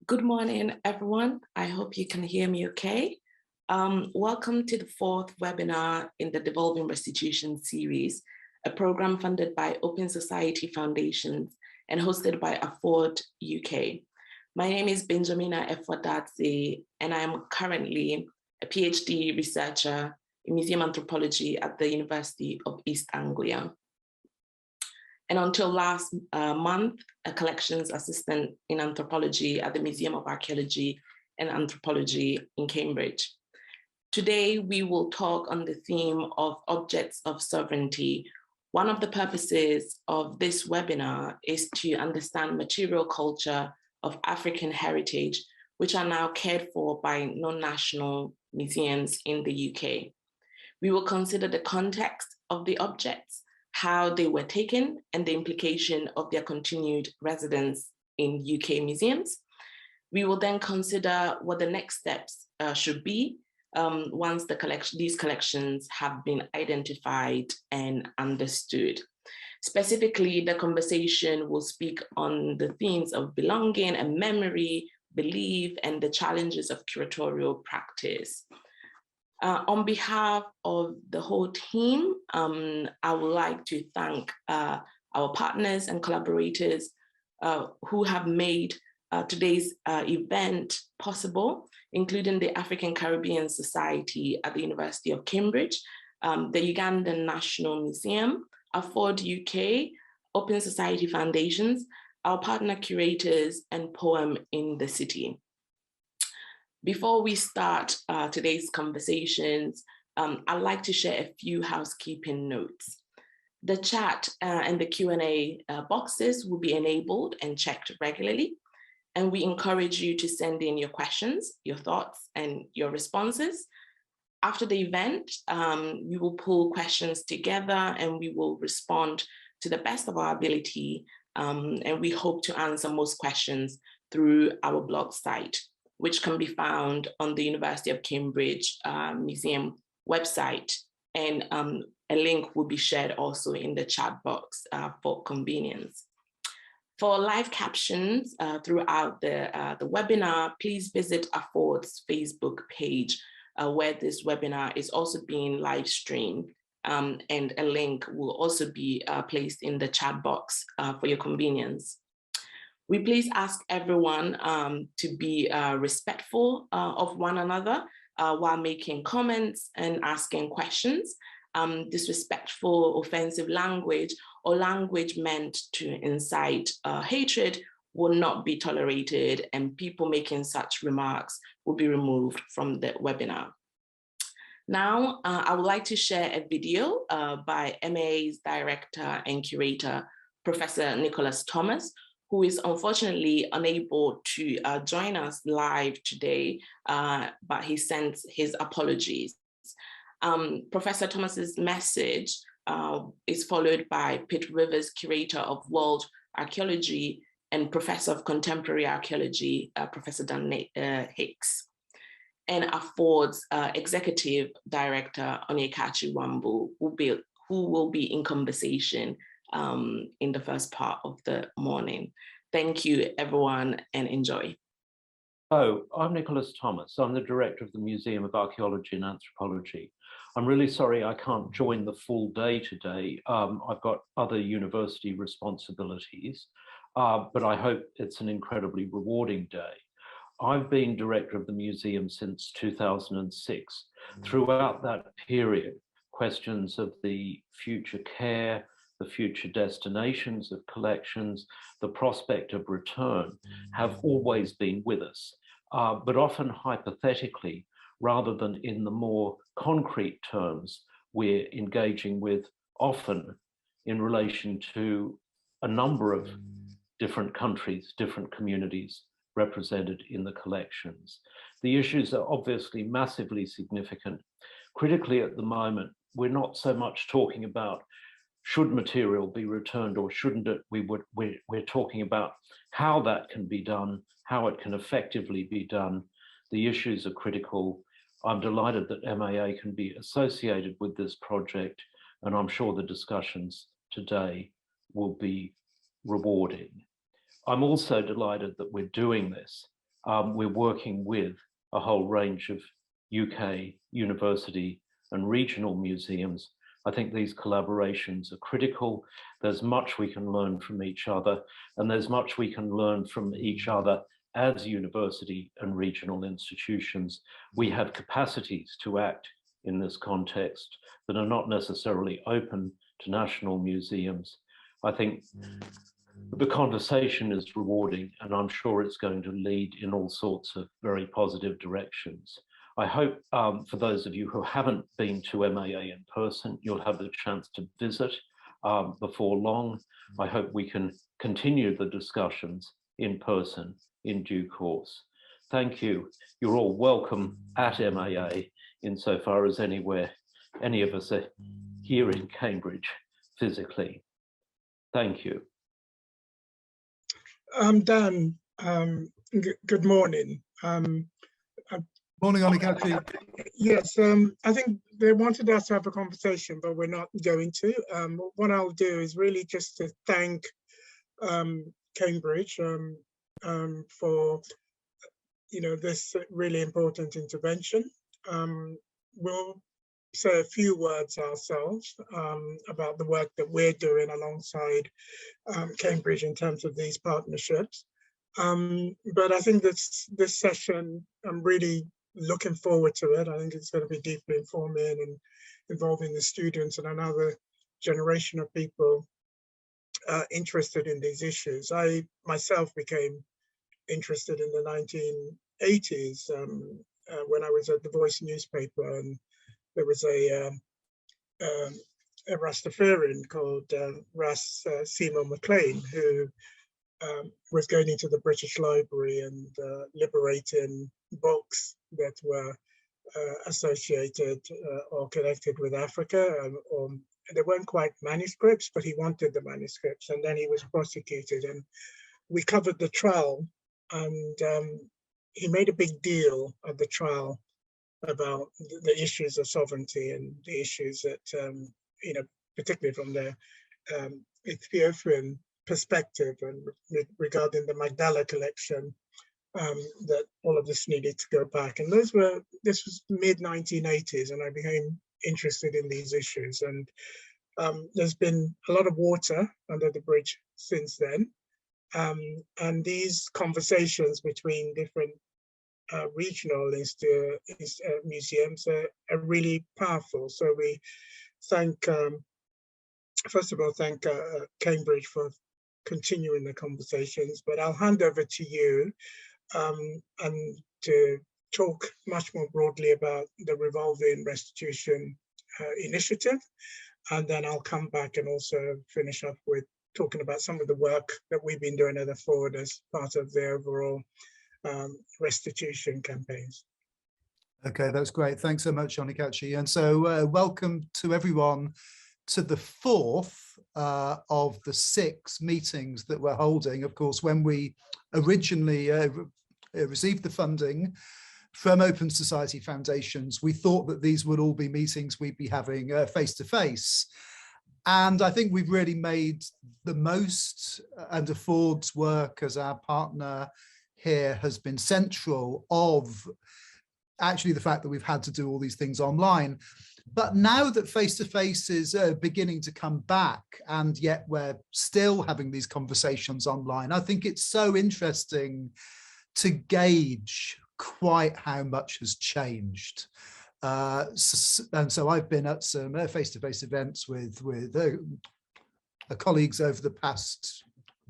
Good morning, everyone. I hope you can hear me okay. Welcome to the fourth webinar in the Devolving Restitution series, a program funded by Open Society Foundations and hosted by Afford UK. My name is Benjamina Efwadadze, and I am currently a PhD researcher in museum anthropology at the University of East Anglia. And until last month, a collections assistant in anthropology at the Museum of Archaeology and Anthropology in Cambridge. Today, we will talk on the theme of objects of sovereignty. One of the purposes of this webinar is to understand material culture of African heritage, which are now cared for by non-national museums in the UK. We will consider the context of the objects, how they were taken, and the implication of their continued residence in UK museums. We will then consider what the next steps should be once these collections have been identified and understood. Specifically, the conversation will speak on the themes of belonging and memory, belief, and the challenges of curatorial practice. On behalf of the whole team, I would like to thank our partners and collaborators who have made today's event possible, including the African Caribbean Society at the University of Cambridge, the Ugandan National Museum, Afford UK, Open Society Foundations, our partner curators, and Poem in the City. Before we start today's conversations, I'd like to share a few housekeeping notes. The chat and the Q&A boxes will be enabled and checked regularly, and we encourage you to send in your questions, your thoughts, and your responses. After the event, we will pull questions together and we will respond to the best of our ability, and we hope to answer most questions through our blog site, which can be found on the University of Cambridge Museum website. And a link will be shared also in the chat box for convenience. For live captions throughout the webinar, please visit Afford's Facebook page, where this webinar is also being live streamed. And a link will also be placed in the chat box for your convenience. We please ask everyone to be respectful of one another while making comments and asking questions. Disrespectful, offensive language or language meant to incite hatred will not be tolerated, and people making such remarks will be removed from the webinar. Now, I would like to share a video by MAA's director and curator, Professor Nicholas Thomas, who is unfortunately unable to join us live today, but he sends his apologies. Professor Thomas's message is followed by Pitt Rivers Curator of World Archaeology and Professor of Contemporary Archaeology, Professor Hicks, and Afford's Executive Director, Onyekachi Wambu, who will be in conversation in the first part of the morning. Thank you, everyone, and enjoy. Oh, I'm Nicholas Thomas. I'm the director of the Museum of Archaeology and Anthropology. I'm really sorry I can't join the full day today. I've got other university responsibilities, but I hope it's an incredibly rewarding day. I've been director of the museum since 2006. Throughout that period, questions of the future care, the future destinations of collections, the prospect of return have always been with us, but often hypothetically, rather than in the more concrete terms we're engaging with often in relation to a number of different countries, different communities represented in the collections. The issues are obviously massively significant. Critically at the moment, we're not so much talking about should material be returned or shouldn't it? We're talking about how that can be done, how it can effectively be done. The issues are critical. I'm delighted that MAA can be associated with this project, and I'm sure the discussions today will be rewarding. I'm also delighted that we're doing this we're working with a whole range of UK university and regional museums. I think these collaborations are critical. There's much we can learn from each other, and there's much we can learn from each other as university and regional institutions. We have capacities to act in this context that are not necessarily open to national museums. I think the conversation is rewarding, and I'm sure it's going to lead in all sorts of very positive directions. I hope for those of you who haven't been to MAA in person, you'll have the chance to visit before long. I hope we can continue the discussions in person in due course. Thank you. You're all welcome at MAA insofar as anywhere any of us are here in Cambridge physically. Thank you. Dan, good morning. Morning, Onyekachi. Yes, I think they wanted us to have a conversation, but we're not going to. What I'll do is really just to thank Cambridge for this really important intervention. We'll say a few words ourselves about the work that we're doing alongside Cambridge in terms of these partnerships. But I think this session, I'm really looking forward to it. I think it's going to be deeply informing and involving the students and another generation of people interested in these issues. I myself became interested in the 1980s when I was at the Voice newspaper, and there was a Rastafarian called Ras Seymour MacLean, who was going into the British Library and liberating books that were associated or connected with Africa. They weren't quite manuscripts, but he wanted the manuscripts, and then he was prosecuted. And we covered the trial, and he made a big deal of the trial about the issues of sovereignty and the issues that, particularly from the Ethiopian perspective and regarding the Magdala collection, that all of this needed to go back. And this was mid-1980s, and I became interested in these issues. And there's been a lot of water under the bridge since then. And these conversations between different regional museums are really powerful. So we thank, first of all, thank Cambridge for continuing the conversations, but I'll hand over to you and to talk much more broadly about the Revolving Restitution initiative. And then I'll come back and also finish up with talking about some of the work that we've been doing at the Forward as part of the overall restitution campaigns. Okay, that's great. Thanks so much, Onyekachi. And so welcome to everyone to the fourth of the 6 meetings that we're holding. Of course, when we originally received the funding from Open Society Foundations, we thought that these would all be meetings we'd be having face-to-face. And I think we've really made the most, and Afford's work as our partner here has been central of actually the fact that we've had to do all these things online. But now that face-to-face is beginning to come back, and yet we're still having these conversations online, I think it's so interesting to gauge quite how much has changed. And so I've been at some face-to-face events with colleagues over the past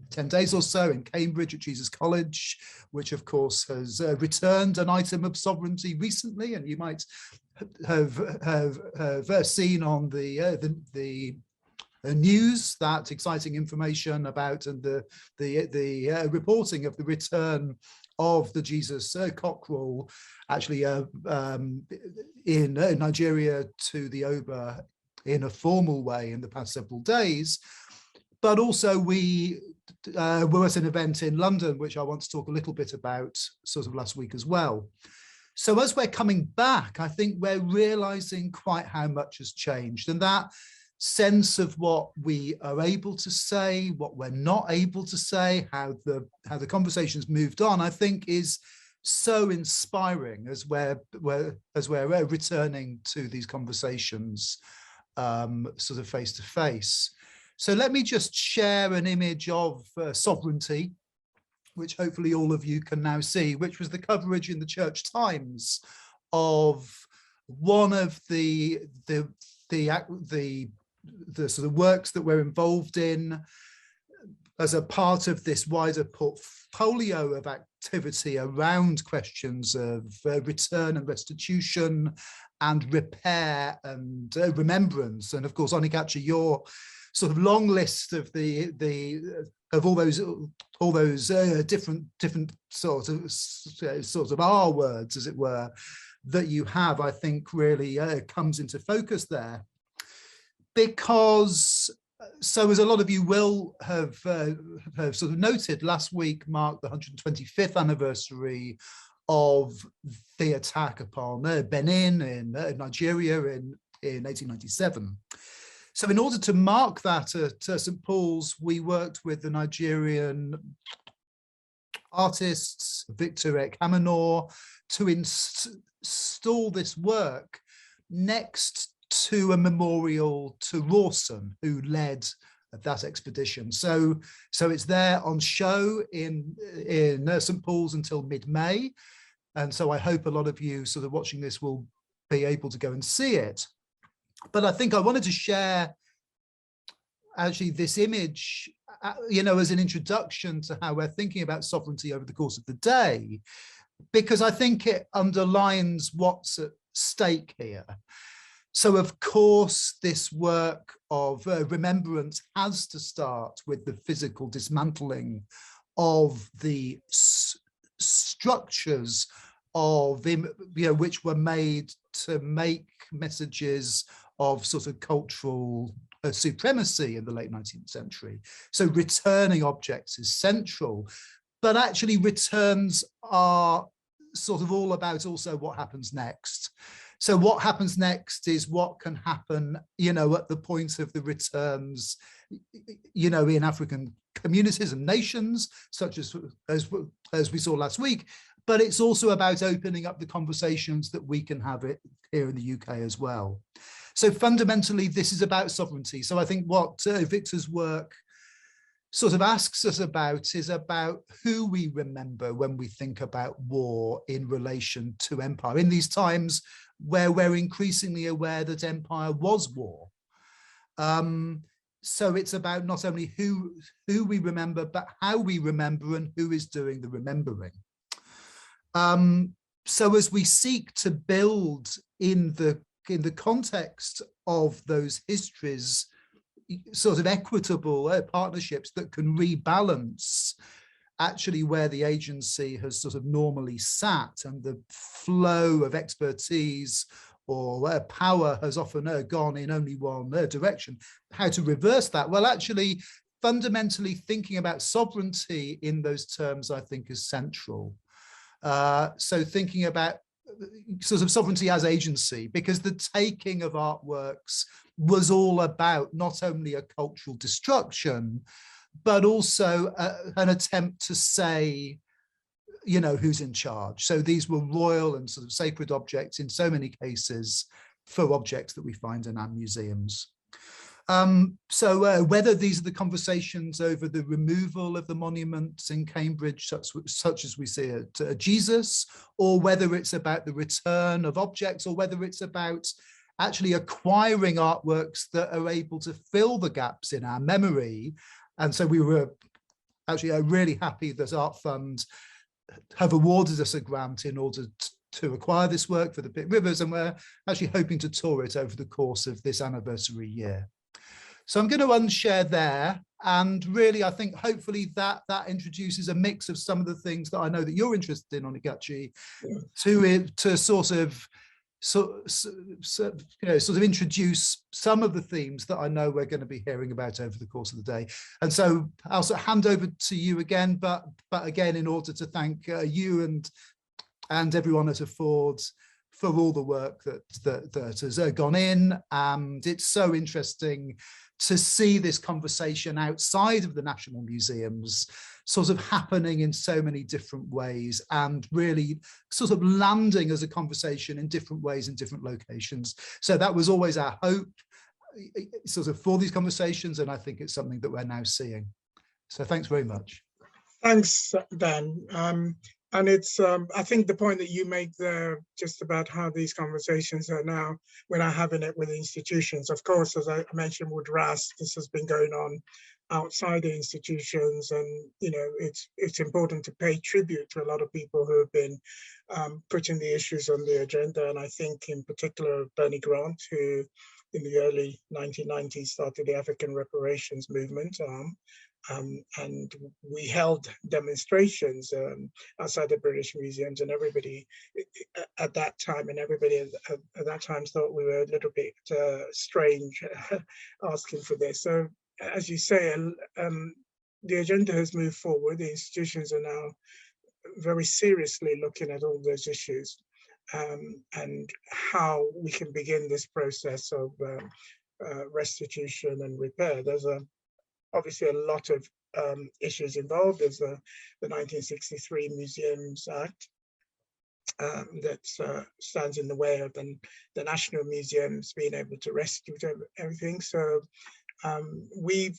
10 days or so in Cambridge at Jesus College, which of course has returned an item of sovereignty recently, and you might have seen on the news that exciting information about and the reporting of the return of the Jesus cockerel, actually in Nigeria to the Oba in a formal way in the past several days. But also we were at an event in London, which I want to talk a little bit about sort of last week as well. So as we're coming back, I think we're realizing quite how much has changed, and that sense of what we are able to say, what we're not able to say, how the conversation's moved on, I think is so inspiring as we're returning to these conversations sort of face to face. So let me just share an image of sovereignty, which hopefully all of you can now see, which was the coverage in the Church Times of one of the sort of works that we're involved in as a part of this wider portfolio of activity around questions of return and restitution and repair and remembrance. And of course, Onyekachi, your sort of long list of all those different sorts of R words, as it were, that you have, I think really comes into focus there. Because, so as a lot of you will have sort of noted, last week marked the 125th anniversary of the attack upon Benin in Nigeria in 1897. So in order to mark that at St. Paul's, we worked with the Nigerian artists, Victor Ekamenor, to install this work next to a memorial to Rawson, who led that expedition. So it's there on show in St. Paul's until mid-May. And so I hope a lot of you sort of watching this will be able to go and see it. But I think I wanted to share actually this image, as an introduction to how we're thinking about sovereignty over the course of the day, because I think it underlines what's at stake here. So of course, this work of remembrance has to start with the physical dismantling of the structures of, which were made to make messages of sort of cultural supremacy in the late 19th century. So returning objects is central, but actually returns are sort of all about also what happens next. So what happens next is what can happen, at the point of the returns, in African communities and nations, such as we saw last week. But it's also about opening up the conversations that we can have it here in the UK as well. So fundamentally, this is about sovereignty. So I think what Victor's work sort of asks us about is about who we remember when we think about war in relation to empire, in these times where we're increasingly aware that empire was war. So it's about not only who we remember, but how we remember and who is doing the remembering. So as we seek to build in the context of those histories, sort of equitable partnerships that can rebalance actually where the agency has sort of normally sat and the flow of expertise or where power has often gone in only one direction, how to reverse that? Well, actually, fundamentally thinking about sovereignty in those terms, I think, is central. So thinking about sort of sovereignty as agency, because the taking of artworks was all about not only a cultural destruction, but also an attempt to say, who's in charge. So these were royal and sort of sacred objects in so many cases for objects that we find in our museums. So whether these are the conversations over the removal of the monuments in Cambridge, such as we see at Jesus, or whether it's about the return of objects, or whether it's about actually acquiring artworks that are able to fill the gaps in our memory. And so we were actually really happy that Art Fund have awarded us a grant in order to acquire this work for the Pitt Rivers, and we're actually hoping to tour it over the course of this anniversary year. So I'm going to unshare there, and really I think hopefully that introduces a mix of some of the things that I know that you're interested in, Onyekachi, to sort of introduce some of the themes that I know we're going to be hearing about over the course of the day. And so I'll sort of hand over to you again, but again, in order to thank you and everyone at Afford for all the work that has gone in. And it's so interesting to see this conversation outside of the national museums sort of happening in so many different ways and really sort of landing as a conversation in different ways in different locations. So that was always our hope sort of for these conversations, and I think it's something that we're now seeing. So thanks very much. Thanks, Dan. And it's, I think the point that you make there, just about how these conversations are now, we're now having it with institutions. Of course, as I mentioned with RAS, this has been going on outside the institutions, and it's important to pay tribute to a lot of people who have been putting the issues on the agenda. And I think in particular, Bernie Grant, who in the early 1990s started the African reparations movement. And we held demonstrations outside the British museums, and everybody at that time thought we were a little bit strange asking for this. So as you say, the agenda has moved forward. The institutions are now very seriously looking at all those issues and how we can begin this process of restitution and repair. There's obviously a lot of issues involved. There's the 1963 Museums Act that stands in the way of the national museums being able to restitute everything. So we've,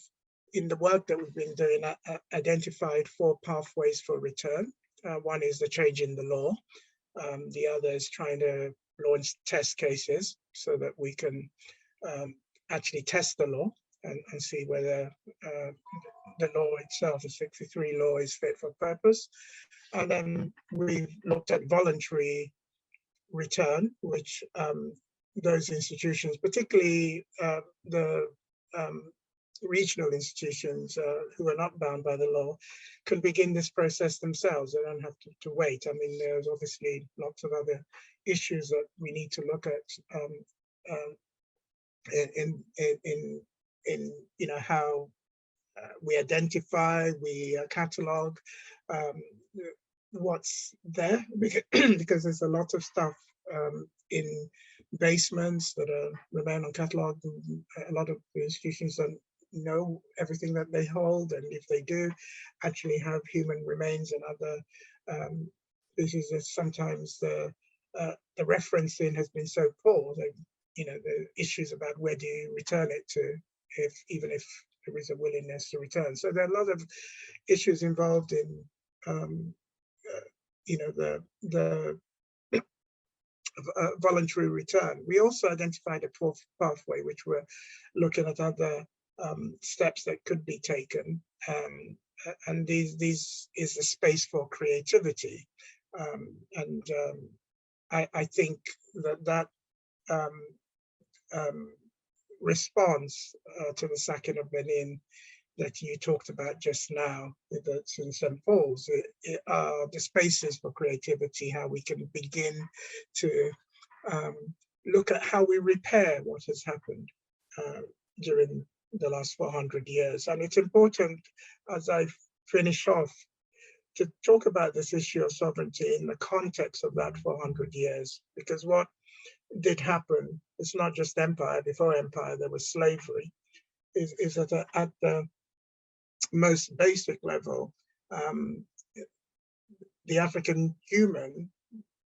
in the work that we've been doing, identified 4 pathways for return. One is the change in the law. The other is trying to launch test cases so that we can actually test the law and see whether the law itself, the 63 law, is fit for purpose. And then we've looked at voluntary return, which those institutions, particularly the regional institutions who are not bound by the law, can begin this process themselves. They don't have to wait. I mean, there's obviously lots of other issues that we need to look at in how we identify, we catalog what's there, because there's a lot of stuff in basements that remain uncatalogued. A lot of the institutions don't know everything that they hold, and if they do actually have human remains and other issues, that sometimes the referencing has been so poor that the issues about where do you return it to, even if there is a willingness to return. So there are a lot of issues involved in the voluntary return. We also identified a 4th pathway, which we're looking at other steps that could be taken, and these is the space for creativity, and I think that response to the sacking of Benin that you talked about just now, that's in St. Paul's, are the spaces for creativity, how we can begin to look at how we repair what has happened during the last 400 years. And it's important, as I finish off, to talk about this issue of sovereignty in the context of that 400 years, because what did happen, it's not just empire. Before empire, there was slavery. Is that at the most basic level, the African human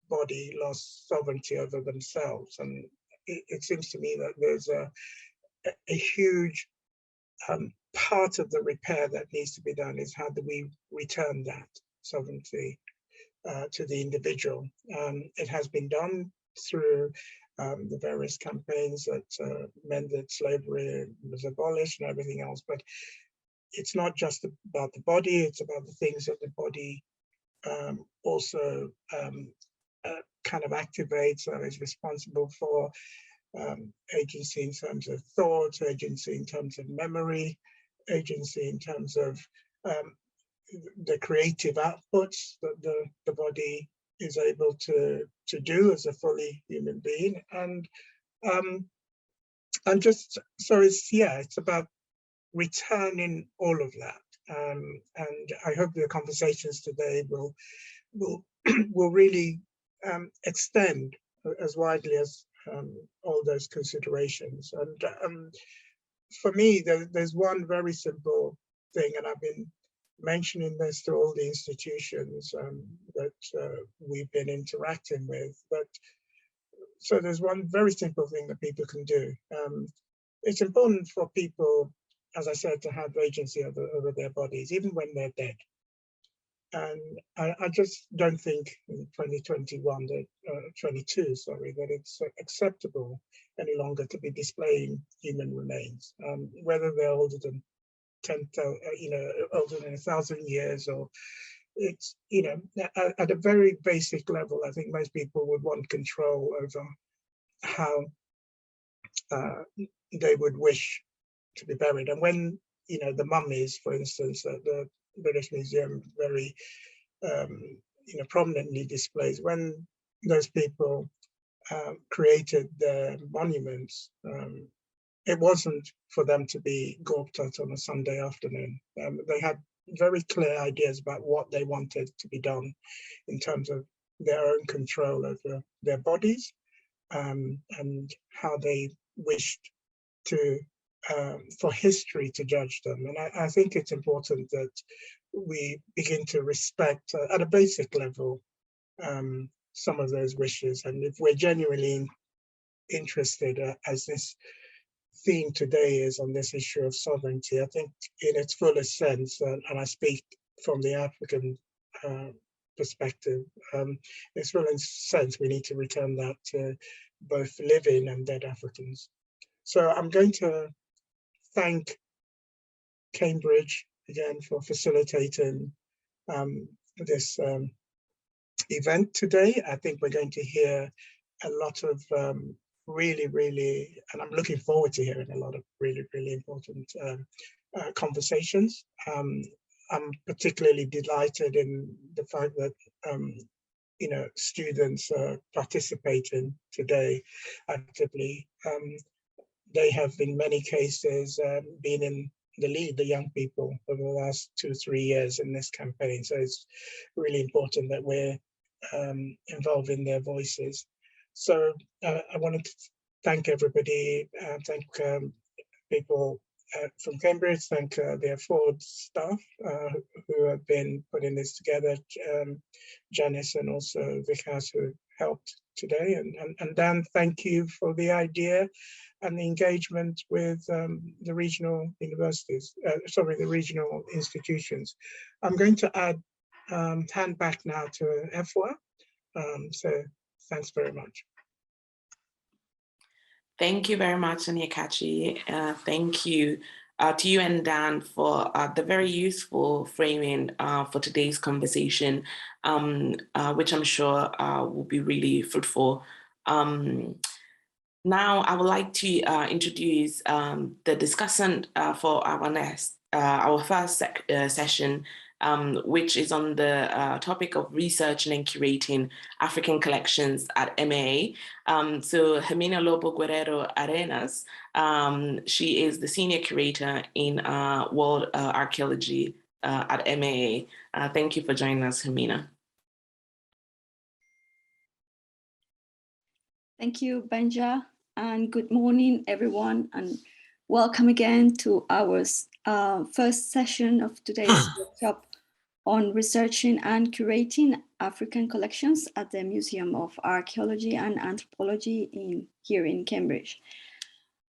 body lost sovereignty over themselves. And it seems to me that there's a huge part of the repair that needs to be done is how do we return that sovereignty to the individual. It has been done through the various campaigns that meant that slavery was abolished and everything else, but it's not just about the body, it's about the things that the body also kind of activates or is responsible for, agency in terms of thought, agency in terms of memory, agency in terms of the creative outputs that the body is able to do as a fully human being. And just, so it's about returning all of that. And I hope the conversations today will really extend as widely as all those considerations. And for me, there's one very simple thing, and I've been mentioning this to all the institutions that we've been interacting with. But so there's one very simple thing that people can do. It's important for people, as I said, to have agency over their bodies, even when they're dead. And I just don't think in 2021, 22, sorry, that it's acceptable any longer to be displaying human remains, whether they're older than 10, older than 1,000 years, or it's, at a very basic level, I think most people would want control over how they would wish to be buried. And when, the mummies, for instance, that the British Museum very, prominently displays, when those people created their monuments, it wasn't for them to be gawped at on a Sunday afternoon. They had very clear ideas about what they wanted to be done in terms of their own control over their bodies, and how they wished to for history to judge them. And I think it's important that we begin to respect at a basic level some of those wishes. And if we're genuinely interested, as this theme today is on this issue of sovereignty, I think in its fullest sense, and I speak from the African perspective, in its fullest sense, we need to return that to both living and dead Africans. So I'm going to thank Cambridge again for facilitating this event today. I think we're going to hear a lot of really, and I'm looking forward to hearing a lot of really important conversations. I'm particularly delighted in the fact that students are participating today actively. They have in many cases been in the lead, the young people, over the last 2-3 years in this campaign. So it's really important that we're involving their voices. So I wanted to thank everybody, thank people from Cambridge, thank the Afford staff who have been putting this together, Janice and also Vikas who helped today. And Dan, thank you for the idea and the engagement with the regional universities, the regional institutions. I'm going to hand back now to Efwa. So thanks very much. Thank you very much, Onyekachi. Thank you to you and Dan for the very useful framing for today's conversation, which I'm sure will be really fruitful. Now, I would like to introduce the discussant for our first session, which is on the topic of researching and curating African collections at MAA. So Jimena Lobo Guerrero Arenas, she is the senior curator in World Archaeology at MAA. Thank you for joining us, Jimena. Thank you, Benja, and good morning, everyone, and welcome again to our first session of today's workshop on researching and curating African collections at the Museum of Archaeology and Anthropology here in Cambridge.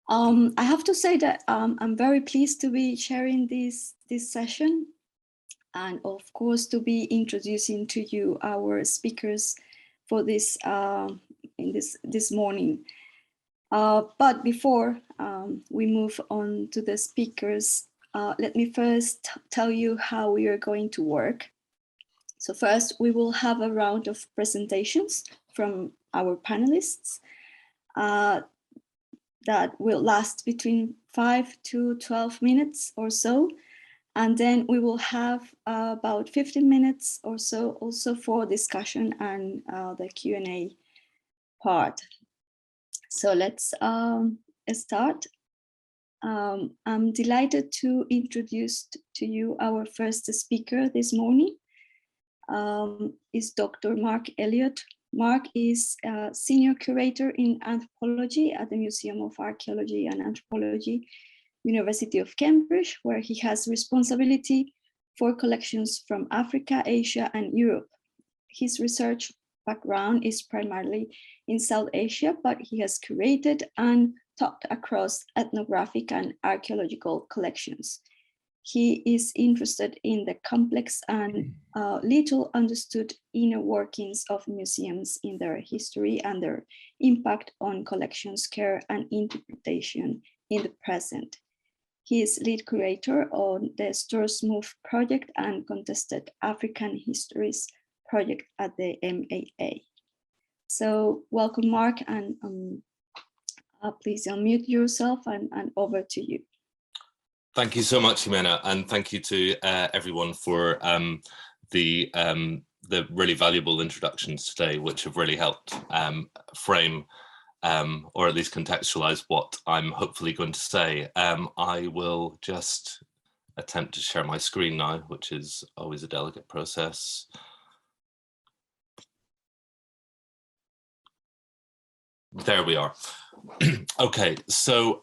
I have to say that I'm very pleased to be sharing this session, and of course to be introducing to you our speakers for this this morning. But before we move on to the speakers, let me first tell you how we are going to work. So first, we will have a round of presentations from our panelists that will last between 5 to 12 minutes or so. And then we will have about 15 minutes or so also for discussion and the Q&A part. So let's start. I'm delighted to introduce to you our first speaker this morning. Is Dr. Mark Elliott. Mark is a senior curator in anthropology at the Museum of Archaeology and Anthropology, University of Cambridge, where he has responsibility for collections from Africa, Asia, and Europe. His research background is primarily in South Asia, but he has curated and taught across ethnographic and archaeological collections. He is interested in the complex and little understood inner workings of museums in their history and their impact on collections care and interpretation in the present. He is lead curator on the Stores Move project and contested African Histories project at the MAA. So welcome, Mark, and please unmute yourself and over to you. Thank you so much, Jimena, and thank you to everyone for the really valuable introductions today, which have really helped frame or at least contextualize what I'm hopefully going to say. I will just attempt to share my screen now, which is always a delicate process. There we are. Okay, so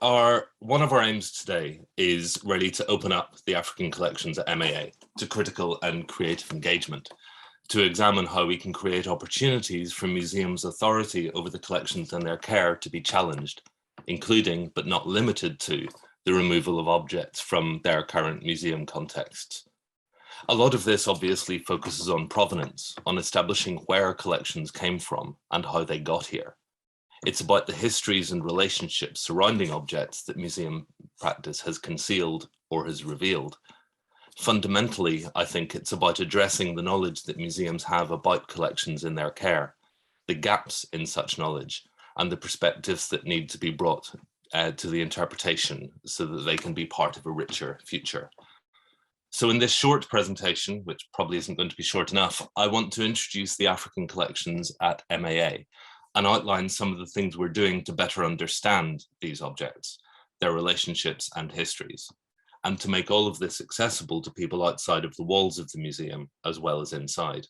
one of our aims today is really to open up the African collections at MAA to critical and creative engagement, to examine how we can create opportunities for museums' authority over the collections and their care to be challenged, including but not limited to the removal of objects from their current museum contexts. A lot of this obviously focuses on provenance, on establishing where collections came from and how they got here. It's about the histories and relationships surrounding objects that museum practice has concealed or has revealed. Fundamentally, I think it's about addressing the knowledge that museums have about collections in their care, the gaps in such knowledge, and the perspectives that need to be brought to the interpretation so that they can be part of a richer future. So in this short presentation, which probably isn't going to be short enough, I want to introduce the African collections at MAA and outline some of the things we're doing to better understand these objects, their relationships and histories, and to make all of this accessible to people outside of the walls of the museum as well as inside.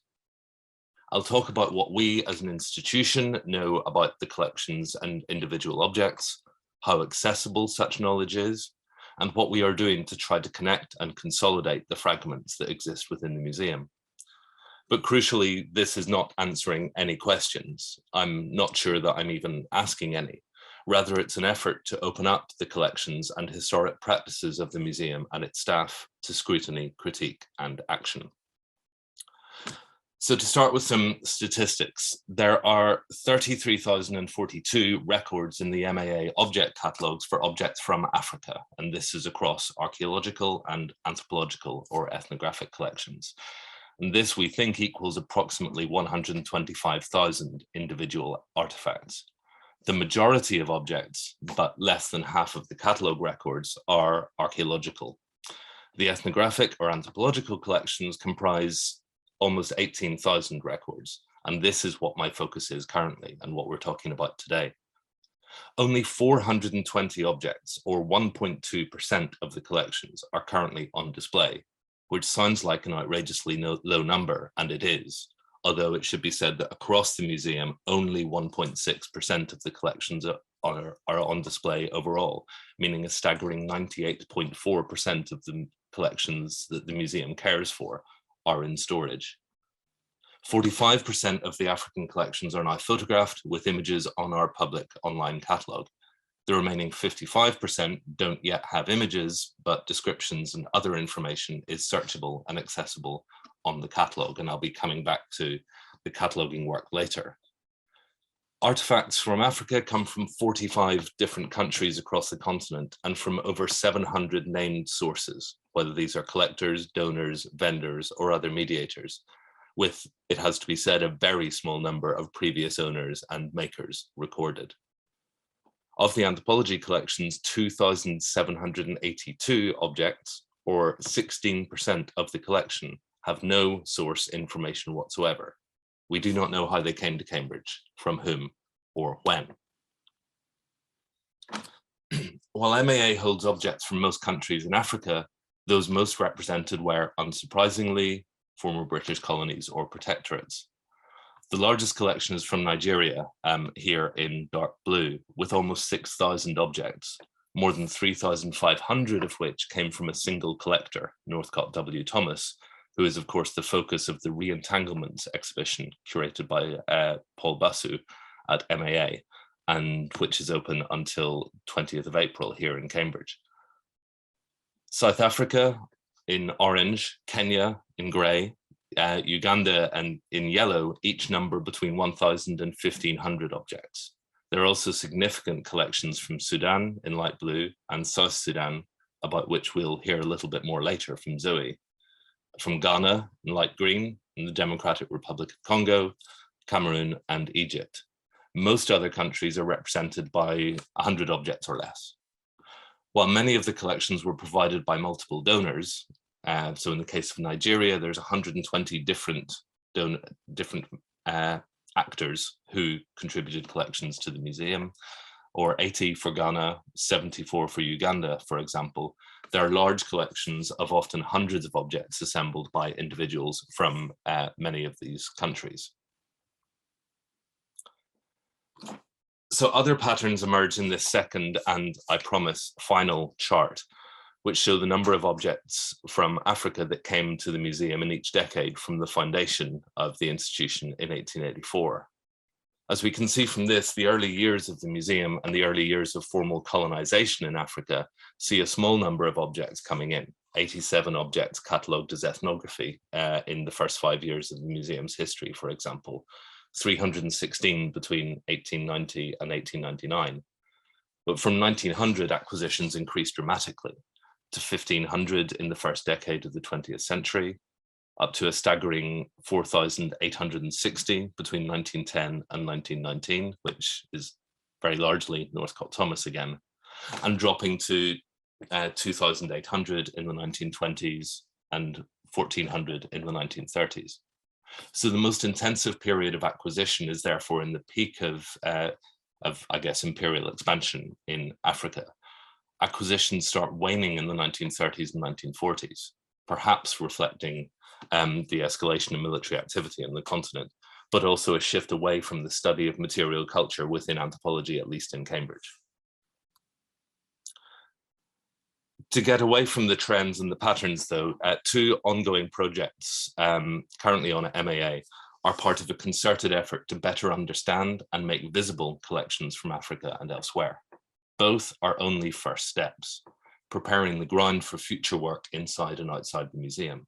I'll talk about what we as an institution know about the collections and individual objects, how accessible such knowledge is, and what we are doing to try to connect and consolidate the fragments that exist within the museum. But crucially, this is not answering any questions. I'm not sure that I'm even asking any. Rather, it's an effort to open up the collections and historic practices of the museum and its staff to scrutiny, critique, and action. So to start with some statistics, there are 33,042 records in the MAA object catalogues for objects from Africa, and this is across archaeological and anthropological or ethnographic collections. And this, we think, equals approximately 125,000 individual artifacts. The majority of objects, but less than half of the catalogue records, are archaeological. The ethnographic or anthropological collections comprise almost 18,000 records, and this is what my focus is currently and what we're talking about today. Only 420 objects, or 1.2% of the collections, are currently on display, which sounds like an outrageously low number, and it is, although it should be said that across the museum, only 1.6% of the collections are on display overall, meaning a staggering 98.4% of the collections that the museum cares for are in storage. 45% of the African collections are now photographed with images on our public online catalogue. The remaining 55% don't yet have images, but descriptions and other information is searchable and accessible on the catalogue, and I'll be coming back to the cataloguing work later. Artifacts from Africa come from 45 different countries across the continent and from over 700 named sources, whether these are collectors, donors, vendors, or other mediators, with, it has to be said, a very small number of previous owners and makers recorded. Of the anthropology collections, 2,782 objects, or 16% of the collection, have no source information whatsoever. We do not know how they came to Cambridge, from whom, or when. While MAA holds objects from most countries in Africa, those most represented were, unsurprisingly, former British colonies or protectorates. The largest collection is from Nigeria, here in dark blue, with almost 6,000 objects, more than 3,500 of which came from a single collector, Northcott W. Thomas, who is of course the focus of the Re-Entanglement exhibition curated by Paul Basu at MAA, and which is open until 20th of April here in Cambridge. South Africa in orange, Kenya in grey, Uganda and in yellow, each number between 1,000 and 1,500 objects. There are also significant collections from Sudan in light blue and South Sudan, about which we'll hear a little bit more later from Zoe. From Ghana in light green, in the Democratic Republic of Congo, Cameroon and Egypt. Most other countries are represented by 100 objects or less. While many of the collections were provided by multiple donors, so in the case of Nigeria, there's 120 different actors who contributed collections to the museum, or 80 for Ghana, 74 for Uganda, for example. There are large collections of often hundreds of objects assembled by individuals from many of these countries. So other patterns emerge in this second and, I promise, final chart, which show the number of objects from Africa that came to the museum in each decade from the foundation of the institution in 1884. As we can see from this, the early years of the museum and the early years of formal colonization in Africa see a small number of objects coming in, 87 objects catalogued as ethnography in the first 5 years of the museum's history, for example, 316 between 1890 and 1899. But from 1900, acquisitions increased dramatically to 1,500 in the first decade of the 20th century, up to a staggering 4,860 between 1910 and 1919, which is very largely Northcott Thomas again, and dropping to 2,800 in the 1920s and 1,400 in the 1930s. So the most intensive period of acquisition is therefore in the peak of I guess, imperial expansion in Africa. Acquisitions start waning in the 1930s and 1940s, perhaps reflecting the escalation of military activity on the continent, but also a shift away from the study of material culture within anthropology, at least in Cambridge. To get away from the trends and the patterns, though, two ongoing projects currently on at MAA are part of a concerted effort to better understand and make visible collections from Africa and elsewhere. Both are only first steps, preparing the ground for future work inside and outside the museum.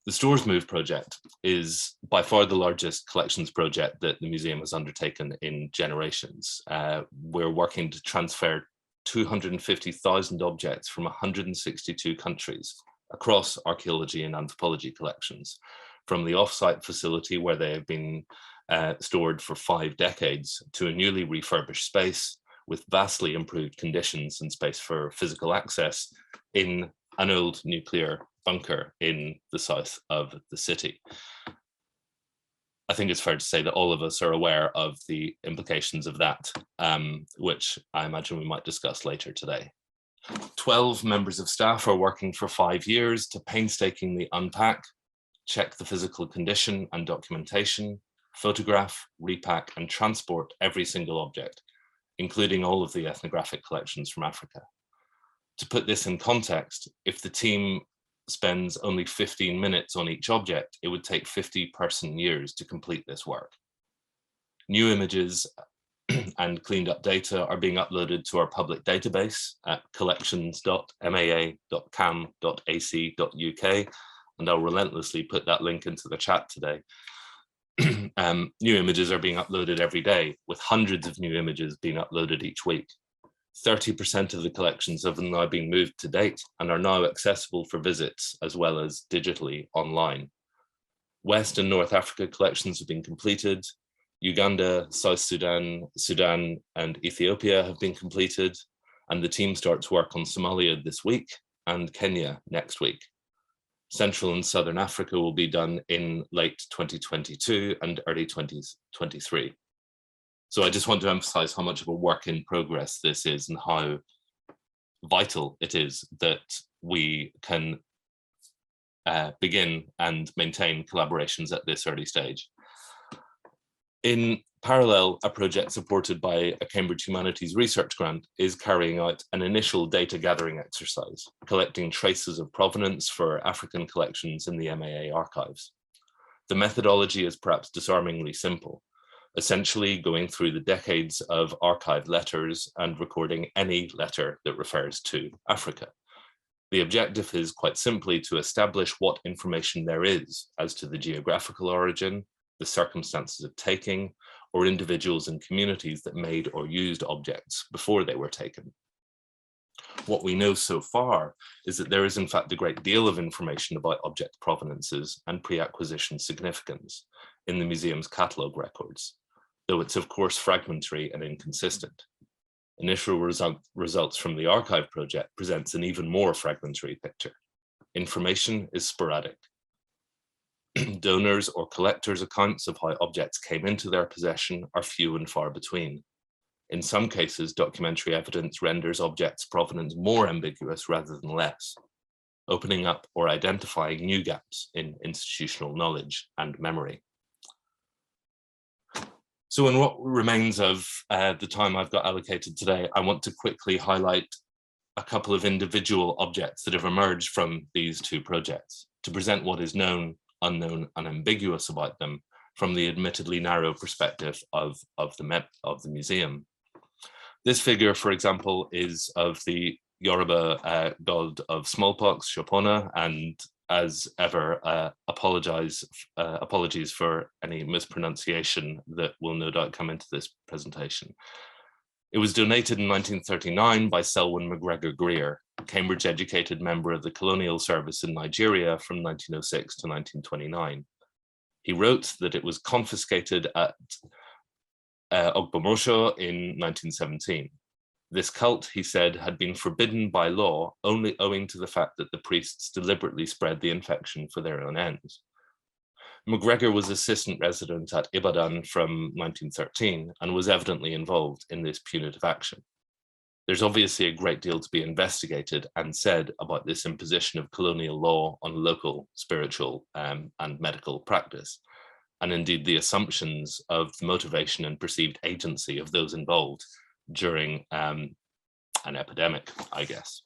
The Stores Move project is by far the largest collections project that the museum has undertaken in generations. We're working to transfer 250,000 objects from 162 countries across archaeology and anthropology collections, from the off-site facility where they have been stored for 5 decades to a newly refurbished space with vastly improved conditions and space for physical access in an old nuclear bunker in the south of the city. I think it's fair to say that all of us are aware of the implications of that, which I imagine we might discuss later today. 12 members of staff are working for 5 years to painstakingly unpack, check the physical condition and documentation, photograph, repack, and transport every single object, including all of the ethnographic collections from Africa. To put this in context, if the team spends only 15 minutes on each object, it would take 50 person years to complete this work. New images and cleaned up data are being uploaded to our public database at collections.maa.cam.ac.uk, and I'll relentlessly put that link into the chat today. New images are being uploaded every day, with hundreds of new images being uploaded each week. 30% of the collections have now been moved to date and are now accessible for visits as well as digitally online. West and North Africa collections have been completed. Uganda, South Sudan, Sudan, and Ethiopia have been completed, and the team starts work on Somalia this week and Kenya next week. Central and Southern Africa will be done in late 2022 and early 2023. So I just want to emphasize how much of a work in progress this is and how vital it is that we can begin and maintain collaborations at this early stage. In parallel, a project supported by a Cambridge Humanities Research Grant is carrying out an initial data gathering exercise, collecting traces of provenance for African collections in the MAA archives. The methodology is perhaps disarmingly simple, essentially going through the decades of archived letters and recording any letter that refers to Africa. The objective is quite simply to establish what information there is as to the geographical origin, the circumstances of taking, or individuals and communities that made or used objects before they were taken. What we know so far is that there is in fact a great deal of information about object provenances and pre-acquisition significance in the museum's catalogue records, though it's of course fragmentary and inconsistent. Initial results from the archive project presents an even more fragmentary picture. Information is sporadic. Donors or collectors' accounts of how objects came into their possession are few and far between. In some cases, documentary evidence renders objects' provenance more ambiguous rather than less, opening up or identifying new gaps in institutional knowledge and memory. So in what remains of the time I've got allocated today, I want to quickly highlight a couple of individual objects that have emerged from these two projects to present what is known, unknown, and ambiguous about them from the admittedly narrow perspective of the museum. This figure, for example, is of the Yoruba god of smallpox, Shopona, and as ever, apologies for any mispronunciation that will no doubt come into this presentation. It was donated in 1939 by Selwyn McGregor Greer, a Cambridge-educated member of the colonial service in Nigeria from 1906 to 1929. He wrote that it was confiscated at Ogbomosho in 1917. This cult, he said, had been forbidden by law only owing to the fact that the priests deliberately spread the infection for their own ends. McGregor was assistant resident at Ibadan from 1913 and was evidently involved in this punitive action. There's obviously a great deal to be investigated and said about this imposition of colonial law on local spiritual and medical practice, and indeed the assumptions of the motivation and perceived agency of those involved during an epidemic, I guess.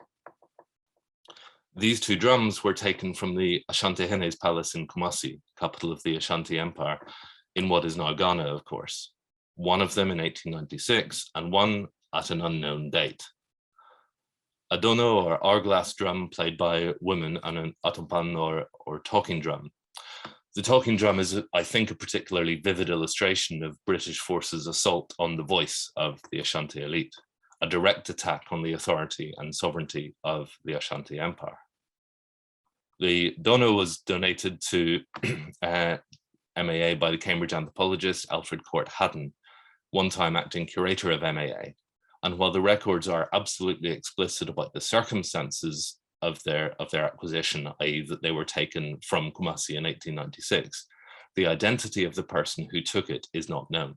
These two drums were taken from the Ashanti-Hene's palace in Kumasi, capital of the Ashanti Empire, in what is now Ghana, of course. One of them in 1896 and one at an unknown date. A dono or hourglass drum played by women and an atompan or talking drum. The talking drum is, I think, a particularly vivid illustration of British forces' assault on the voice of the Ashanti elite, a direct attack on the authority and sovereignty of the Ashanti Empire. The dono was donated to MAA by the Cambridge anthropologist Alfred Court Haddon, one-time acting curator of MAA. And while the records are absolutely explicit about the circumstances of their acquisition, i.e. that they were taken from Kumasi in 1896, the identity of the person who took it is not known.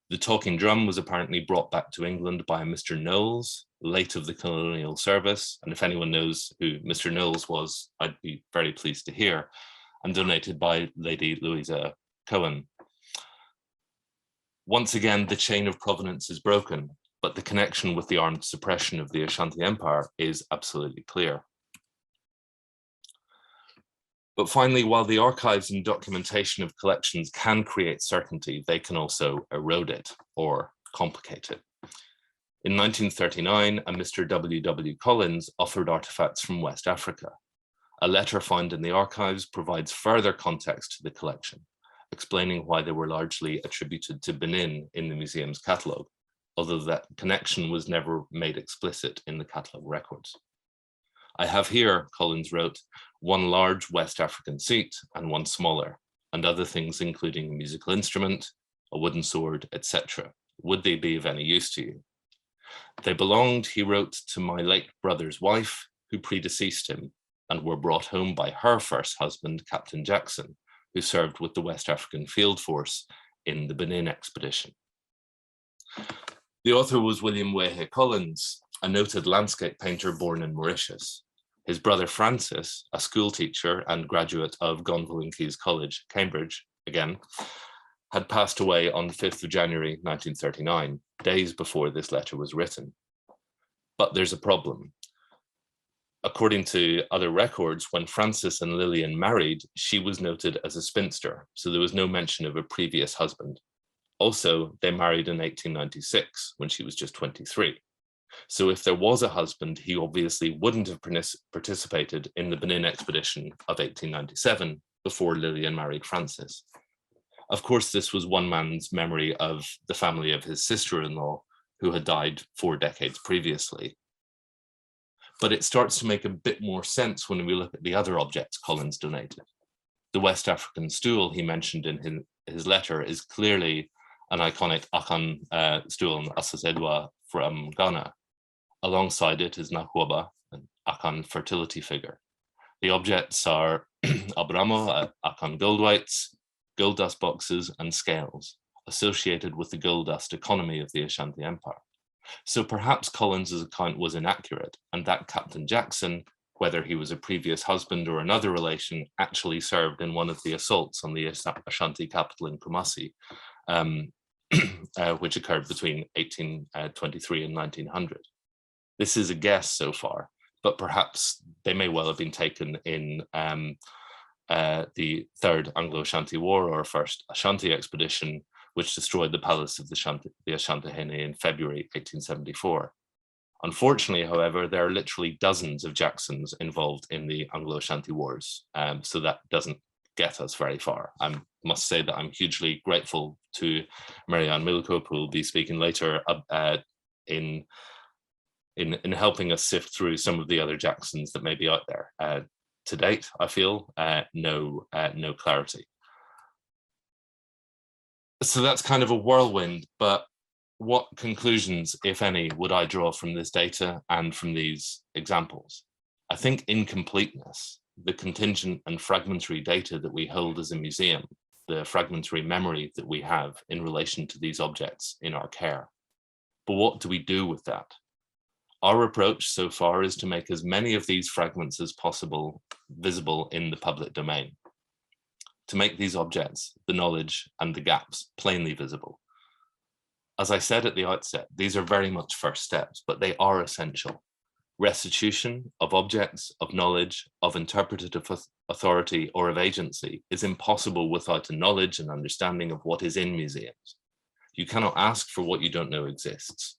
The talking drum was apparently brought back to England by Mr. Knowles, late of the colonial service, and if anyone knows who Mr. Knowles was, I'd be very pleased to hear, and donated by Lady Louisa Cohen. Once again, the chain of provenance is broken, but the connection with the armed suppression of the Ashanti Empire is absolutely clear. But finally, while the archives and documentation of collections can create certainty, they can also erode it or complicate it. In 1939, a Mr. W.W. Collins offered artifacts from West Africa. A letter found in the archives provides further context to the collection, explaining why they were largely attributed to Benin in the museum's catalogue, although that connection was never made explicit in the catalogue records. I have here, Collins wrote, one large West African seat and one smaller, and other things including a musical instrument, a wooden sword, etc. Would they be of any use to you? They belonged, he wrote, to my late brother's wife, who predeceased him, and were brought home by her first husband, Captain Jackson, who served with the West African Field Force in the Benin expedition. The author was William Wehe Collins, a noted landscape painter born in Mauritius. His brother Francis, a school teacher and graduate of Gonville and Caius College, Cambridge, again, had passed away on the 5th of January 1939, days before this letter was written. But there's a problem. According to other records, when Francis and Lillian married, she was noted as a spinster, so there was no mention of a previous husband. Also, they married in 1896 when she was just 23. So if there was a husband, he obviously wouldn't have participated in the Benin expedition of 1897 before Lillian married Francis. Of course, this was one man's memory of the family of his sister-in-law, who had died 4 decades previously. But it starts to make a bit more sense when we look at the other objects Collins donated. The West African stool he mentioned in his letter is clearly an iconic Akan stool, Asasedwa from Ghana. Alongside it is Nakwoba, an Akan fertility figure. The objects are Abramo, Akan gold weights, gold dust boxes, and scales associated with the gold dust economy of the Ashanti Empire. So perhaps Collins's account was inaccurate, and that Captain Jackson, whether he was a previous husband or another relation, actually served in one of the assaults on the Ashanti capital in Kumasi, which occurred between 1823 and 1900. This is a guess so far, but perhaps they may well have been taken in the Third Anglo-Ashanti War or First Ashanti Expedition, which destroyed the palace of the Asantehene in February 1874. Unfortunately, however, there are literally dozens of Jacksons involved in the Anglo-Ashanti Wars, so that doesn't get us very far. I must say that I'm hugely grateful to Marianne Middlekoop, who will be speaking later, in helping us sift through some of the other Jacksons that may be out there. To date, I feel no clarity. So that's kind of a whirlwind, but what conclusions, if any, would I draw from this data and from these examples? I think incompleteness, the contingent and fragmentary data that we hold as a museum, the fragmentary memory that we have in relation to these objects in our care. But what do we do with that? Our approach so far is to make as many of these fragments as possible visible in the public domain, to make these objects, the knowledge and the gaps, plainly visible. As I said at the outset, these are very much first steps, but they are essential. Restitution of objects, of knowledge, of interpretative authority, or of agency is impossible without a knowledge and understanding of what is in museums. You cannot ask for what you don't know exists.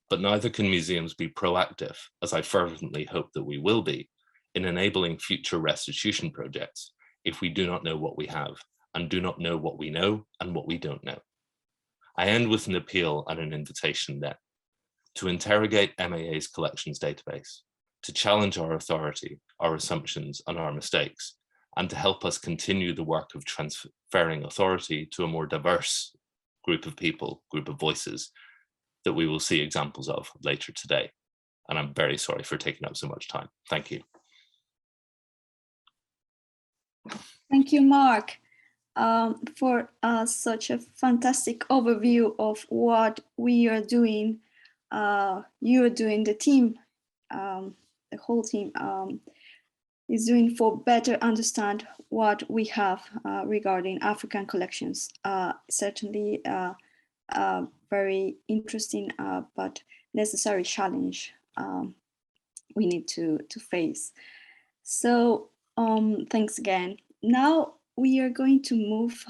But neither can museums be proactive, as I fervently hope that we will be, in enabling future restitution projects if we do not know what we have and do not know what we know and what we don't know. I end with an appeal and an invitation then to interrogate MAA's collections database, to challenge our authority, our assumptions and our mistakes, and to help us continue the work of transferring authority to a more diverse group of people, group of voices, that we will see examples of later today. And I'm very sorry for taking up so much time. Thank you. Thank you, Mark, for such a fantastic overview of what we are doing. You're doing, the team, the whole team is doing for better understand what we have regarding African collections. Certainly very interesting but necessary challenge we need to face. So thanks again. Now we are going to move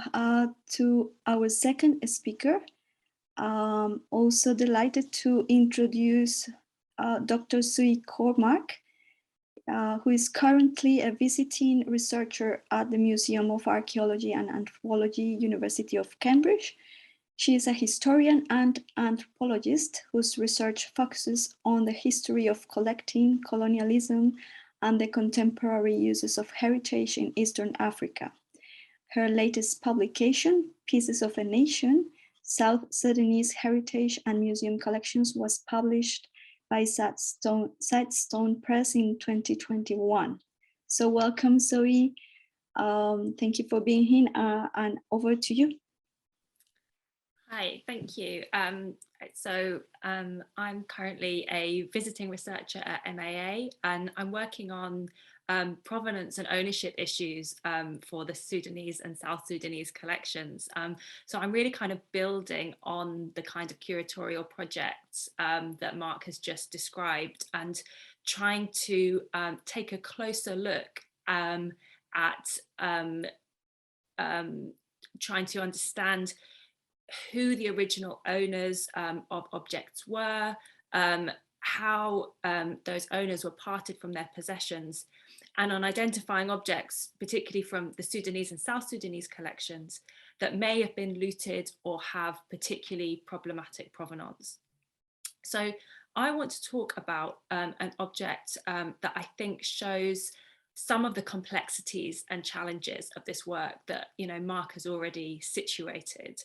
to our second speaker. Also delighted to introduce Dr. Sui Cormack, who is currently a visiting researcher at the Museum of Archaeology and Anthropology, University of Cambridge. She is a historian and anthropologist whose research focuses on the history of collecting, colonialism, and the contemporary uses of heritage in Eastern Africa. Her latest publication, Pieces of a Nation, South Sudanese Heritage and Museum Collections, was published by Sightstone Press in 2021. So welcome, Zoe. Thank you for being here, and over to you. Hi, thank you. Right, so I'm currently a visiting researcher at MAA, and I'm working on provenance and ownership issues for the Sudanese and South Sudanese collections. So I'm really kind of building on the kind of curatorial projects that Mark has just described, and trying to take a closer look at trying to understand who the original owners of objects were, how those owners were parted from their possessions, and on identifying objects, particularly from the Sudanese and South Sudanese collections, that may have been looted or have particularly problematic provenance. So I want to talk about an object that I think shows some of the complexities and challenges of this work that, you know, Mark has already situated.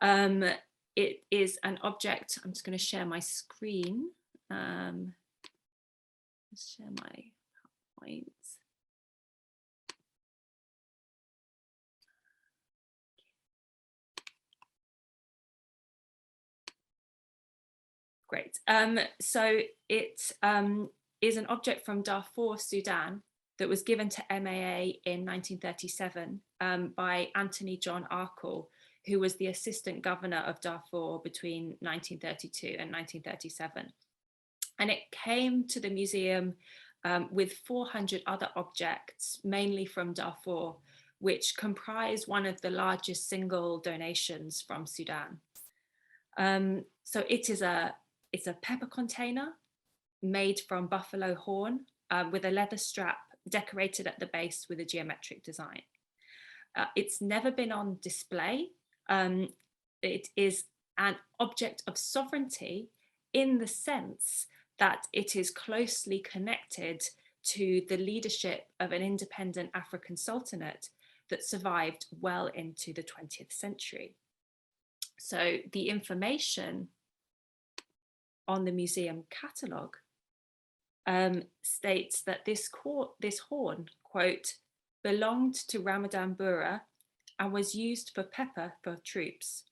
It is an object. I'm just going to share my screen. Let's share my PowerPoint. Great. So it is an object from Darfur, Sudan, that was given to MAA in 1937 by Anthony John Arkell, who was the assistant governor of Darfur between 1932 and 1937. And it came to the museum with 400 other objects, mainly from Darfur, which comprise one of the largest single donations from Sudan. So it's a pepper container made from buffalo horn with a leather strap decorated at the base with a geometric design. It's never been on display. It is an object of sovereignty in the sense that it is closely connected to the leadership of an independent African sultanate that survived well into the 20th century. So the information on the museum catalogue states that this horn, quote, belonged to Ramadan Bura and was used for pepper for troops.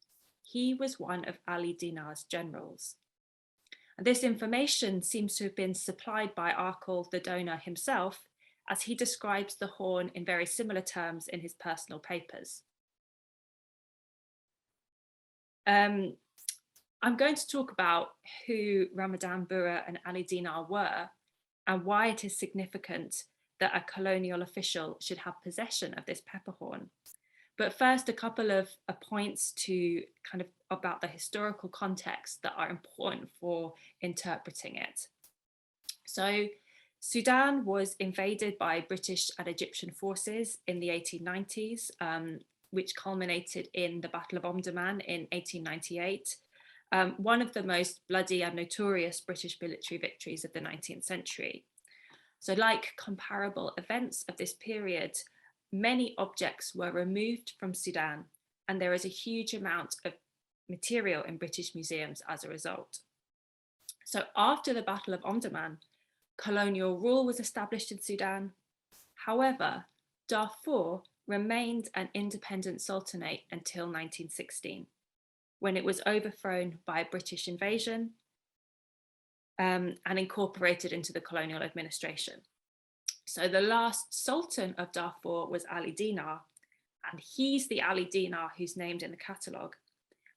He was one of Ali Dinar's generals. And this information seems to have been supplied by Arkell, the donor himself, as he describes the horn in very similar terms in his personal papers. I'm going to talk about who Ramadan Bura and Ali Dinar were and why it is significant that a colonial official should have possession of this pepperhorn. But first, a couple of points to kind of about the historical context that are important for interpreting it. So Sudan was invaded by British and Egyptian forces in the 1890s, which culminated in the Battle of Omdurman in 1898. One of the most bloody and notorious British military victories of the 19th century. So like comparable events of this period, many objects were removed from Sudan, and there is a huge amount of material in British museums as a result. So after the Battle of Omdurman, colonial rule was established in Sudan. However, Darfur remained an independent sultanate until 1916, when it was overthrown by a British invasion and incorporated into the colonial administration. So the last sultan of Darfur was Ali Dinar, and he's the Ali Dinar who's named in the catalogue,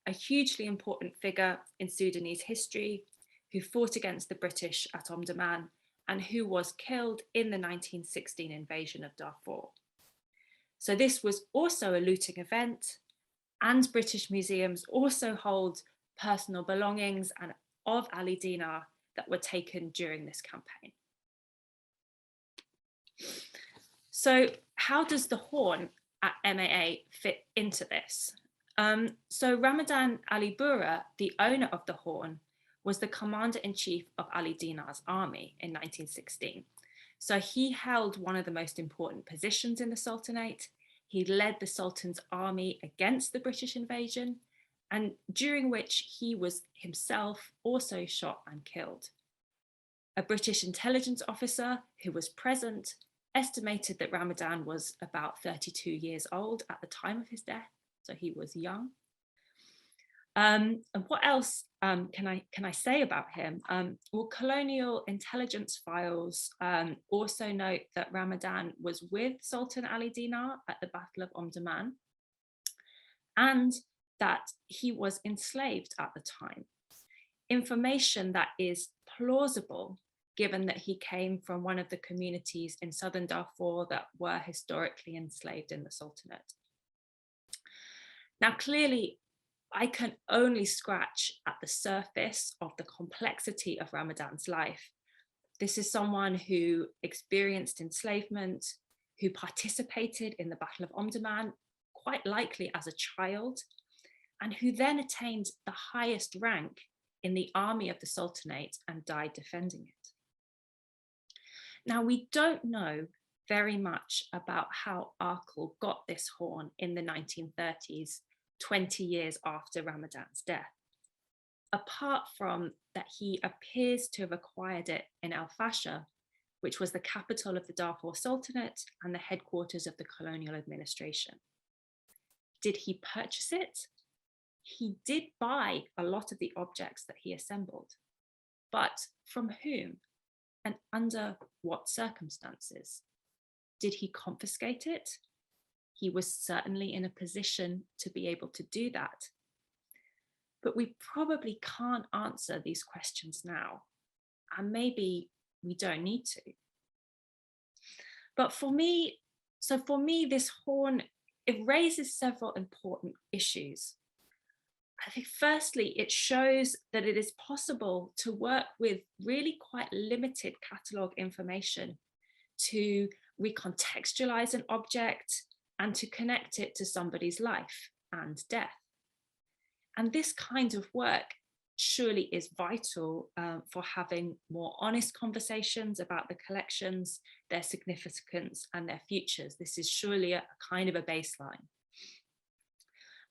a hugely important figure in Sudanese history who fought against the British at Omdurman and who was killed in the 1916 invasion of Darfur. So this was also a looting event, and British museums also hold personal belongings and of Ali Dinar that were taken during this campaign. So how does the horn at MAA fit into this? So Ramadan Ali Bura, the owner of the horn, was the commander-in-chief of Ali Dinar's army in 1916. So he held one of the most important positions in the Sultanate. He led the Sultan's army against the British invasion, and during which he was himself also shot and killed. A British intelligence officer who was present estimated that Ramadan was about 32 years old at the time of his death, so he was young. And what else can I say about him? Well, colonial intelligence files also note that Ramadan was with Sultan Ali Dinar at the Battle of Omdurman, and that he was enslaved at the time. Information that is plausible, given that he came from one of the communities in southern Darfur that were historically enslaved in the Sultanate. Now, clearly, I can only scratch at the surface of the complexity of Ramadan's life. This is someone who experienced enslavement, who participated in the Battle of Omdurman, quite likely as a child, and who then attained the highest rank in the army of the Sultanate and died defending it. Now, we don't know very much about how Arkell got this horn in the 1930s, 20 years after Ramadan's death, apart from that he appears to have acquired it in El Fasher, which was the capital of the Darfur Sultanate and the headquarters of the colonial administration. Did he purchase it? He did buy a lot of the objects that he assembled, but from whom and under what circumstances? Did he confiscate it? He was certainly in a position to be able to do that. But we probably can't answer these questions now, and maybe we don't need to. But for me, this horn, it raises several important issues. I think firstly, it shows that it is possible to work with really quite limited catalogue information to recontextualize an object and to connect it to somebody's life and death. And this kind of work surely is vital for having more honest conversations about the collections, their significance and their futures. This is surely a kind of a baseline.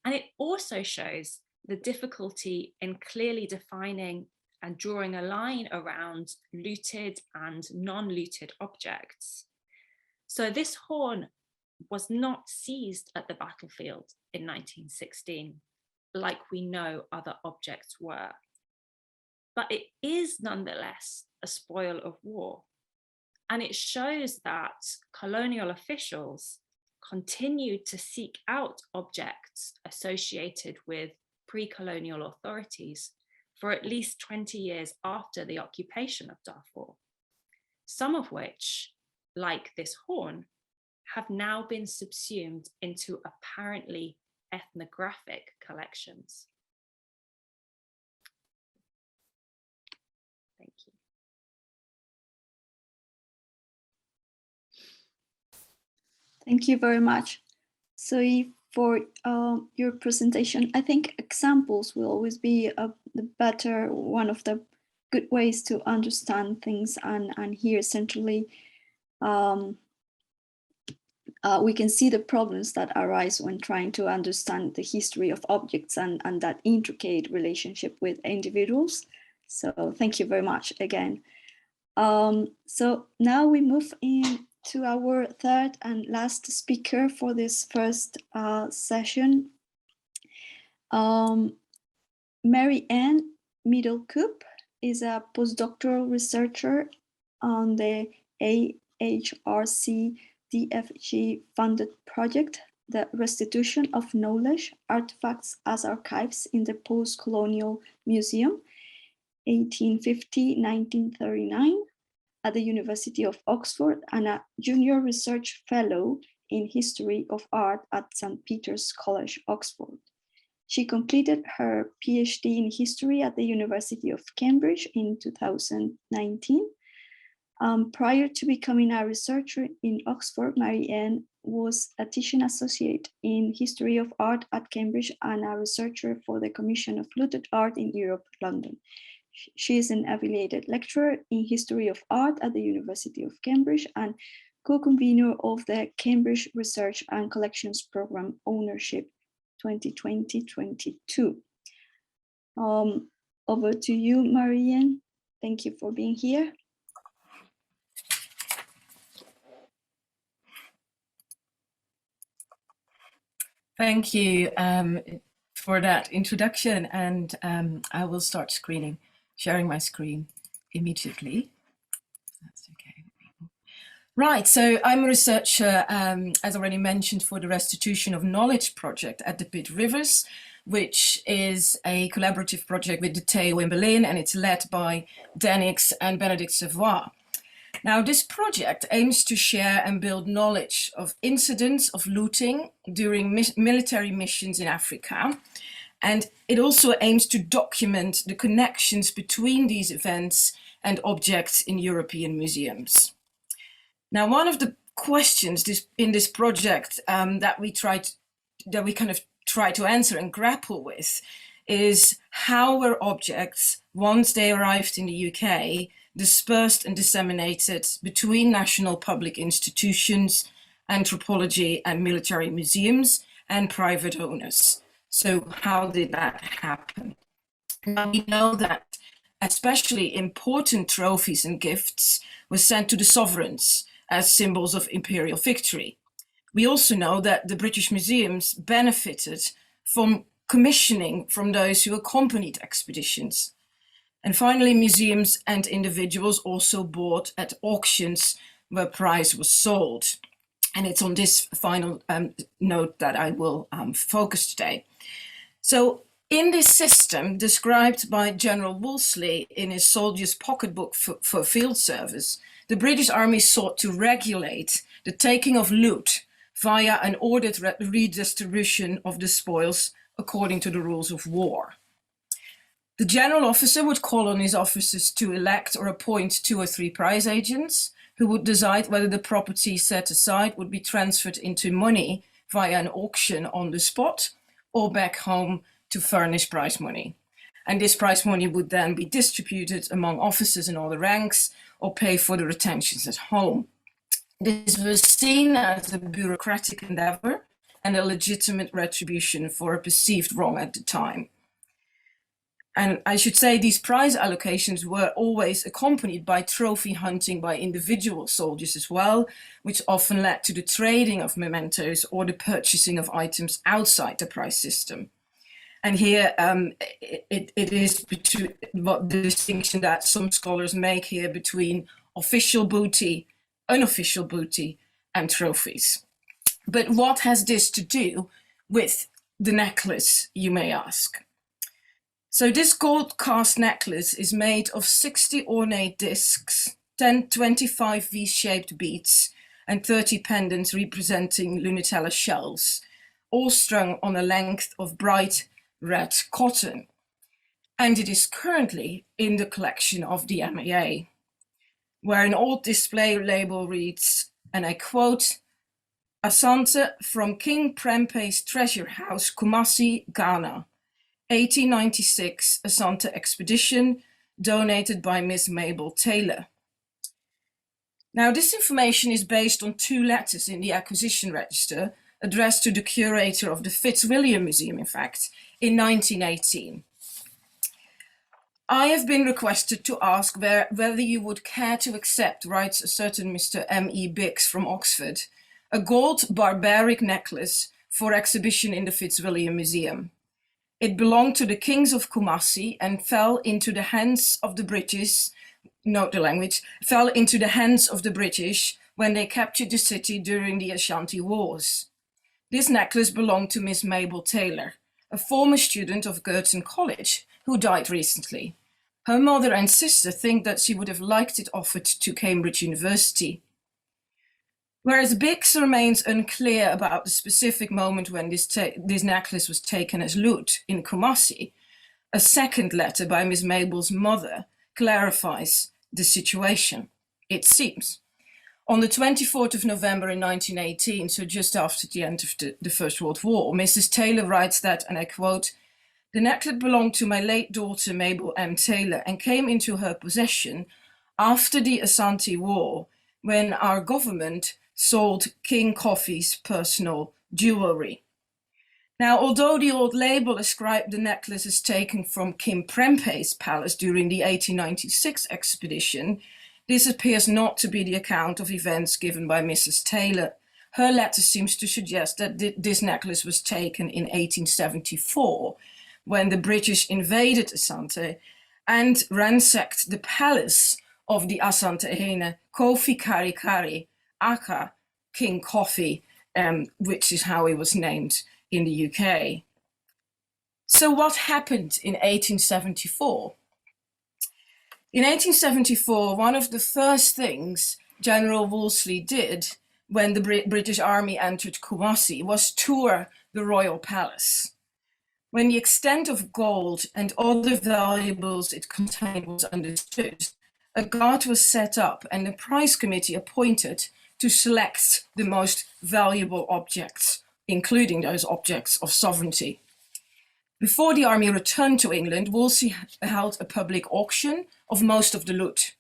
And it also shows the difficulty in clearly defining and drawing a line around looted and non-looted objects. So this horn was not seized at the battlefield in 1916, like we know other objects were. But it is nonetheless a spoil of war. And it shows that colonial officials continued to seek out objects associated with pre-colonial authorities for at least 20 years after the occupation of Darfur, some of which, like this horn, have now been subsumed into apparently ethnographic collections. Thank you. Thank you very much. So for your presentation, I think examples will always be one of the good ways to understand things, and here essentially we can see the problems that arise when trying to understand the history of objects and that intricate relationship with individuals. So thank you very much again. So now we move into our third and last speaker for this first session. Marianne Middlekoop is a postdoctoral researcher on the AHRC DFG funded project, the Restitution of Knowledge, Artifacts as Archives in the Post-Colonial Museum, 1850-1939, at the University of Oxford, and a junior research fellow in History of Art at St. Peter's College, Oxford. She completed her PhD in history at the University of Cambridge in 2019. Prior to becoming a researcher in Oxford, Marianne was a teaching associate in history of art at Cambridge and a researcher for the Commission of Looted Art in Europe, London. She is an affiliated lecturer in history of art at the University of Cambridge and co-convener of the Cambridge Research and Collections Program Ownership 2020-22. Over to you, Marianne. Thank you for being here. Thank you for that introduction, and I will start sharing my screen immediately. That's okay. Right, so I'm a researcher, as already mentioned, for the Restitution of Knowledge project at the Pitt Rivers, which is a collaborative project with the TEO in Berlin, and it's led by Denix and Benedict Savoy. Now, this project aims to share and build knowledge of incidents of looting during military missions in Africa. And it also aims to document the connections between these events and objects in European museums. Now, one of the questions in this project that we kind of try to answer and grapple with is how were objects, once they arrived in the UK, dispersed and disseminated between national public institutions, anthropology and military museums, and private owners. So how did that happen? Now we know that especially important trophies and gifts were sent to the sovereigns as symbols of imperial victory. We also know that the British museums benefited from commissioning from those who accompanied expeditions. And finally, museums and individuals also bought at auctions where prize was sold. And it's on this final note that I will focus today. So in this system described by General Wolseley in his Soldier's Pocketbook for Field Service, the British Army sought to regulate the taking of loot via an ordered redistribution of the spoils according to the rules of war. The general officer would call on his officers to elect or appoint 2 or 3 prize agents who would decide whether the property set aside would be transferred into money via an auction on the spot or back home to furnish prize money. And this prize money would then be distributed among officers in all the ranks or pay for the retentions at home. This was seen as a bureaucratic endeavor and a legitimate retribution for a perceived wrong at the time. And I should say these prize allocations were always accompanied by trophy hunting by individual soldiers as well, which often led to the trading of mementos or the purchasing of items outside the prize system. And here it is between what the distinction that some scholars make here between official booty, unofficial booty, and trophies. But what has this to do with the necklace, you may ask? So this gold cast necklace is made of 60 ornate discs, 25 V-shaped beads, and 30 pendants representing Lunatella shells, all strung on a length of bright red cotton. And it is currently in the collection of the MAA, where an old display label reads, and I quote, "Asante from King Prempeh's treasure house, Kumasi, Ghana, 1896 Asante expedition, donated by Miss Mabel Taylor." Now, this information is based on 2 letters in the acquisition register addressed to the curator of the Fitzwilliam Museum, in fact, in 1918. I have been requested to ask whether you would care to accept, writes a certain Mr. M.E. Biggs from Oxford, a gold barbaric necklace for exhibition in the Fitzwilliam Museum. It belonged to the kings of Kumasi and fell into the hands of the British, note the language, fell into the hands of the British when they captured the city during the Ashanti Wars. This necklace belonged to Miss Mabel Taylor, a former student of Girton College who died recently. Her mother and sister think that she would have liked it offered to Cambridge University. Whereas Biggs remains unclear about the specific moment when this necklace was taken as loot in Kumasi, a second letter by Miss Mabel's mother clarifies the situation, it seems. On the 24th of November in 1918, so just after the end of the First World War, Mrs. Taylor writes that, and I quote, "The necklace belonged to my late daughter Mabel M. Taylor and came into her possession after the Asante War, when our government sold King Kofi's personal jewelry." Now, although the old label ascribed the necklace as taken from King Prempeh's palace during the 1896 expedition, this appears not to be the account of events given by Mrs. Taylor. her letter seems to suggest that this necklace was taken in 1874, when the British invaded Asante and ransacked the palace of the Asantehene Kofi Kari Kari Aka, King Kofi, which is how he was named in the UK. So what happened in 1874? In 1874, one of the first things General Wolseley did when the British Army entered Kumasi was tour the royal palace. When the extent of gold and other valuables it contained was understood, a guard was set up and a prize committee appointed to select the most valuable objects, including those objects of sovereignty. Before the army returned to England, Wolsey held a public auction of most of the loot.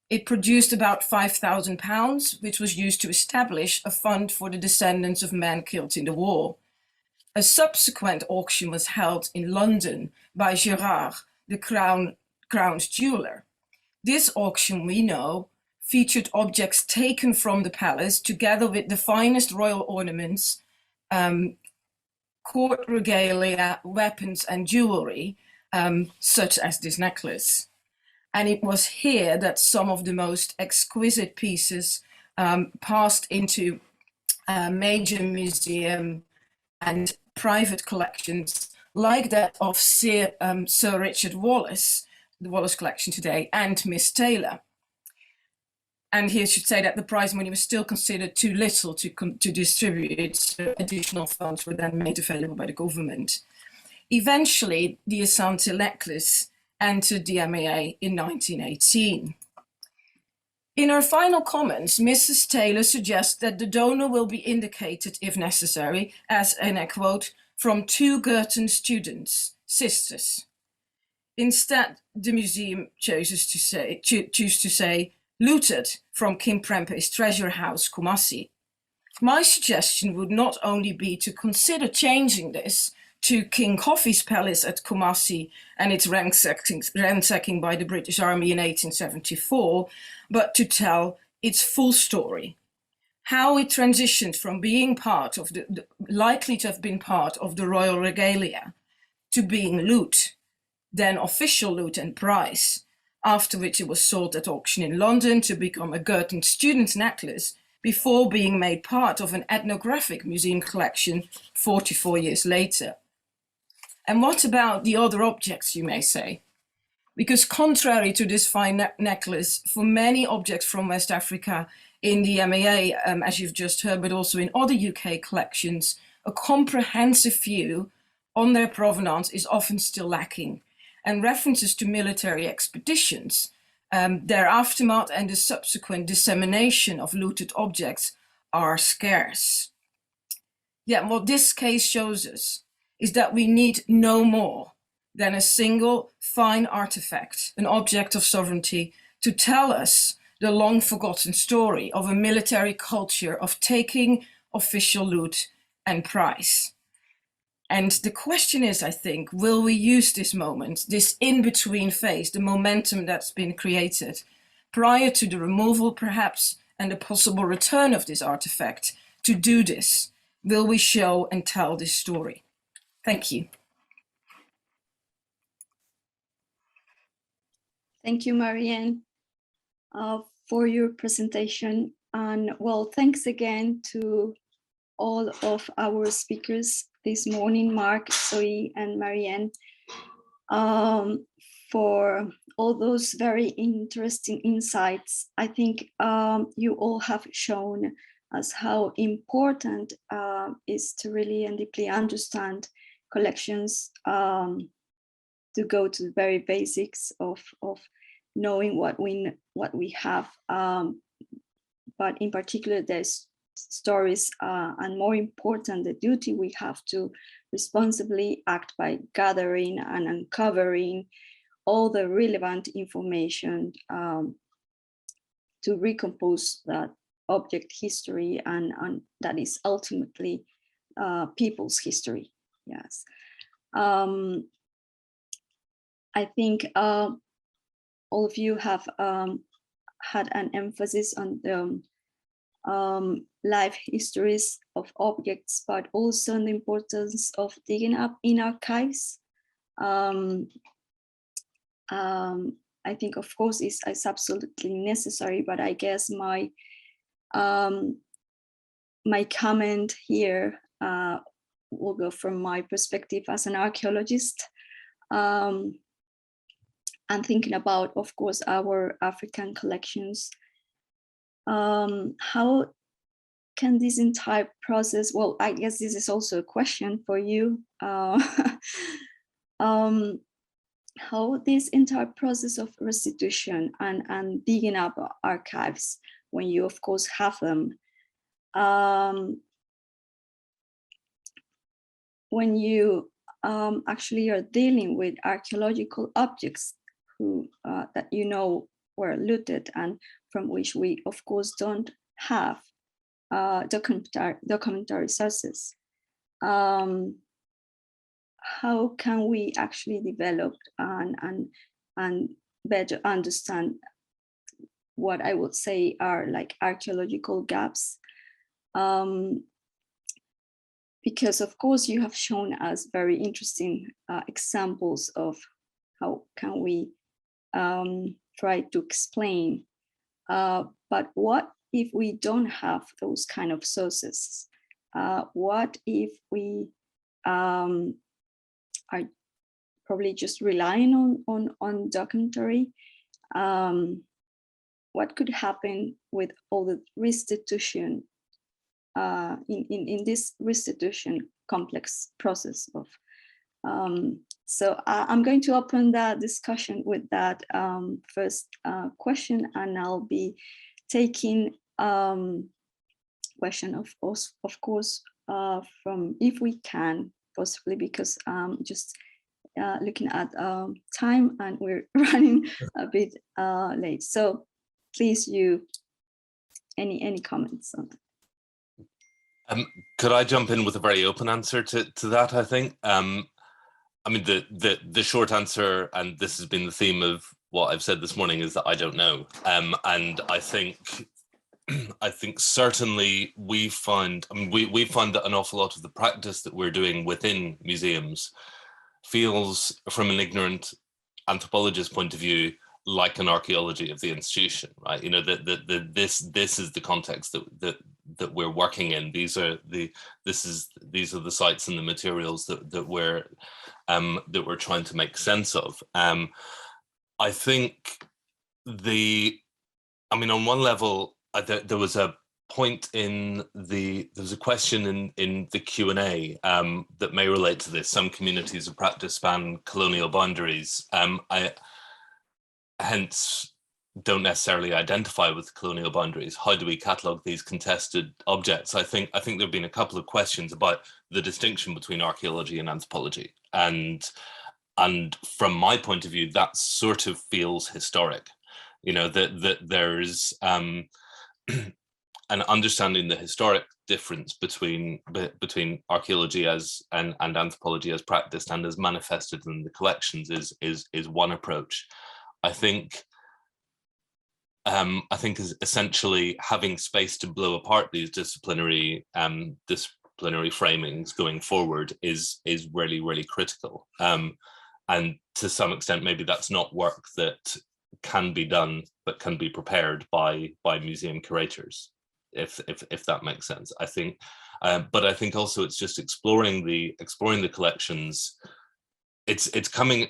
It produced about £5,000, which was used to establish a fund for the descendants of men killed in the war. A subsequent auction was held in London by Zarah, the crown's jeweler. This auction, we know, featured objects taken from the palace together with the finest royal ornaments, court regalia, weapons and jewelry, such as this necklace. And it was here that some of the most exquisite pieces passed into major museum and private collections, like that of Sir Richard Wallace, the Wallace collection today, and Miss Taylor. And here I should say that the prize money was still considered too little to distribute, so additional funds were then made available by the government. Eventually, the Asante necklace entered the MAA in 1918. In her final comments, Mrs. Taylor suggests that the donor will be indicated, if necessary, as, and I quote, from 2 Girton students, sisters. Instead, the museum chooses to say, looted from King Prempeh's treasure house, Kumasi. My suggestion would not only be to consider changing this to King Kofi's palace at Kumasi and its ransacking by the British Army in 1874, but to tell its full story. How it transitioned from being part of likely to have been part of the royal regalia to being loot, then official loot and prize, after which it was sold at auction in London to become a Girton student's necklace before being made part of an ethnographic museum collection 44 years later. And what about the other objects, you may say? Because contrary to this fine necklace, for many objects from West Africa in the MAA, as you've just heard, but also in other UK collections, a comprehensive view on their provenance is often still lacking. And references to military expeditions, their aftermath and the subsequent dissemination of looted objects are scarce. Yet what this case shows us is that we need no more than a single fine artifact, an object of sovereignty, to tell us the long forgotten story of a military culture of taking official loot and prize. And the question is, I think, will we use this moment, this in-between phase, the momentum that's been created prior to the removal perhaps and the possible return of this artifact to do this? Will we show and tell this story? Thank you. Thank you, Marianne, for your presentation. And well, thanks again to all of our speakers this morning, Mark, Zoe, and Marianne, for all those very interesting insights. I think you all have shown us how important is to really and deeply understand collections, to go to the very basics of knowing what we have, but in particular there's stories, and more important, the duty we have to responsibly act by gathering and uncovering all the relevant information to recompose that object history, and that is ultimately people's history. Yes. I think all of you have had an emphasis on the life histories of objects, but also the importance of digging up in archives. I think, of course, it's absolutely necessary, but I guess my comment here will go from my perspective as an archaeologist, and thinking about, of course, our African collections. How can this entire process, well, I guess this is also a question for you, how this entire process of restitution and digging up archives, when you of course have them, when you actually are dealing with archaeological objects that you know were looted and from which we of course don't have documentary sources. How can we actually develop and better understand what I would say are like archaeological gaps? Because of course you have shown us very interesting examples of how can we try to explain, but what if we don't have those kind of sources? What if we are probably just relying on documentary? What could happen with all the restitution in this restitution complex process of? So I'm going to open the discussion with that first question, and I'll be taking question of course from, if we can, possibly, because just looking at time and we're running a bit late. So please, you, any comments on that? Could I jump in with a very open answer to that? I think. I mean, the short answer, and this has been the theme of what I've said this morning, is that I don't know. And I think certainly we find that an awful lot of the practice that we're doing within museums feels, from an ignorant anthropologist point of view, like an archaeology of the institution, right? You know, this is the context that we're working in. These are the sites and the materials that we're trying to make sense of. I think on one level, there was a point there was a question in the Q&A that may relate to this. Some communities of practice span colonial boundaries. I hence don't necessarily identify with colonial boundaries. How do we catalogue these contested objects? I think there have been a couple of questions about the distinction between archaeology and anthropology, and from my point of view, that sort of feels historic. You know, that there's an understanding the historic difference between archaeology and anthropology as practiced and as manifested in the collections is one approach. I think is essentially having space to blow apart these disciplinary framings going forward is really, really critical. And to some extent, maybe that's not work that can be done, but can be prepared by museum curators, if that makes sense. I think, but I think also it's just exploring the collections. It's coming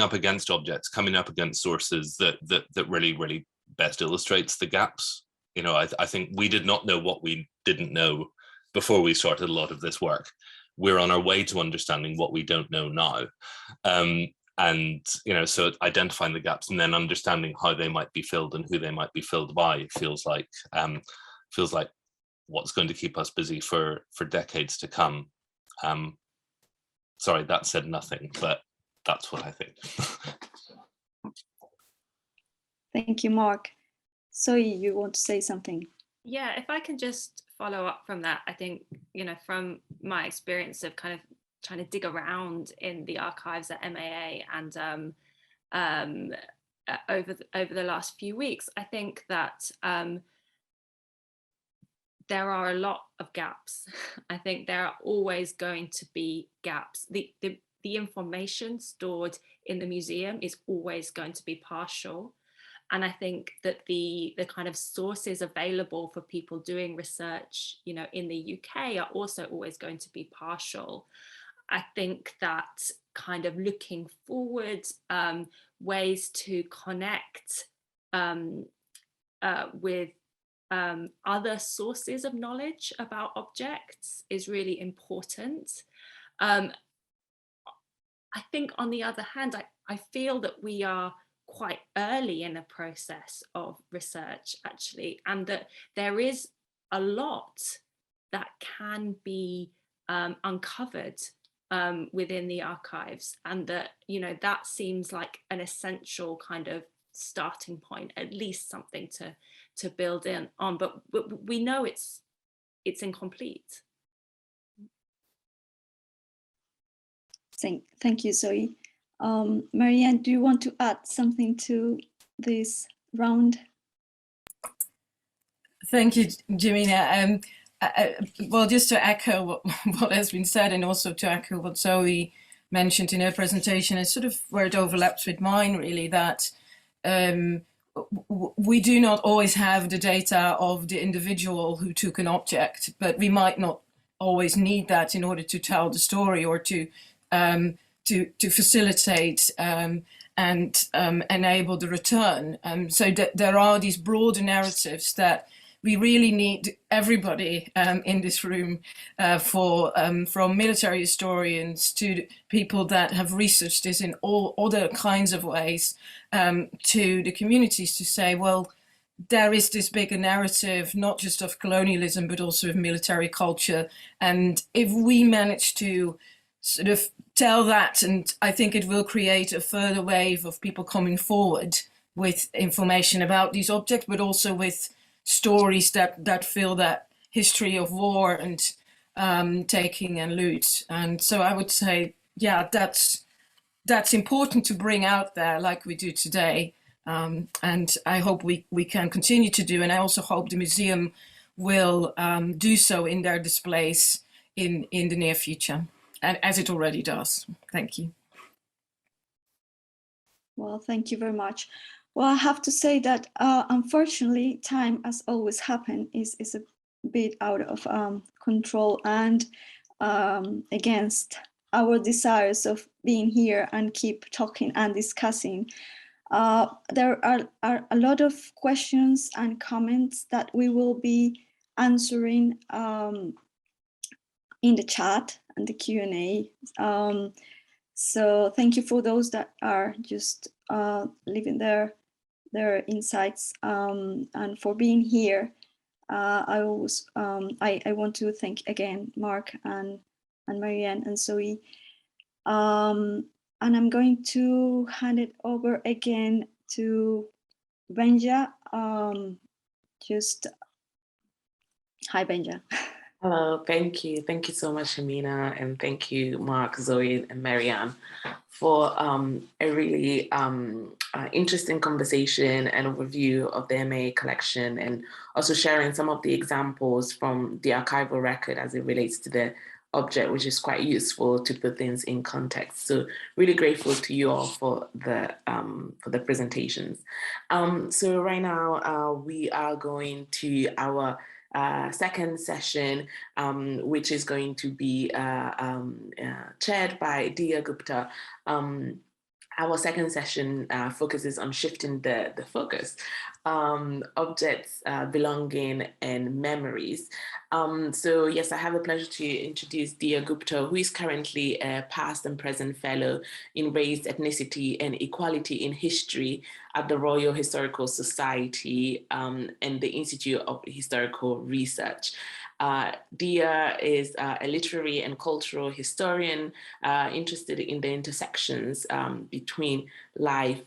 up against objects, coming up against sources that really, really best illustrates the gaps. You know, I think we did not know what we didn't know before we started a lot of this work. We're on our way to understanding what we don't know now. And, you know, so identifying the gaps and then understanding how they might be filled and who they might be filled by feels like what's going to keep us busy for decades to come. Sorry, that said nothing, but that's what I think. Thank you, Mark. So you want to say something? Yeah, if I can just follow up from that, I think, you know, from my experience of kind of trying to dig around in the archives at MAA and over the last few weeks, I think that there are a lot of gaps. I think there are always going to be gaps. The information stored in the museum is always going to be partial. And I think that the kind of sources available for people doing research, you know, in the UK are also always going to be partial. I think that kind of looking forward, ways to connect with other sources of knowledge about objects is really important. I think on the other hand, I feel that we are quite early in the process of research actually, and that there is a lot that can be uncovered within the archives, and that, you know, that seems like an essential kind of starting point, at least something to build in on, but we know it's incomplete. Thank you, Zoe. Marianne, do you want to add something to this round? Thank you, Jemina. Well, just to echo what has been said, and also to echo what Zoe mentioned in her presentation, is sort of where it overlaps with mine, really, that we do not always have the data of the individual who took an object, but we might not always need that in order to tell the story or to facilitate and enable the return. So that there are these broader narratives that we really need everybody in this room from military historians to people that have researched this in all other kinds of ways, to the communities, to say, well, there is this bigger narrative, not just of colonialism, but also of military culture. And if we manage to sort of tell that, and I think it will create a further wave of people coming forward with information about these objects, but also with stories that fill that history of war and taking and loot. And so I would say, yeah, that's important to bring out there like we do today. And I hope we can continue to do, and I also hope the museum will do so in their displays in the near future, and as it already does. Thank you. Well, thank you very much. Well, I have to say that unfortunately, time, as always happen, is a bit out of control and against our desires of being here and keep talking and discussing. There are a lot of questions and comments that we will be answering in the chat and the Q&A. So thank you for those that are just leaving their insights and for being here. I want to thank again Mark and Marianne and Zoe. And I'm going to hand it over again to Benja. Hi, Benja. Hello, thank you. Thank you so much, Amina, and thank you, Mark, Zoe, and Marianne, for a really interesting conversation and overview of the MAA collection, and also sharing some of the examples from the archival record as it relates to the object, which is quite useful to put things in context. So really grateful to you all for the presentations. So right now we are going to our second session, which is going to be chaired by Diya Gupta. Our second session focuses on shifting the focus, objects, belonging, and memories. So yes, I have the pleasure to introduce Diya Gupta, who is currently a past and present fellow in race, ethnicity, and equality in history at the Royal Historical Society and the Institute of Historical Research. Diya is a literary and cultural historian interested in the intersections between life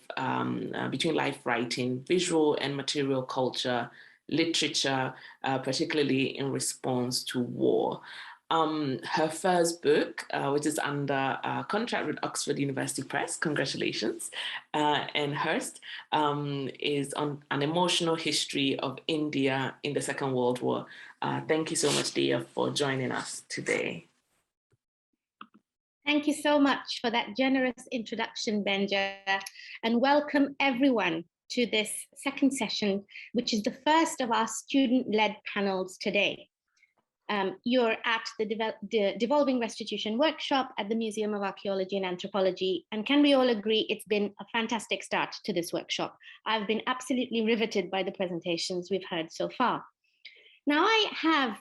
writing, visual and material culture, literature, particularly in response to war. Her first book, which is under contract with Oxford University Press, congratulations, and Hearst, is on an emotional history of India in the Second World War, Thank you so much, Diya, for joining us today. Thank you so much for that generous introduction, Benja, and welcome everyone to this second session, which is the first of our student-led panels today. You're at the Devolving Restitution workshop at the Museum of Archaeology and Anthropology, and can we all agree it's been a fantastic start to this workshop? I've been absolutely riveted by the presentations we've heard so far. Now I have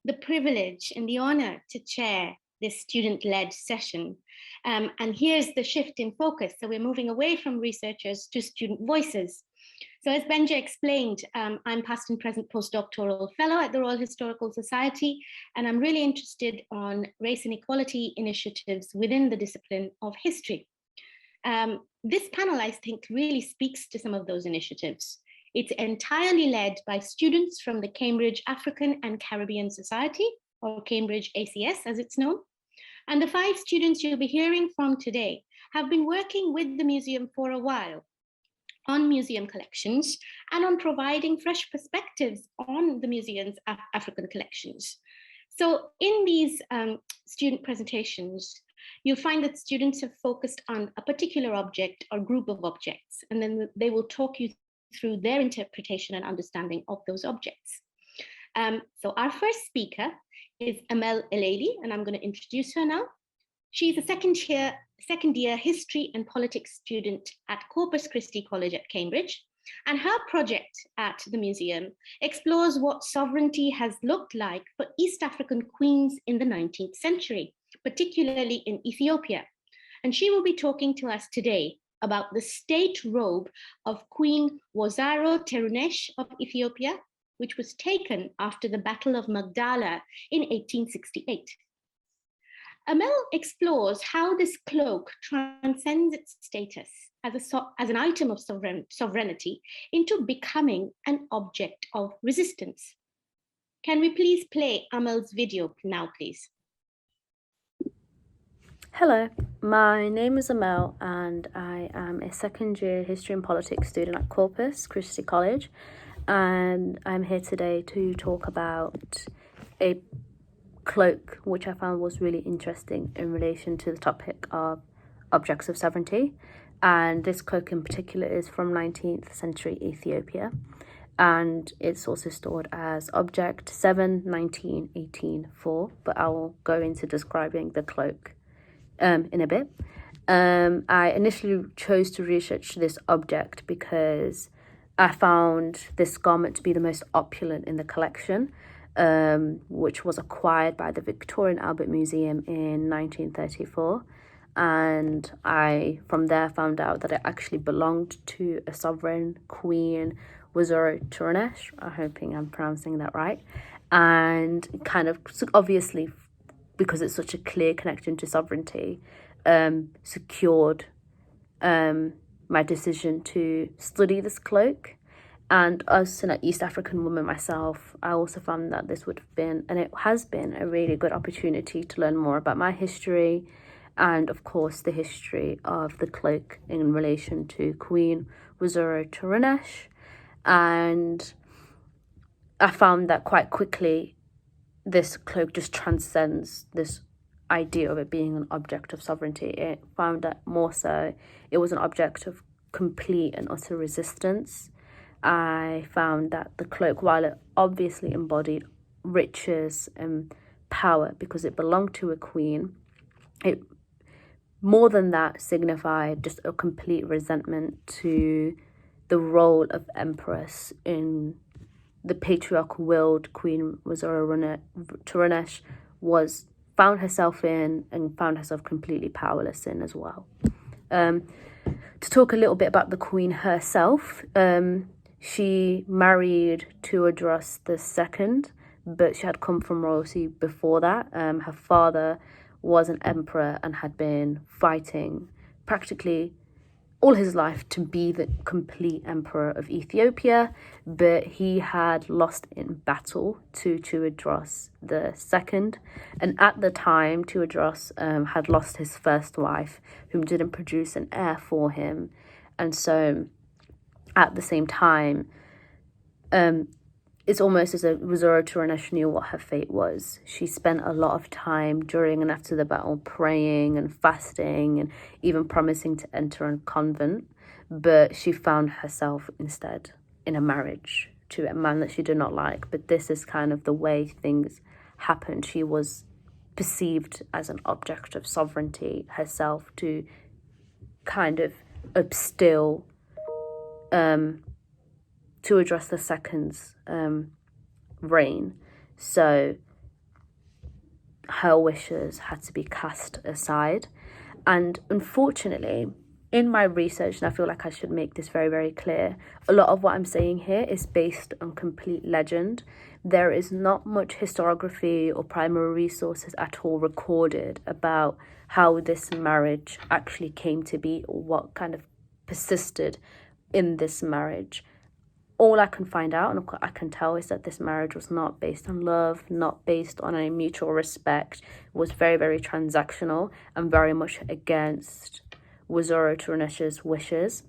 the privilege and the honor to chair this student-led session. And here's the shift in focus. So we're moving away from researchers to student voices. So as Benja explained, I'm past and present postdoctoral fellow at the Royal Historical Society, and I'm really interested on race and equality initiatives within the discipline of history. This panel, I think, really speaks to some of those initiatives. It's entirely led by students from the Cambridge African and Caribbean Society, or Cambridge ACS as it's known. And the 5 students you'll be hearing from today have been working with the museum for a while on museum collections and on providing fresh perspectives on the museum's African collections. So in these student presentations, you'll find that students have focused on a particular object or group of objects, and then they will talk you through their interpretation and understanding of those objects. So our first speaker is Amel Elleily, and I'm going to introduce her now. She's a second year history and politics student at Corpus Christi College at Cambridge, and her project at the museum explores what sovereignty has looked like for East African queens in the 19th century, particularly in Ethiopia. And she will be talking to us today about the state robe of Queen Woyzaro Terunesh of Ethiopia, which was taken after the Battle of Magdala in 1868. Amel explores how this cloak transcends its status as an item of sovereignty into becoming an object of resistance. Can we please play Amel's video now, please? Hello, my name is Amel and I am a second year history and politics student at Corpus Christi College. And I'm here today to talk about a cloak, which I found was really interesting in relation to the topic of objects of sovereignty. And this cloak in particular is from 19th century Ethiopia. And it's also stored as object 71918-4, but I will go into describing the cloak in a bit. I initially chose to research this object because I found this garment to be the most opulent in the collection, which was acquired by the Victorian Albert Museum in 1934. And I, from there, found out that it actually belonged to a sovereign queen, Woyzaro Terunesh. I'm hoping I'm pronouncing that right. And kind of, obviously, because it's such a clear connection to sovereignty, secured my decision to study this cloak. And as an East African woman myself, I also found that this would have been, and it has been, a really good opportunity to learn more about my history and, of course, the history of the cloak in relation to Queen Woyzaro Terunesh. And I found that quite quickly, this cloak just transcends this idea of it being an object of sovereignty. It found that more so it was an object of complete and utter resistance. I found that the cloak, while it obviously embodied riches and power because it belonged to a queen, it more than that signified just a complete resentment to the role of empress in the patriarchal willed Queen Woyzaro Terunesh found herself in and found herself completely powerless in as well. To talk a little bit about the queen herself, she married Terunesh II, but she had come from royalty before that. Her father was an emperor and had been fighting practically all his life to be the complete emperor of Ethiopia, but he had lost in battle to Terunesh II. And at the time, Terunesh had lost his first wife, whom didn't produce an heir for him. And so at the same time, it's almost as if Woyzaro Terunesh knew what her fate was. She spent a lot of time during and after the battle praying and fasting and even promising to enter a convent, but she found herself instead in a marriage to a man that she did not like. But this is kind of the way things happened. She was perceived as an object of sovereignty herself to kind of upstill to address the second's reign. So her wishes had to be cast aside. And unfortunately, in my research, and I feel like I should make this very, very clear, a lot of what I'm saying here is based on complete legend. There is not much historiography or primary resources at all recorded about how this marriage actually came to be or what kind of persisted in this marriage. All I can find out and I can tell is that this marriage was not based on love, not based on any mutual respect. It was very, very transactional and very much against Woyzaro Terunesh's wishes.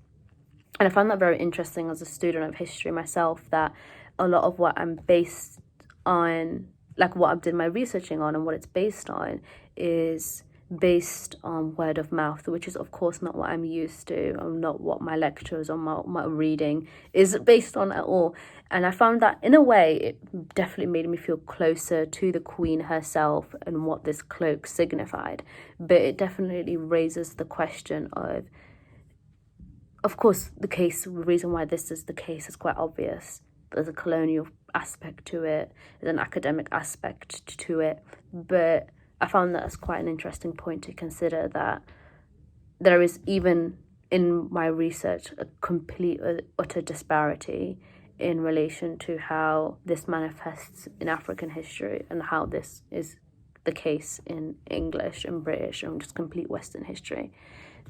And I found that very interesting as a student of history myself, that a lot of what I'm based on, like what I've did my researching on and what it's based on, is based on word of mouth, which is of course not what I'm used to, or not what my lectures or my reading is based on at all. And I found that in a way it definitely made me feel closer to the Queen herself and what this cloak signified. But it definitely raises the question of course the reason why this is the case is quite obvious. There's a colonial aspect to it, there's an academic aspect to it, but I found that as quite an interesting point to consider, that there is, even in my research, a complete utter disparity in relation to how this manifests in African history and how this is the case in English and British and just complete Western history.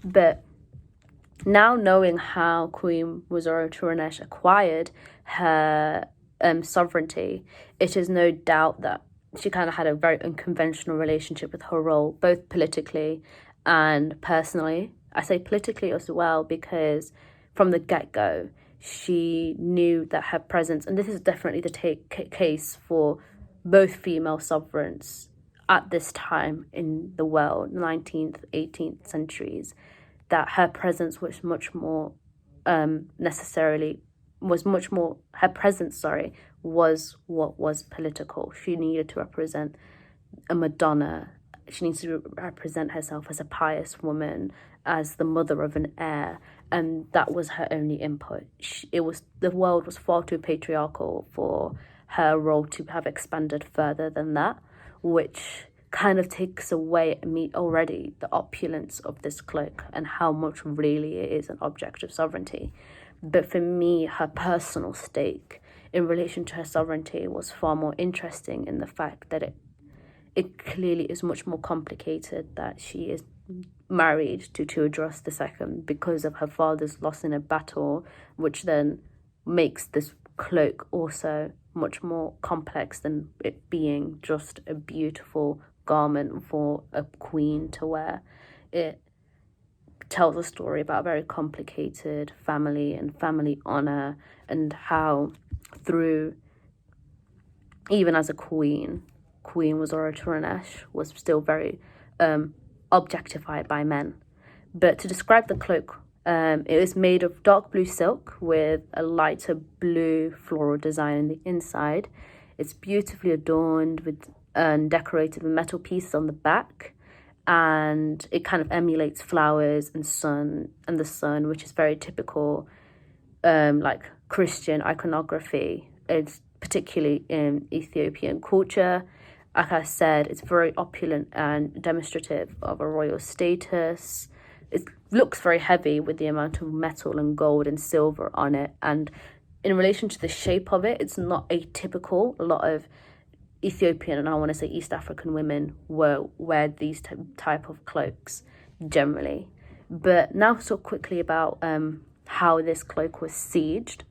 But now knowing how Queen Woyzaro Terunesh acquired her sovereignty, it is no doubt that she kind of had a very unconventional relationship with her role, both politically and personally. I say politically as well because from the get-go, she knew that her presence, and this is definitely the case for both female sovereigns at this time in the world, 19th, 18th centuries, that her presence was much more was what was political. She needed to represent a Madonna. She needs to represent herself as a pious woman, as the mother of an heir, and that was her only input. The world was far too patriarchal for her role to have expanded further than that, which kind of takes away already the opulence of this cloak and how much really it is an object of sovereignty. But for me, her personal stake in relation to her sovereignty was far more interesting in the fact that it clearly is much more complicated, that she is married to Terunesh II because of her father's loss in a battle, which then makes this cloak also much more complex than it being just a beautiful garment for a queen to wear. It tells a story about a very complicated family and family honor, and how through, even as a Queen Woyzaro Terunesh was still very objectified by men. But to describe the cloak, it is made of dark blue silk with a lighter blue floral design in the inside. It's beautifully adorned with and decorated with metal pieces on the back, and it kind of emulates flowers and the sun, which is very typical like Christian iconography. It's particularly in Ethiopian culture. Like I said, it's very opulent and demonstrative of a royal status. It looks very heavy with the amount of metal and gold and silver on it. And in relation to the shape of it, it's not atypical. A lot of Ethiopian, and I want to say East African women wear these type of cloaks generally. But now talk quickly about how this cloak was sieged.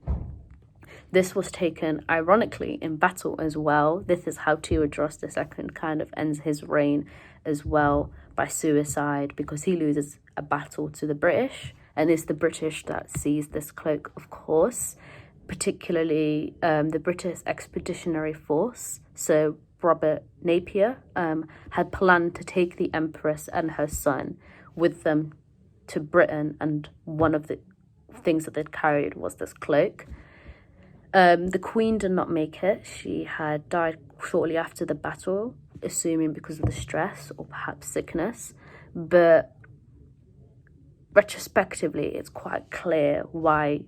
This was taken, ironically, in battle as well. This is how Terunesh II kind of ends his reign as well, by suicide, because he loses a battle to the British, and it's the British that seize this cloak, of course. particularly the British Expeditionary Force. So Robert Napier had planned to take the Empress and her son with them to Britain, and one of the things that they'd carried was this cloak. The Queen did not make it. She had died shortly after the battle, assuming because of the stress or perhaps sickness. But retrospectively, it's quite clear why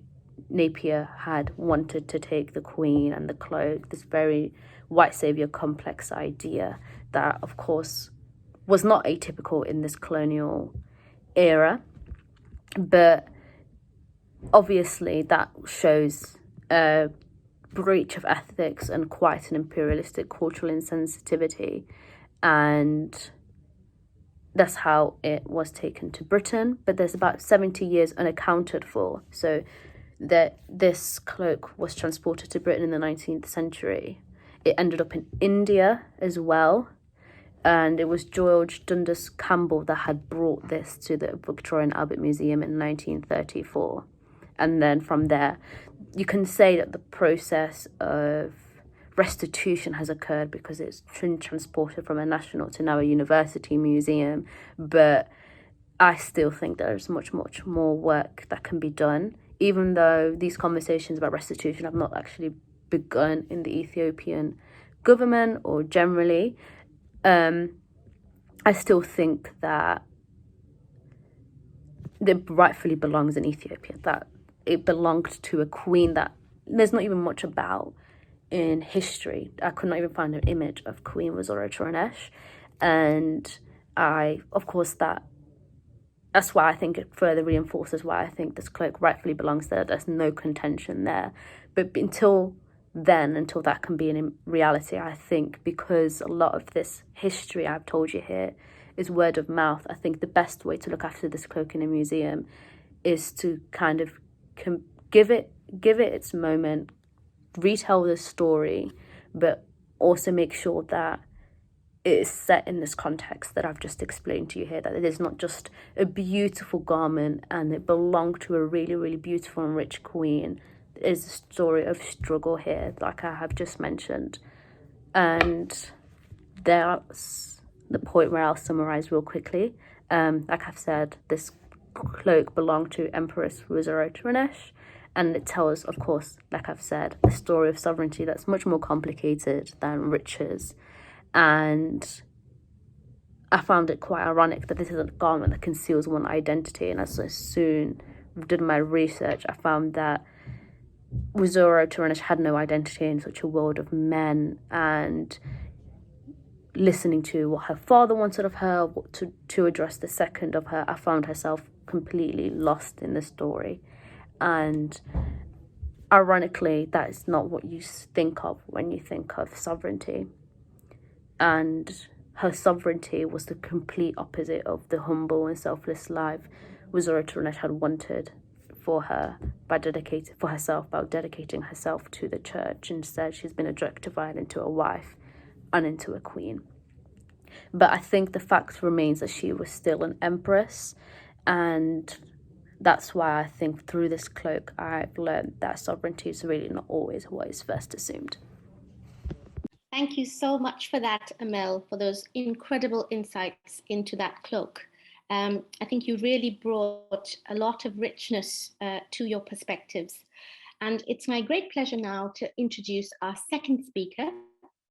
Napier had wanted to take the Queen and the cloak, this very white saviour complex idea that, of course, was not atypical in this colonial era. But obviously that shows a breach of ethics and quite an imperialistic cultural insensitivity, and that's how it was taken to Britain. But there's about 70 years unaccounted for, so that this cloak was transported to Britain in the 19th century. It ended up in India as well, and it was George Dundas Campbell that had brought this to the Victoria and Albert Museum in 1934. And then from there, you can say that the process of restitution has occurred because it's been transported from a national to now a university museum. But I still think there's much, much more work that can be done, even though these conversations about restitution have not actually begun in the Ethiopian government or generally. I still think that it rightfully belongs in Ethiopia, that it belonged to a queen that there's not even much about in history. I could not even find an image of Queen Woyzaro Terunesh. And that's why I think it further reinforces why I think this cloak rightfully belongs there. There's no contention there. But until that can be in reality, I think, because a lot of this history I've told you here is word of mouth, I think the best way to look after this cloak in a museum is to kind of give it its moment, retell the story, but also make sure that it is set in this context that I've just explained to you here, that it is not just a beautiful garment and it belonged to a really, really beautiful and rich queen. Is a story of struggle here, like I have just mentioned. And that's the point where I'll summarize real quickly. Like I've said, this cloak belonged to Empress Woyzaro Terunesh, and it tells, of course, like I've said, a story of sovereignty that's much more complicated than riches. And I found it quite ironic that this is a garment that conceals one identity, and as I soon did my research, I found that Woyzaro Terunesh had no identity in such a world of men, and listening to what her father wanted of her, to address the second of her, I found herself completely lost in the story. And ironically, that is not what you think of when you think of sovereignty. And her sovereignty was the complete opposite of the humble and selfless life Woyzaro Terunesh had wanted for her by dedicating herself to the church. Instead, she's been objectified into a wife and into a queen. But I think the fact remains that she was still an empress, and that's why I think through this cloak I've learned that sovereignty is really not always what is first assumed. Thank you so much for that, Amel, for those incredible insights into that cloak. I think you really brought a lot of richness to your perspectives. And it's my great pleasure now to introduce our second speaker,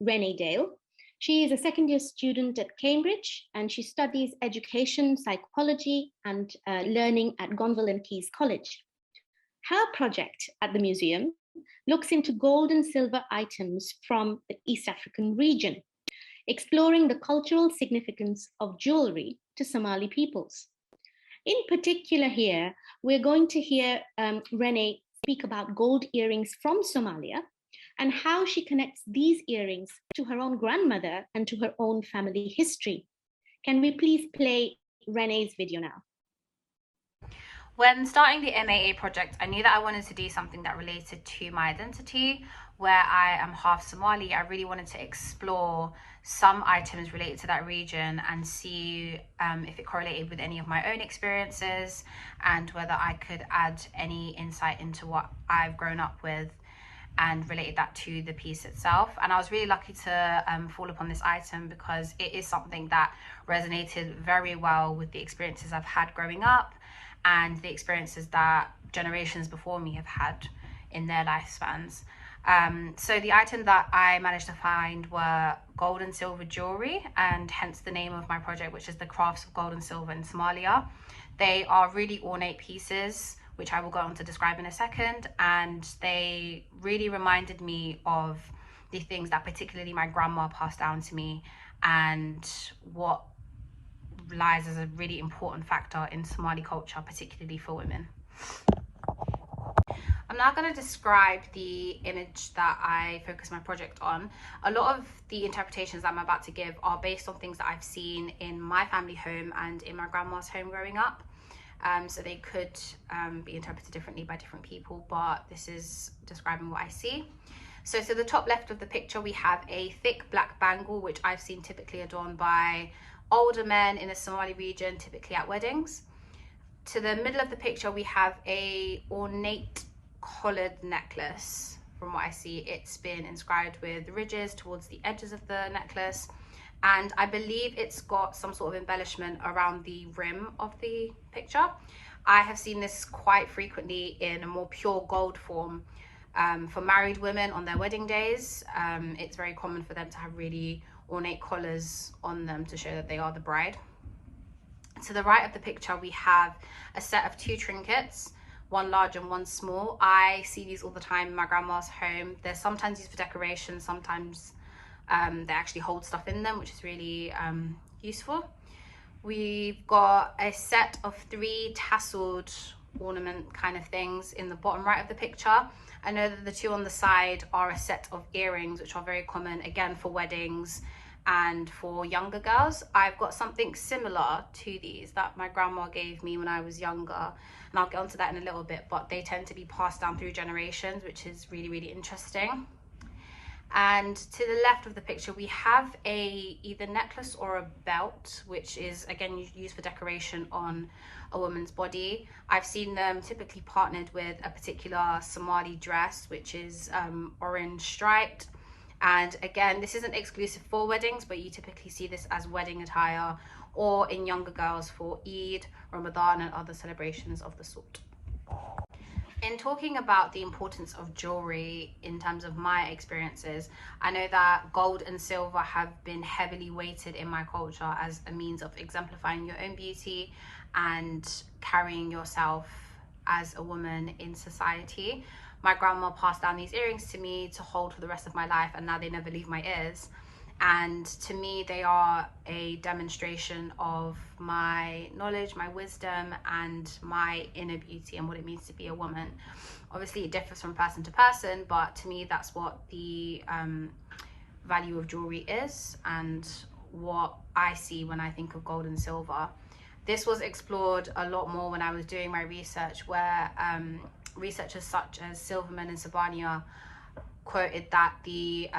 Renae Dale. She is a second-year student at Cambridge, and she studies education, psychology, and learning at Gonville and Caius College. Her project at the museum looks into gold and silver items from the East African region, exploring the cultural significance of jewelry to Somali peoples. In particular here, we're going to hear Renae speak about gold earrings from Somalia and how she connects these earrings to her own grandmother and to her own family history. Can we please play Renae's video now? When starting the MAA project, I knew that I wanted to do something that related to my identity. Where I am half Somali, I really wanted to explore some items related to that region and see if it correlated with any of my own experiences and whether I could add any insight into what I've grown up with and related that to the piece itself. And I was really lucky to fall upon this item because it is something that resonated very well with the experiences I've had growing up and the experiences that generations before me have had in their lifespans. So the item that I managed to find were gold and silver jewelry, and hence the name of my project, which is the Crafts of Gold and Silver in Somalia. They are really ornate pieces, which I will go on to describe in a second, and they really reminded me of the things that particularly my grandma passed down to me and what lies as a really important factor in Somali culture, particularly for women. I'm now going to describe the image that I focus my project on. A lot of the interpretations that I'm about to give are based on things that I've seen in my family home and in my grandma's home growing up. So they could be interpreted differently by different people, but this is describing what I see. So to the top left of the picture, we have a thick black bangle, which I've seen typically adorned by older men in the Somali region, typically at weddings. To the middle of the picture, we have a ornate collared necklace. From what I see, it's been inscribed with ridges towards the edges of the necklace, and I believe it's got some sort of embellishment around the rim of the picture. I have seen this quite frequently in a more pure gold form for married women on their wedding days. It's very common for them to have really ornate collars on them to show that they are the bride. To the right of the picture, we have a set of two trinkets, one large and one small. I see these all the time in my grandma's home. They're sometimes used for decoration, sometimes they actually hold stuff in them, which is really useful. We've got a set of 3 tasseled ornament kind of things in the bottom right of the picture. I know that the 2 on the side are a set of earrings, which are very common, again, for weddings and for younger girls. I've got something similar to these that my grandma gave me when I was younger, and I'll get onto that in a little bit, but they tend to be passed down through generations, which is really, really interesting. And to the left of the picture, we have a either necklace or a belt, which is again used for decoration on a woman's body. I've seen them typically partnered with a particular Somali dress, which is orange striped. And again, this isn't exclusive for weddings, but you typically see this as wedding attire or in younger girls for Eid, Ramadan, and other celebrations of the sort. In talking about the importance of jewelry in terms of my experiences, I know that gold and silver have been heavily weighted in my culture as a means of exemplifying your own beauty and carrying yourself as a woman in society. My grandma passed down these earrings to me to hold for the rest of my life, and now they never leave my ears. And to me, they are a demonstration of my knowledge, my wisdom, and my inner beauty and what it means to be a woman. Obviously, it differs from person to person, but to me, that's what the value of jewelry is and what I see when I think of gold and silver. This was explored a lot more when I was doing my research, where researchers such as Silverman and Sabania quoted that the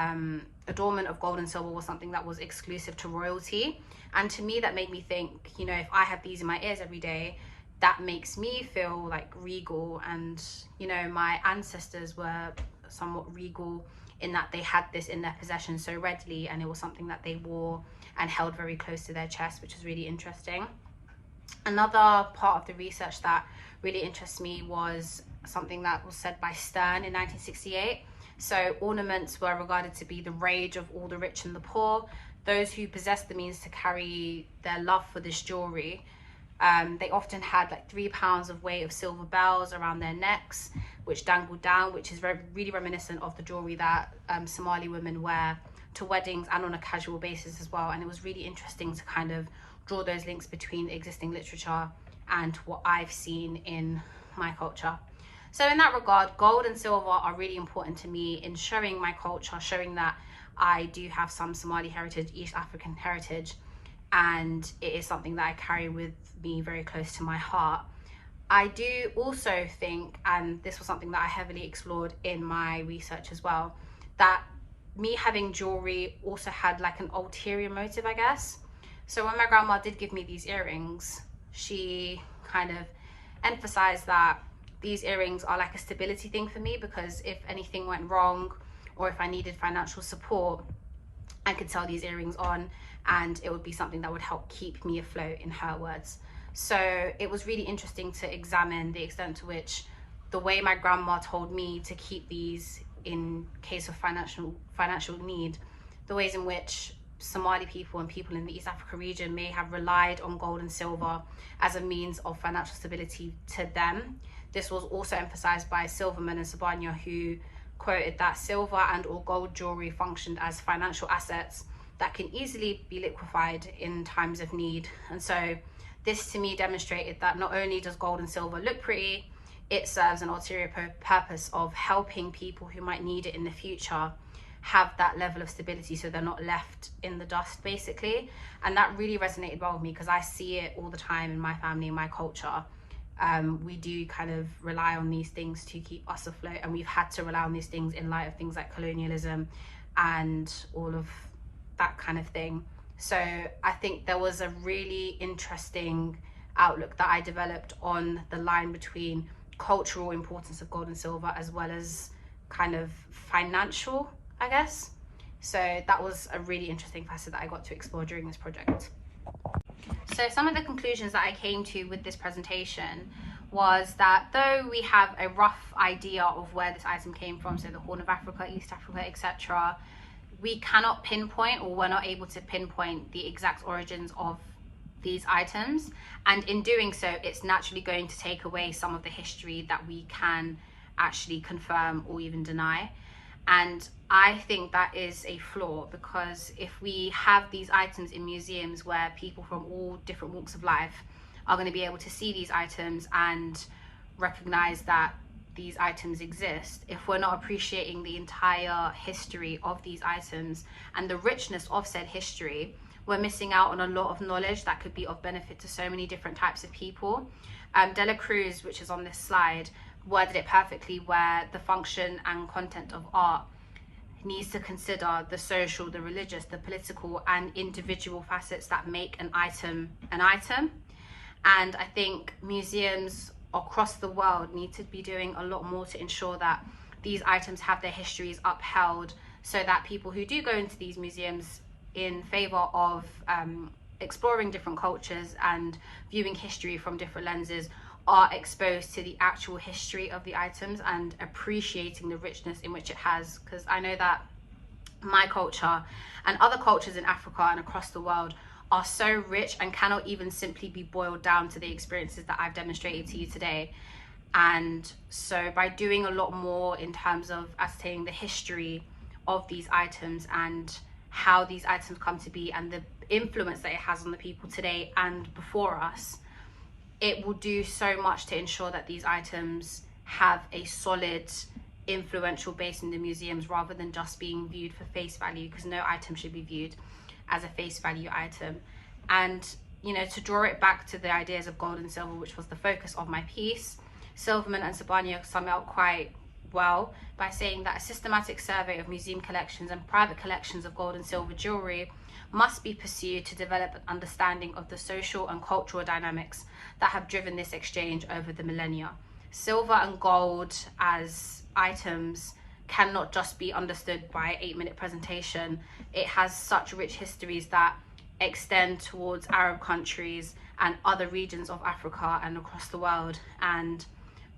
adornment of gold and silver was something that was exclusive to royalty. And to me, that made me think, you know, if I have these in my ears every day, that makes me feel like regal. And, you know, my ancestors were somewhat regal in that they had this in their possession so readily, and it was something that they wore and held very close to their chest, which is really interesting. Another part of the research that really interests me was something that was said by Stern in 1968. So ornaments were regarded to be the rage of all the rich and the poor, those who possessed the means to carry their love for this jewelry. They often had like 3 pounds of weight of silver bells around their necks, which dangled down, which is really reminiscent of the jewelry that Somali women wear to weddings and on a casual basis as well. And it was really interesting to kind of draw those links between existing literature and what I've seen in my culture. So in that regard, gold and silver are really important to me in showing my culture, showing that I do have some Somali heritage, East African heritage, and it is something that I carry with me very close to my heart. I do also think, and this was something that I heavily explored in my research as well, that me having jewelry also had like an ulterior motive, I guess. So when my grandma did give me these earrings, she kind of emphasized that these earrings are like a stability thing for me, because if anything went wrong or if I needed financial support, I could sell these earrings on and it would be something that would help keep me afloat, in her words. So it was really interesting to examine the extent to which the way my grandma told me to keep these in case of financial need, the ways in which Somali people and people in the East Africa region may have relied on gold and silver as a means of financial stability to them. This was also emphasized by Silverman and Sabanya, who quoted that silver and or gold jewelry functioned as financial assets that can easily be liquefied in times of need. And so this to me demonstrated that not only does gold and silver look pretty, it serves an ulterior purpose of helping people who might need it in the future have that level of stability, so they're not left in the dust, basically. And that really resonated well with me, because I see it all the time in my family, in my culture. We do kind of rely on these things to keep us afloat, and we've had to rely on these things in light of things like colonialism and all of that kind of thing. So I think there was a really interesting outlook that I developed on the line between cultural importance of gold and silver as well as kind of financial, I guess. So that was a really interesting facet that I got to explore during this project. So some of the conclusions that I came to with this presentation was that though we have a rough idea of where this item came from, so the Horn of Africa, East Africa, etc., we cannot pinpoint, or we're not able to pinpoint, the exact origins of these items. And in doing so, it's naturally going to take away some of the history that we can actually confirm or even deny. And I think that is a flaw, because if we have these items in museums where people from all different walks of life are going to be able to see these items and recognize that these items exist, if we're not appreciating the entire history of these items and the richness of said history, we're missing out on a lot of knowledge that could be of benefit to so many different types of people. Dela Cruz, which is on this slide, worded it perfectly, where the function and content of art needs to consider the social, the religious, the political, and individual facets that make an item an item. And I think museums across the world need to be doing a lot more to ensure that these items have their histories upheld, so that people who do go into these museums in favor of exploring different cultures and viewing history from different lenses are exposed to the actual history of the items and appreciating the richness in which it has. Because I know that my culture and other cultures in Africa and across the world are so rich and cannot even simply be boiled down to the experiences that I've demonstrated to you today. And so by doing a lot more in terms of ascertaining the history of these items and how these items come to be and the influence that it has on the people today and before us, it will do so much to ensure that these items have a solid, influential base in the museums, rather than just being viewed for face value, because no item should be viewed as a face value item. And, you know, to draw it back to the ideas of gold and silver, which was the focus of my piece, Silverman and Sabanya sum it up quite well by saying that a systematic survey of museum collections and private collections of gold and silver jewelry must be pursued to develop an understanding of the social and cultural dynamics that have driven this exchange over the millennia. Silver and gold as items cannot just be understood by an 8-minute presentation. It has such rich histories that extend towards Arab countries and other regions of Africa and across the world. And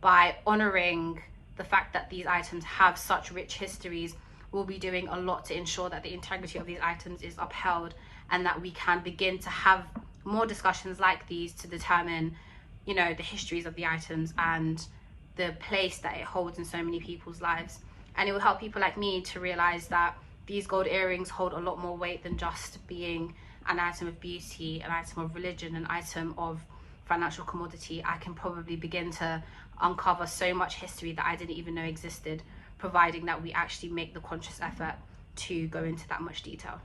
by honoring the fact that these items have such rich histories, we'll be doing a lot to ensure that the integrity of these items is upheld, and that we can begin to have more discussions like these to determine, you know, the histories of the items and the place that it holds in so many people's lives. And it will help people like me to realize that these gold earrings hold a lot more weight than just being an item of beauty, an item of religion, an item of financial commodity. I can probably begin to uncover so much history that I didn't even know existed, providing that we actually make the conscious effort to go into that much detail.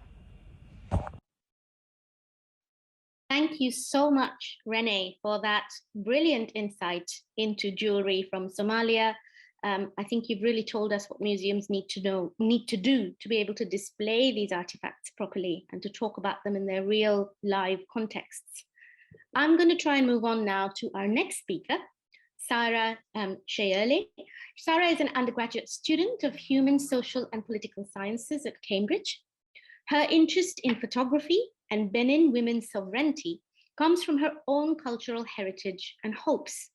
Thank you so much, Renae, for that brilliant insight into jewelry from Somalia. I think you've really told us what museums need to do to be able to display these artifacts properly and to talk about them in their real live contexts. I'm going to try and move on now to our next speaker, Zarah Scheyerle. Zarah is an undergraduate student of Human, Social and Political Sciences at Cambridge. Her interest in photography and Benin women's sovereignty comes from her own cultural heritage and hopes.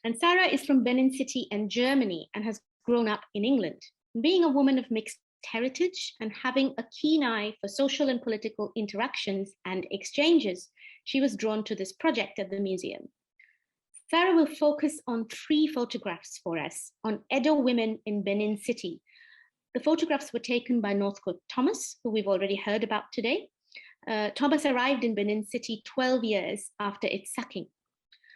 And Zarah is from Benin City and Germany and has grown up in England. Being a woman of mixed heritage and having a keen eye for social and political interactions and exchanges, she was drawn to this project at the museum. Zarah will focus on 3 photographs for us on Edo women in Benin City. The photographs were taken by Northcote Thomas, who we've already heard about today. Thomas arrived in Benin City 12 years after its sacking.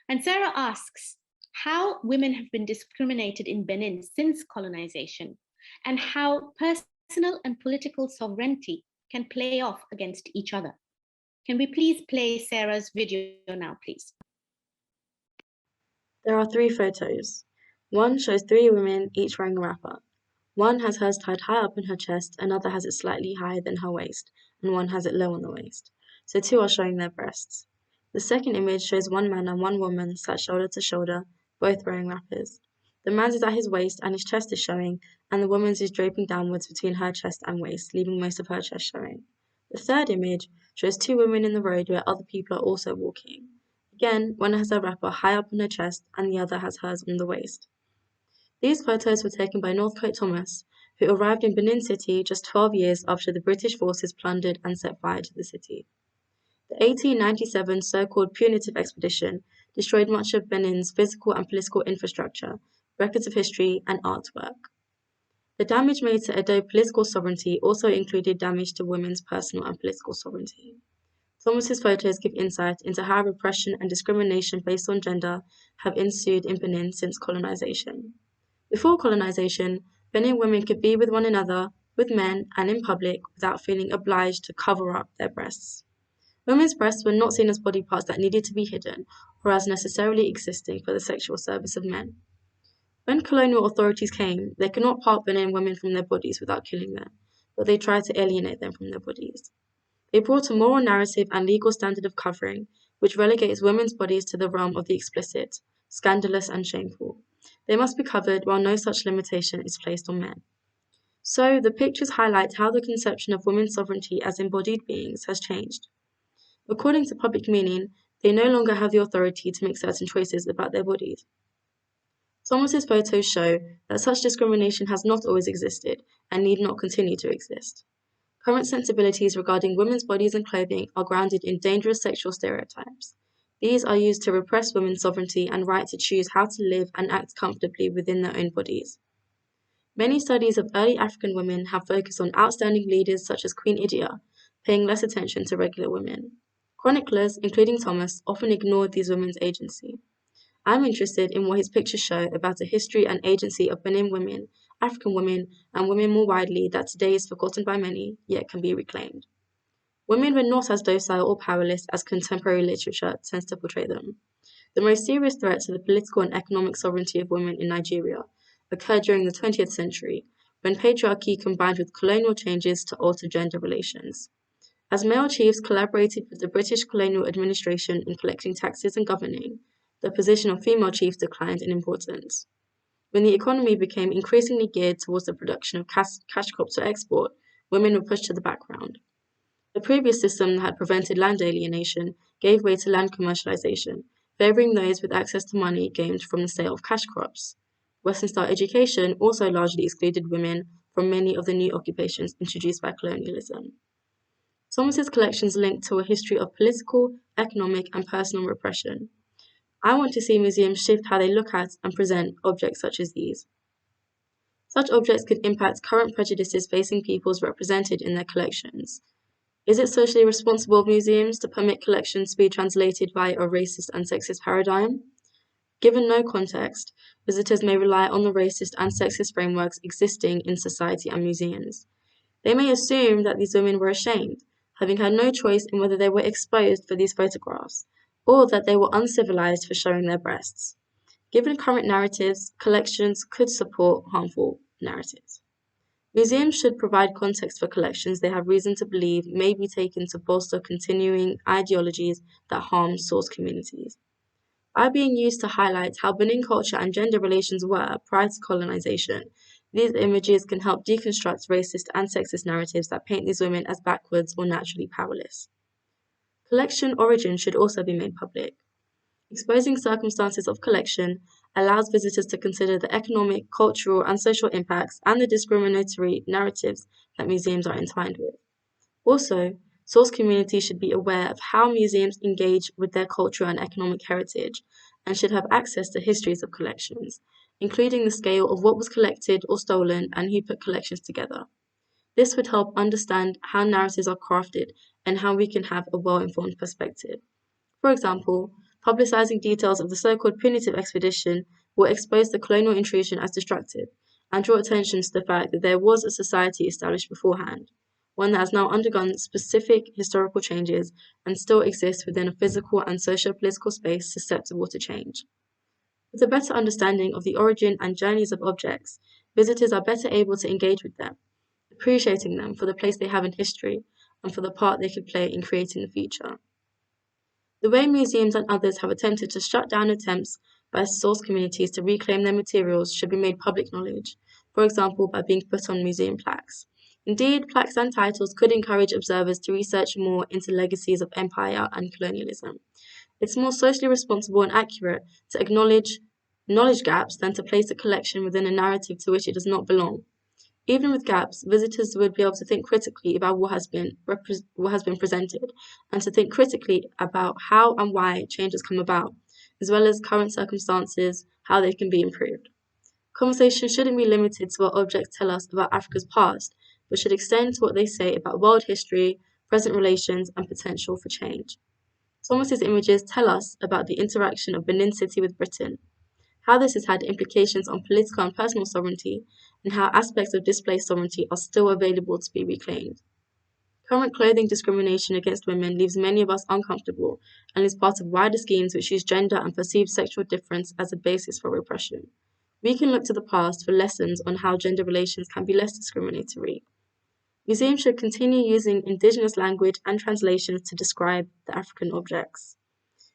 And Zarah asks how women have been discriminated in Benin since colonization and how personal and political sovereignty can play off against each other. Can we please play Sarah's video now, please? There are 3 photos. One shows 3 women, each wearing a wrapper. One has hers tied high up in her chest, another has it slightly higher than her waist, and one has it low on the waist. So 2 are showing their breasts. The second image shows 1 man and 1 woman sat shoulder to shoulder, both wearing wrappers. The man's is at his waist and his chest is showing, and the woman's is draping downwards between her chest and waist, leaving most of her chest showing. The third image shows 2 women in the road where other people are also walking. Again, one has her wrapper high up on her chest and the other has hers on the waist. These photos were taken by Northcote Thomas, who arrived in Benin City just 12 years after the British forces plundered and set fire to the city. The 1897 so-called punitive expedition destroyed much of Benin's physical and political infrastructure, records of history, and artwork. The damage made to Edo political sovereignty also included damage to women's personal and political sovereignty. Thomas's photos give insight into how repression and discrimination based on gender have ensued in Benin since colonization. Before colonization, Benin women could be with one another, with men, and in public without feeling obliged to cover up their breasts. Women's breasts were not seen as body parts that needed to be hidden or as necessarily existing for the sexual service of men. When colonial authorities came, they could not part Benin women from their bodies without killing them, but they tried to alienate them from their bodies. They brought a moral narrative and legal standard of covering, which relegates women's bodies to the realm of the explicit, scandalous and shameful. They must be covered while no such limitation is placed on men. So, the pictures highlight how the conception of women's sovereignty as embodied beings has changed. According to public meaning, they no longer have the authority to make certain choices about their bodies. Thomas's photos show that such discrimination has not always existed and need not continue to exist. Current sensibilities regarding women's bodies and clothing are grounded in dangerous sexual stereotypes. These are used to repress women's sovereignty and right to choose how to live and act comfortably within their own bodies. Many studies of early African women have focused on outstanding leaders such as Queen Diya, paying less attention to regular women. Chroniclers, including Thomas, often ignored these women's agency. I'm interested in what his pictures show about the history and agency of Benin women, African women, and women more widely that today is forgotten by many, yet can be reclaimed. Women were not as docile or powerless as contemporary literature tends to portray them. The most serious threat to the political and economic sovereignty of women in Nigeria occurred during the 20th century, when patriarchy combined with colonial changes to alter gender relations. As male chiefs collaborated with the British colonial administration in collecting taxes and governing, the position of female chiefs declined in importance. When the economy became increasingly geared towards the production of cash crops for export, women were pushed to the background. The previous system that had prevented land alienation gave way to land commercialization, favouring those with access to money gained from the sale of cash crops. Western-style education also largely excluded women from many of the new occupations introduced by colonialism. Thomas's collections link to a history of political, economic, and personal repression. I want to see museums shift how they look at and present objects such as these. Such objects could impact current prejudices facing peoples represented in their collections. Is it socially responsible of museums to permit collections to be translated via a racist and sexist paradigm? Given no context, visitors may rely on the racist and sexist frameworks existing in society and museums. They may assume that these women were ashamed, having had no choice in whether they were exposed for these photographs, or that they were uncivilized for showing their breasts. Given current narratives, collections could support harmful narratives. Museums should provide context for collections they have reason to believe may be taken to bolster continuing ideologies that harm source communities. are being used to highlight how Benin culture and gender relations were prior to colonization. These images can help deconstruct racist and sexist narratives that paint these women as backwards or naturally powerless. Collection origin should also be made public. Exposing circumstances of collection allows visitors to consider the economic, cultural, and social impacts and the discriminatory narratives that museums are entwined with. Also, source communities should be aware of how museums engage with their cultural and economic heritage and should have access to histories of collections, including the scale of what was collected or stolen and who put collections together. This would help understand how narratives are crafted and how we can have a well-informed perspective. For example, publicizing details of the so-called punitive expedition will expose the colonial intrusion as destructive and draw attention to the fact that there was a society established beforehand, one that has now undergone specific historical changes and still exists within a physical and socio-political space susceptible to change. With a better understanding of the origin and journeys of objects, visitors are better able to engage with them, appreciating them for the place they have in history and for the part they could play in creating the future. The way museums and others have attempted to shut down attempts by source communities to reclaim their materials should be made public knowledge, for example by being put on museum plaques. Indeed, plaques and titles could encourage observers to research more into legacies of empire and colonialism. It's more socially responsible and accurate to acknowledge knowledge gaps than to place a collection within a narrative to which it does not belong. Even with gaps, visitors would be able to think critically about what has been presented, and to think critically about how and why change has come about, as well as current circumstances, how they can be improved. Conversation shouldn't be limited to what objects tell us about Africa's past, but should extend to what they say about world history, present relations, and potential for change. Thomas's images tell us about the interaction of Benin City with Britain, how this has had implications on political and personal sovereignty, and how aspects of displaced sovereignty are still available to be reclaimed. Current clothing discrimination against women leaves many of us uncomfortable and is part of wider schemes which use gender and perceived sexual difference as a basis for repression. We can look to the past for lessons on how gender relations can be less discriminatory. Museums should continue using indigenous language and translations to describe the African objects.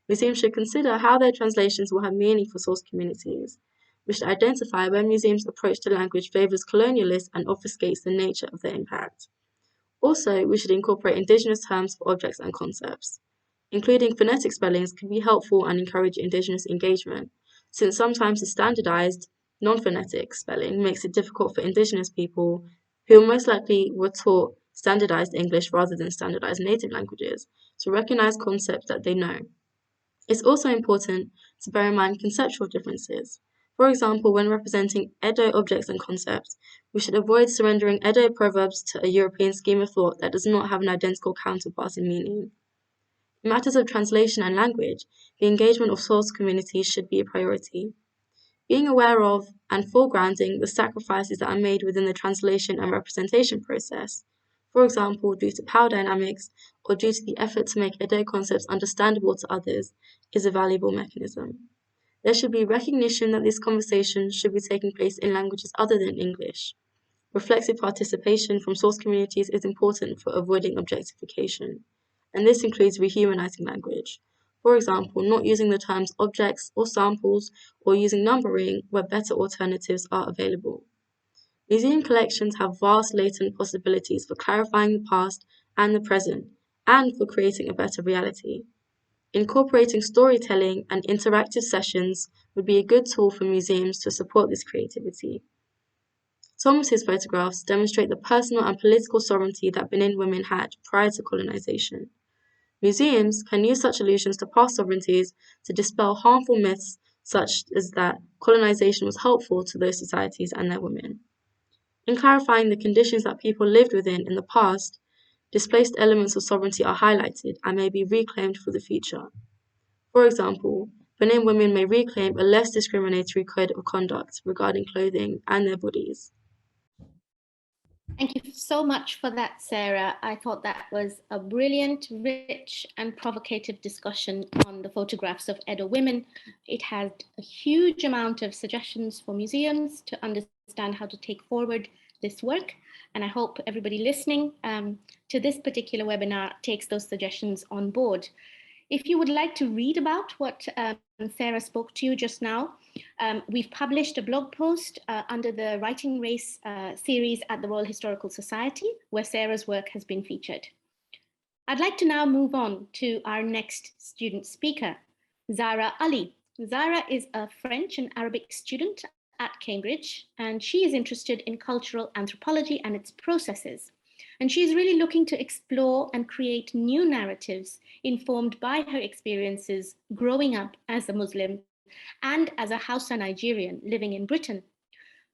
Museums should consider how their translations will have meaning for source communities. We should identify where museums' approach to language favours colonialists and obfuscates the nature of their impact. Also, we should incorporate indigenous terms for objects and concepts. Including phonetic spellings can be helpful and encourage indigenous engagement, since sometimes the standardised, non-phonetic spelling makes it difficult for indigenous people, who most likely were taught standardised English rather than standardised native languages, to recognise concepts that they know. It's also important to bear in mind conceptual differences. For example, when representing Edo objects and concepts, we should avoid surrendering Edo proverbs to a European scheme of thought that does not have an identical counterpart in meaning. In matters of translation and language, the engagement of source communities should be a priority. Being aware of and foregrounding the sacrifices that are made within the translation and representation process, for example, due to power dynamics or due to the effort to make Edo concepts understandable to others, is a valuable mechanism. There should be recognition that this conversation should be taking place in languages other than English. Reflexive participation from source communities is important for avoiding objectification, and this includes rehumanizing language. For example, not using the terms objects or samples or using numbering where better alternatives are available. Museum collections have vast latent possibilities for clarifying the past and the present, and for creating a better reality. Incorporating storytelling and interactive sessions would be a good tool for museums to support this creativity. Thomas's photographs demonstrate the personal and political sovereignty that Benin women had prior to colonization. Museums can use such allusions to past sovereignties to dispel harmful myths such as that colonization was helpful to those societies and their women. In clarifying the conditions that people lived within in the past, displaced elements of sovereignty are highlighted and may be reclaimed for the future. For example, Benin women may reclaim a less discriminatory code of conduct regarding clothing and their bodies. Thank you so much for that, Sarah. I thought that was a brilliant, rich, and provocative discussion on the photographs of Edo women. It had a huge amount of suggestions for museums to understand how to take forward this work. And I hope everybody listening to this particular webinar takes those suggestions on board. If you would like to read about what Sarah spoke to you just now, we've published a blog post under the Writing Race series at the Royal Historical Society, where Sarah's work has been featured. I'd like to now move on to our next student speaker, Zarah Ali. Zarah is a French and Arabic student at Cambridge, and she is interested in cultural anthropology and its processes. And she's really looking to explore and create new narratives informed by her experiences growing up as a Muslim and as a Hausa Nigerian living in Britain.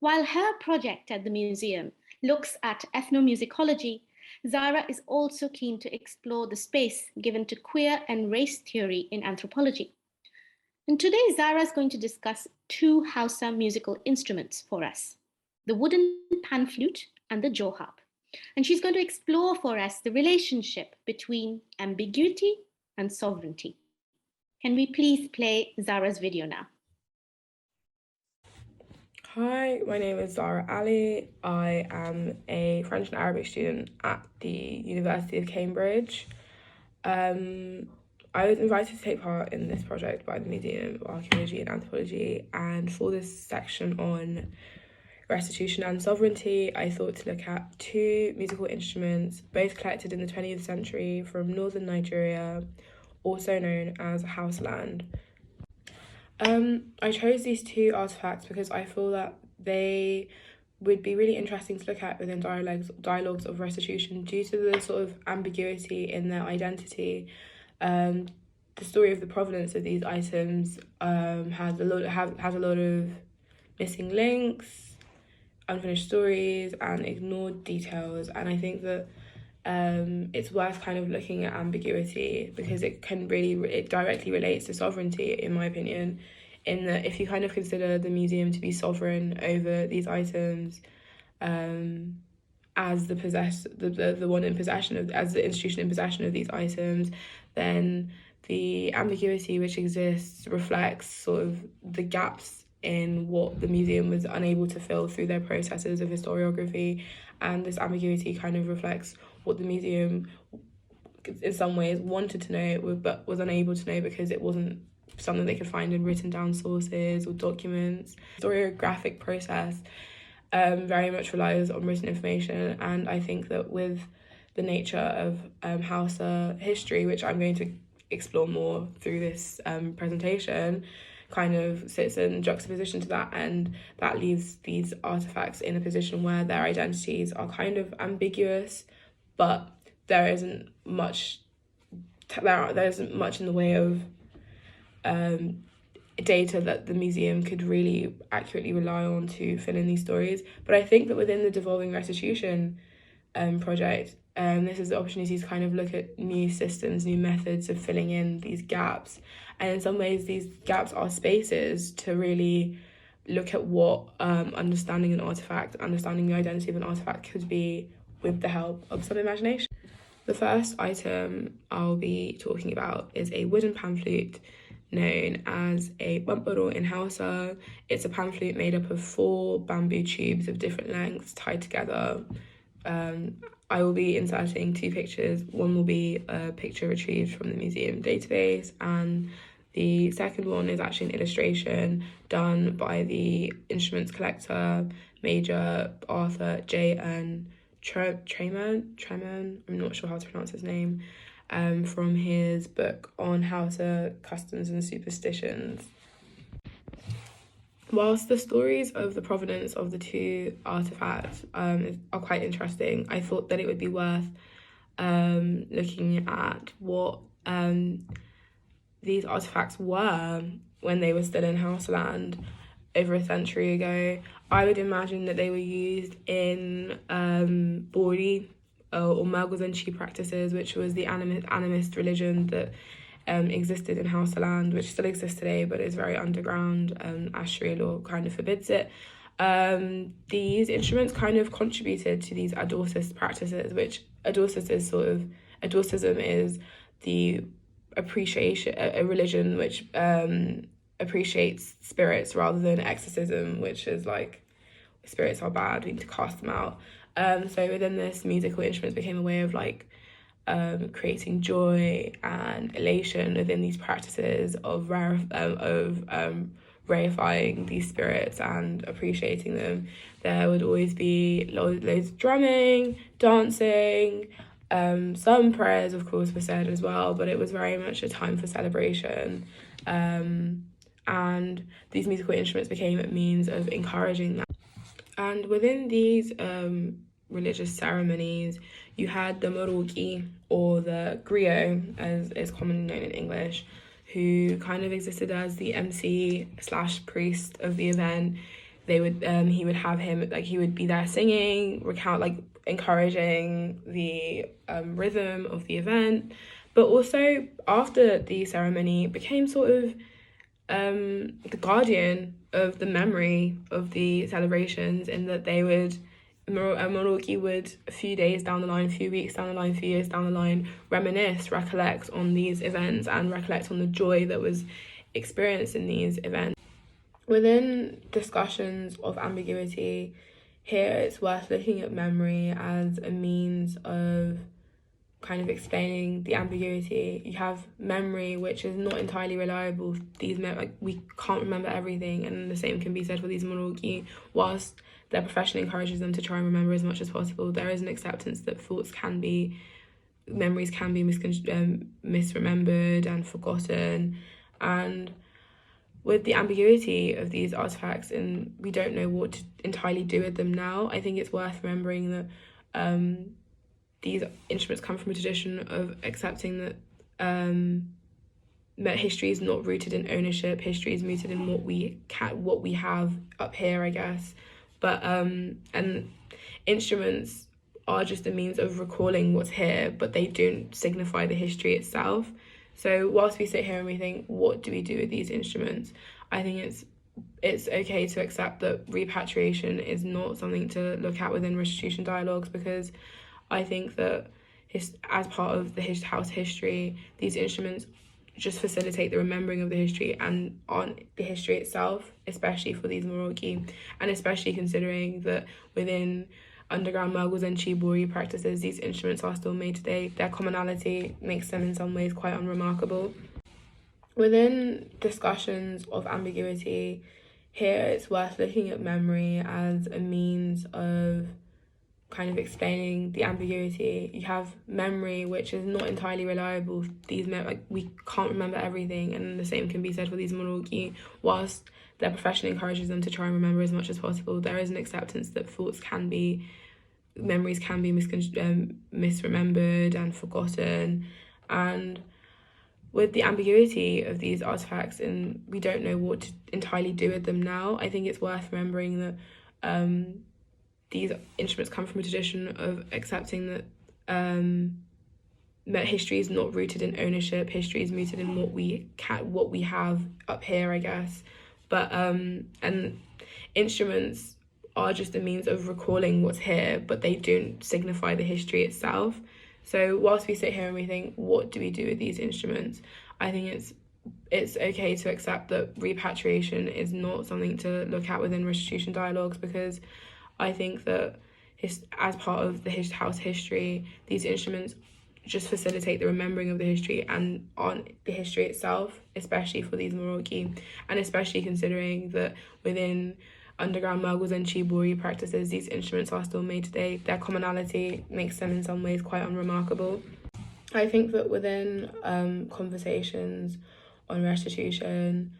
While her project at the museum looks at ethnomusicology, Zarah is also keen to explore the space given to queer and race theory in anthropology. And today, Zarah is going to discuss two Hausa musical instruments for us, the wooden pan flute and the jaw harp. And she's going to explore for us the relationship between ambiguity and sovereignty. Can we please play Zarah's video now? Hi, my name is Zarah Ali. I am a French and Arabic student at the University of Cambridge. I was invited to take part in this project by the Museum of Archaeology and Anthropology, and for this section on restitution and sovereignty, I thought to look at two musical instruments, both collected in the 20th century from northern Nigeria, also known as Hausaland. I chose these two artifacts because I feel that they would be really interesting to look at within dialogues of restitution due to the sort of ambiguity in their identity. The story of the provenance of these items has a lot of missing links, unfinished stories, and ignored details. And I think that it's worth kind of looking at ambiguity because it directly relates to sovereignty, in my opinion, in that if you kind of consider the museum to be sovereign over these items as the one in possession of, as the institution in possession of these items, then the ambiguity which exists reflects sort of the gaps in what the museum was unable to fill through their processes of historiography, and this ambiguity kind of reflects what the museum in some ways wanted to know but was unable to know because it wasn't something they could find in written down sources or documents. The historiographic process very much relies on written information, and I think that with the nature of Hausa history, which I'm going to explore more through this presentation, kind of sits in juxtaposition to that, and that leaves these artifacts in a position where their identities are kind of ambiguous, but there isn't much in the way of data that the museum could really accurately rely on to fill in these stories. But I think that within the Devolving Restitution project, this is the opportunity to kind of look at new systems, new methods of filling in these gaps. And in some ways, these gaps are spaces to really look at what understanding the identity of an artifact could be with the help of some imagination. The first item I'll be talking about is a wooden pan flute known as a bamparo in Hausa. It's a pan flute made up of 4 bamboo tubes of different lengths tied together. I will be inserting 2 pictures. One will be a picture retrieved from the museum database, and the second one is actually an illustration done by the instruments collector, Major Arthur J.N. Treman, I'm not sure how to pronounce his name, from his book on Hausa customs and superstitions. Whilst the stories of the provenance of the 2 artifacts are quite interesting, I thought that it would be worth looking at what these artifacts were when they were still in Hausaland over a century ago. I would imagine that they were used in Bori or Malgozanchi practices, which was the animist religion that existed in Hausaland, which still exists today, but is very underground, as Sharia law kind of forbids it. These instruments kind of contributed to these adorcist practices, which adorcism is the appreciation, a religion which appreciates spirits rather than exorcism, which is like, spirits are bad, we need to cast them out. So within this, musical instruments became a way of like creating joy and elation within these practices of rarefying these spirits and appreciating them. There would always be loads of drumming, dancing, some prayers of course were said as well, but it was very much a time for celebration. And these musical instruments became a means of encouraging that. And within these religious ceremonies, you had the Moroki, or the Griot, as is commonly known in English, who kind of existed as the MC/priest of the event. They would he would have him, like, he would be there singing, encouraging the rhythm of the event, but also after the ceremony became sort of the guardian of the memory of the celebrations, in that they would, a Moroki would, a few days down the line, a few weeks down the line, a few years down the line, recollect on these events and recollect on the joy that was experienced in these events. Within discussions of ambiguity, here it's worth looking at memory as a means of kind of explaining the ambiguity. You have memory, which is not entirely reliable. We can't remember everything, and the same can be said for these Moroki. Whilst their profession encourages them to try and remember as much as possible, there is an acceptance that memories can be misremembered and forgotten. And with the ambiguity of these artifacts, and we don't know what to entirely do with them now, I think it's worth remembering that these instruments come from a tradition of accepting that history is not rooted in ownership. History is rooted in what we have up here, I guess. But and instruments are just a means of recalling what's here, but they don't signify the history itself. So whilst we sit here and we think, what do we do with these instruments? I think it's okay to accept that repatriation is not something to look at within restitution dialogues, because I think that as part of the house history, these instruments just facilitate the remembering of the history and on the history itself, especially for these Moroki, and especially considering that within underground Muggles and Chibori practices, these instruments are still made today. Their commonality makes them in some ways quite unremarkable. Within discussions of ambiguity, here it's worth looking at memory as a means of kind of explaining the ambiguity. You have memory, which is not entirely reliable. We can't remember everything, and the same can be said for these Moroki. Whilst their profession encourages them to try and remember as much as possible, there is an acceptance that memories can be misremembered and forgotten. And with the ambiguity of these artifacts, and we don't know what to entirely do with them now, I think it's worth remembering that these instruments come from a tradition of accepting that history is not rooted in ownership. History is rooted in what we have up here, I guess. But and instruments are just a means of recalling what's here, but they don't signify the history itself. So whilst we sit here and we think, what do we do with these instruments? I think it's okay to accept that repatriation is not something to look at within restitution dialogues, because I think that as part of the house history, these instruments just facilitate the remembering of the history and on the history itself, especially for these Moroki, and especially considering that within underground Muggles and Chibori practices, these instruments are still made today. Their commonality makes them in some ways quite unremarkable. I think that within conversations on restitution,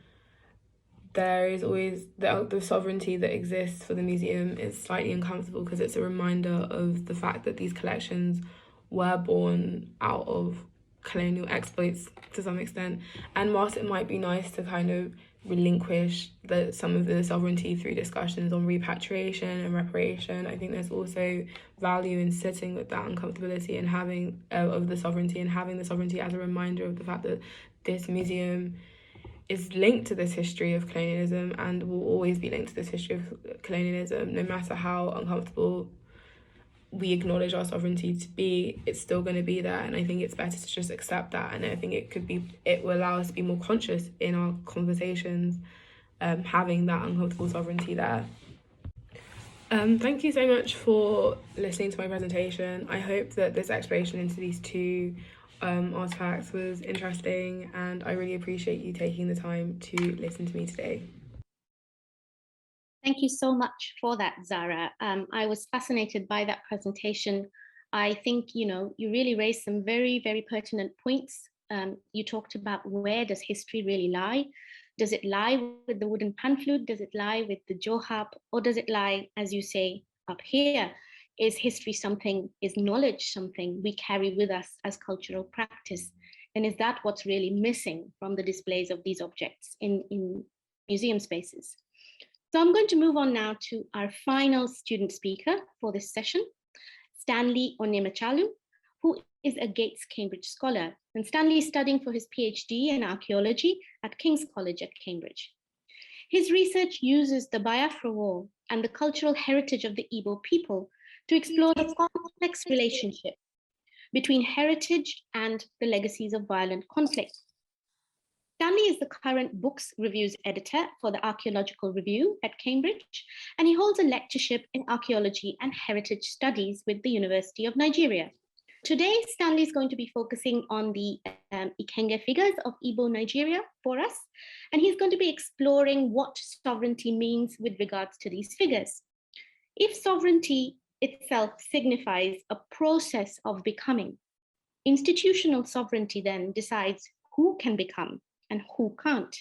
there is always the sovereignty that exists for the museum is slightly uncomfortable, because it's a reminder of the fact that these collections were born out of colonial exploits to some extent. And whilst it might be nice to kind of relinquish some of the sovereignty through discussions on repatriation and reparation, I think there's also value in sitting with that uncomfortability and having of the sovereignty, and having the sovereignty as a reminder of the fact that this museum is linked to this history of colonialism and will always be linked to this history of colonialism. No matter how uncomfortable we acknowledge our sovereignty to be, it's still going to be there. And I think it's better to just accept that. And I think it will allow us to be more conscious in our conversations, having that uncomfortable sovereignty there. Thank you so much for listening to my presentation. I hope that this exploration into these two artifacts was interesting, and I really appreciate you taking the time to listen to me today. Thank you so much for that, Zarah. I was fascinated by that presentation. I think, you really raised some very, very pertinent points. You talked about where does history really lie? Does it lie with the wooden pan flute? Does it lie with the johab? Or does it lie, as you say, up here? Is history something, is knowledge something we carry with us as cultural practice? And is that what's really missing from the displays of these objects in museum spaces? So I'm going to move on now to our final student speaker for this session, Stanley Onyemechalu, who is a Gates Cambridge scholar. And Stanley is studying for his PhD in archaeology at King's College at Cambridge. His research uses the Biafra War and the cultural heritage of the Igbo people to explore the complex relationship between heritage and the legacies of violent conflict. Stanley is the current books reviews editor for the Archaeological Review at Cambridge, and he holds a lectureship in archaeology and heritage studies with the University of Nigeria. Today, Stanley is going to be focusing on the Ikenga figures of Igbo Nigeria for us, and he's going to be exploring what sovereignty means with regards to these figures. If sovereignty itself signifies a process of becoming, institutional sovereignty then decides who can become and who can't.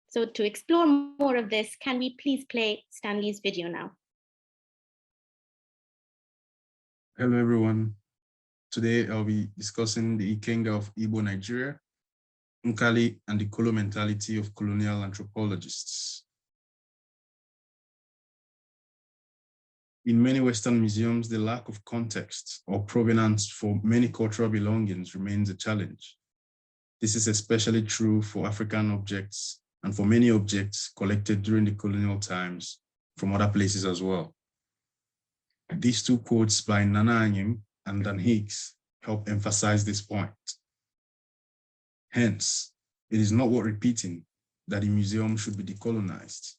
So to explore more of this, can we please play Stanley's video now? Hello, everyone. Today, I'll be discussing the Ikenga of Igbo Nigeria, Nkali, and the Kolo mentality of colonial anthropologists. In many Western museums, the lack of context or provenance for many cultural belongings remains a challenge. This is especially true for African objects and for many objects collected during the colonial times from other places as well. These two quotes by Nana Anyim and Dan Hicks help emphasize this point. Hence, it is not worth repeating that a museum should be decolonized,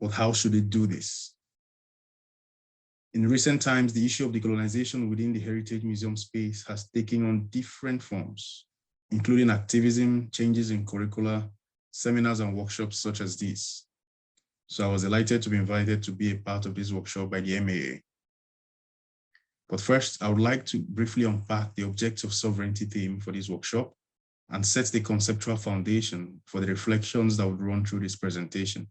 but how should it do this? In recent times, the issue of decolonization within the heritage museum space has taken on different forms, including activism, changes in curricula, seminars and workshops such as this. So I was delighted to be invited to be a part of this workshop by the MAA. But first, I would like to briefly unpack the objective of sovereignty theme for this workshop and set the conceptual foundation for the reflections that would run through this presentation.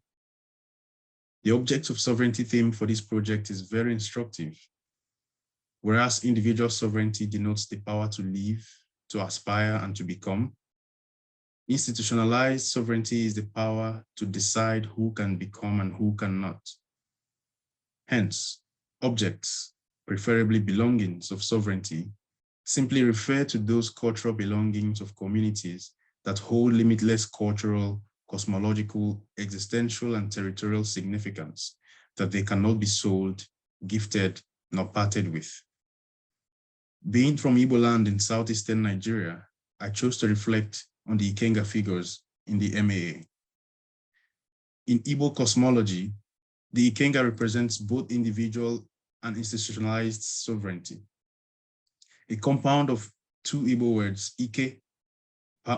The objective of sovereignty theme for this project is very instructive. Whereas individual sovereignty denotes the power to live, to aspire, and to become, institutionalized sovereignty is the power to decide who can become and who cannot. Hence, objects, preferably belongings of sovereignty, simply refer to those cultural belongings of communities that hold limitless cultural, cosmological, existential, and territorial significance that they cannot be sold, gifted, nor parted with. Being from Igboland in southeastern Nigeria, I chose to reflect on the Ikenga figures in the MAA. In Igbo cosmology, the Ikenga represents both individual and institutionalized sovereignty. A compound of two Igbo words, Ike,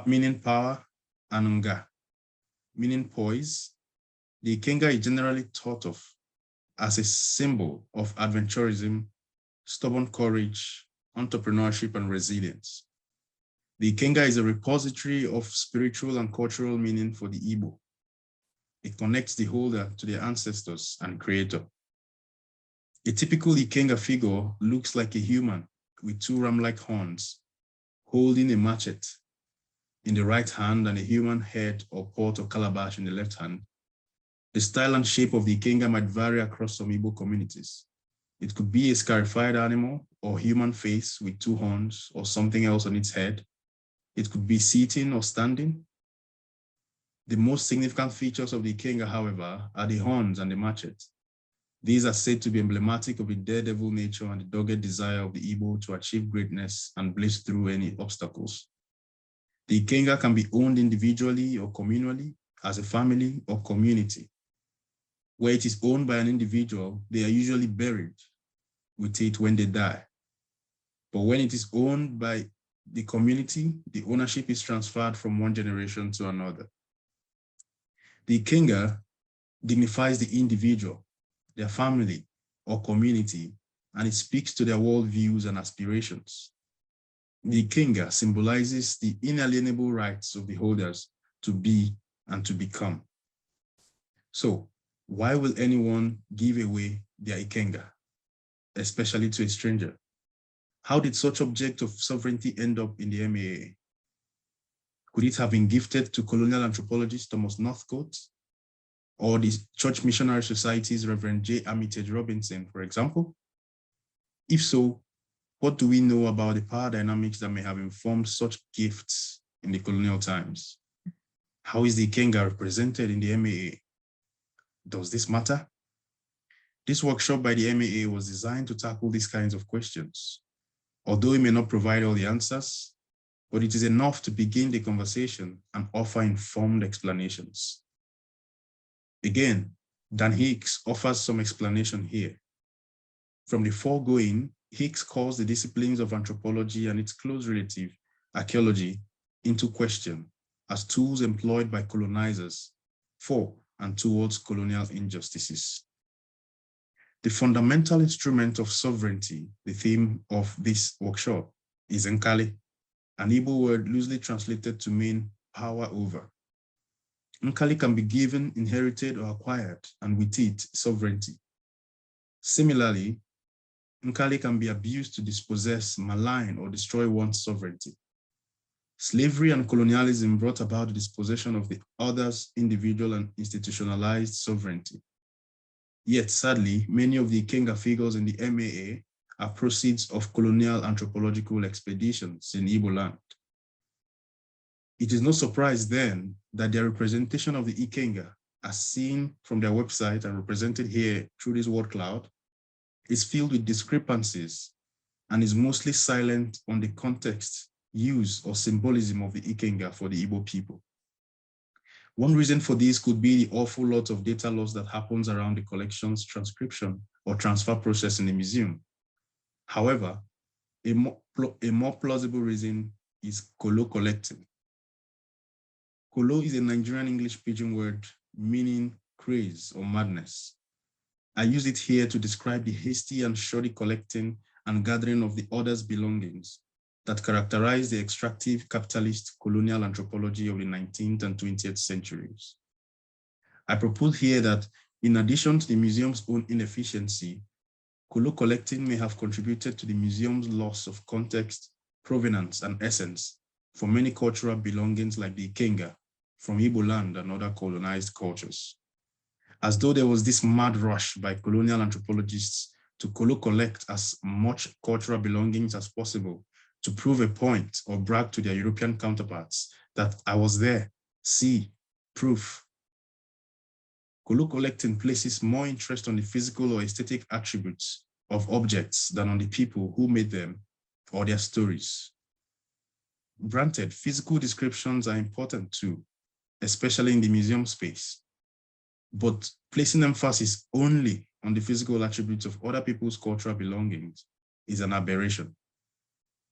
meaning power, and Nga, meaning poise, the Ikenga is generally thought of as a symbol of adventurism, stubborn courage, entrepreneurship, and resilience. The Ikenga is a repository of spiritual and cultural meaning for the Igbo. It connects the holder to their ancestors and creator. A typical Ikenga figure looks like a human with two ram-like horns, holding a machete in the right hand and a human head or pot or calabash in the left hand. The style and shape of the Ikenga might vary across some Igbo communities. It could be a scarified animal or human face with two horns or something else on its head. It could be sitting or standing. The most significant features of the Ikenga, however, are the horns and the machete. These are said to be emblematic of the daredevil nature and the dogged desire of the Igbo to achieve greatness and blaze through any obstacles. The Ikenga can be owned individually or communally, as a family or community. Where it is owned by an individual, they are usually buried with it when they die. But when it is owned by the community, the ownership is transferred from one generation to another. The Ikenga dignifies the individual, their family or community, and it speaks to their worldviews and aspirations. The Ikenga symbolizes the inalienable rights of the holders to be and to become. So, why will anyone give away their Ikenga, especially to a stranger? How did such object of sovereignty end up in the MAA? Could it have been gifted to colonial anthropologist Thomas Northcote, or the Church Missionary Society's Reverend J. Armitage Robinson, for example? If so, what do we know about the power dynamics that may have informed such gifts in the colonial times? How is the Ikenga represented in the MAA? Does this matter? This workshop by the MAA was designed to tackle these kinds of questions. Although it may not provide all the answers, but it is enough to begin the conversation and offer informed explanations. Again, Dan Hicks offers some explanation here. From the foregoing, Hicks calls the disciplines of anthropology and its close relative, archaeology, into question as tools employed by colonizers for and towards colonial injustices. The fundamental instrument of sovereignty, the theme of this workshop, is Nkali, an Igbo word loosely translated to mean power over. Nkali can be given, inherited, or acquired, and with it, sovereignty. Similarly, Nkali can be abused to dispossess, malign, or destroy one's sovereignty. Slavery and colonialism brought about the dispossession of the other's individual and institutionalized sovereignty. Yet, sadly, many of the Ikenga figures in the MAA are proceeds of colonial anthropological expeditions in Igboland. It is no surprise then that their representation of the Ikenga, as seen from their website and represented here through this word cloud, is filled with discrepancies and is mostly silent on the context, use, or symbolism of the Ikenga for the Igbo people. One reason for this could be the awful lot of data loss that happens around the collection's transcription or transfer process in the museum. However, a more plausible reason is Kolo collecting. Kolo is a Nigerian English pidgin word meaning craze or madness. I use it here to describe the hasty and shoddy collecting and gathering of the other's belongings that characterize the extractive capitalist colonial anthropology of the 19th and 20th centuries. I propose here that in addition to the museum's own inefficiency, Kolo collecting may have contributed to the museum's loss of context, provenance, and essence for many cultural belongings like the Ikenga from Igboland and other colonized cultures. As though there was this mad rush by colonial anthropologists to Kolo collect as much cultural belongings as possible to prove a point or brag to their European counterparts that I was there, see, proof. Kolo collecting places more interest on the physical or aesthetic attributes of objects than on the people who made them or their stories. Granted, physical descriptions are important too, especially in the museum space, but placing emphasis only on the physical attributes of other people's cultural belongings is an aberration.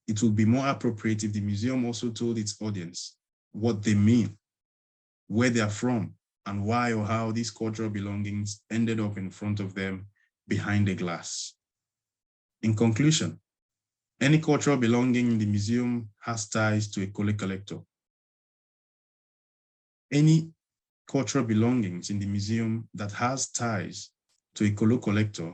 It would be more appropriate if the museum also told its audience what they mean, where they are from, and why or how these cultural belongings ended up in front of them behind the glass. In conclusion, any cultural belonging in the museum has ties to a Kolo collector. Any cultural belongings in the museum that has ties to a Kolo collector,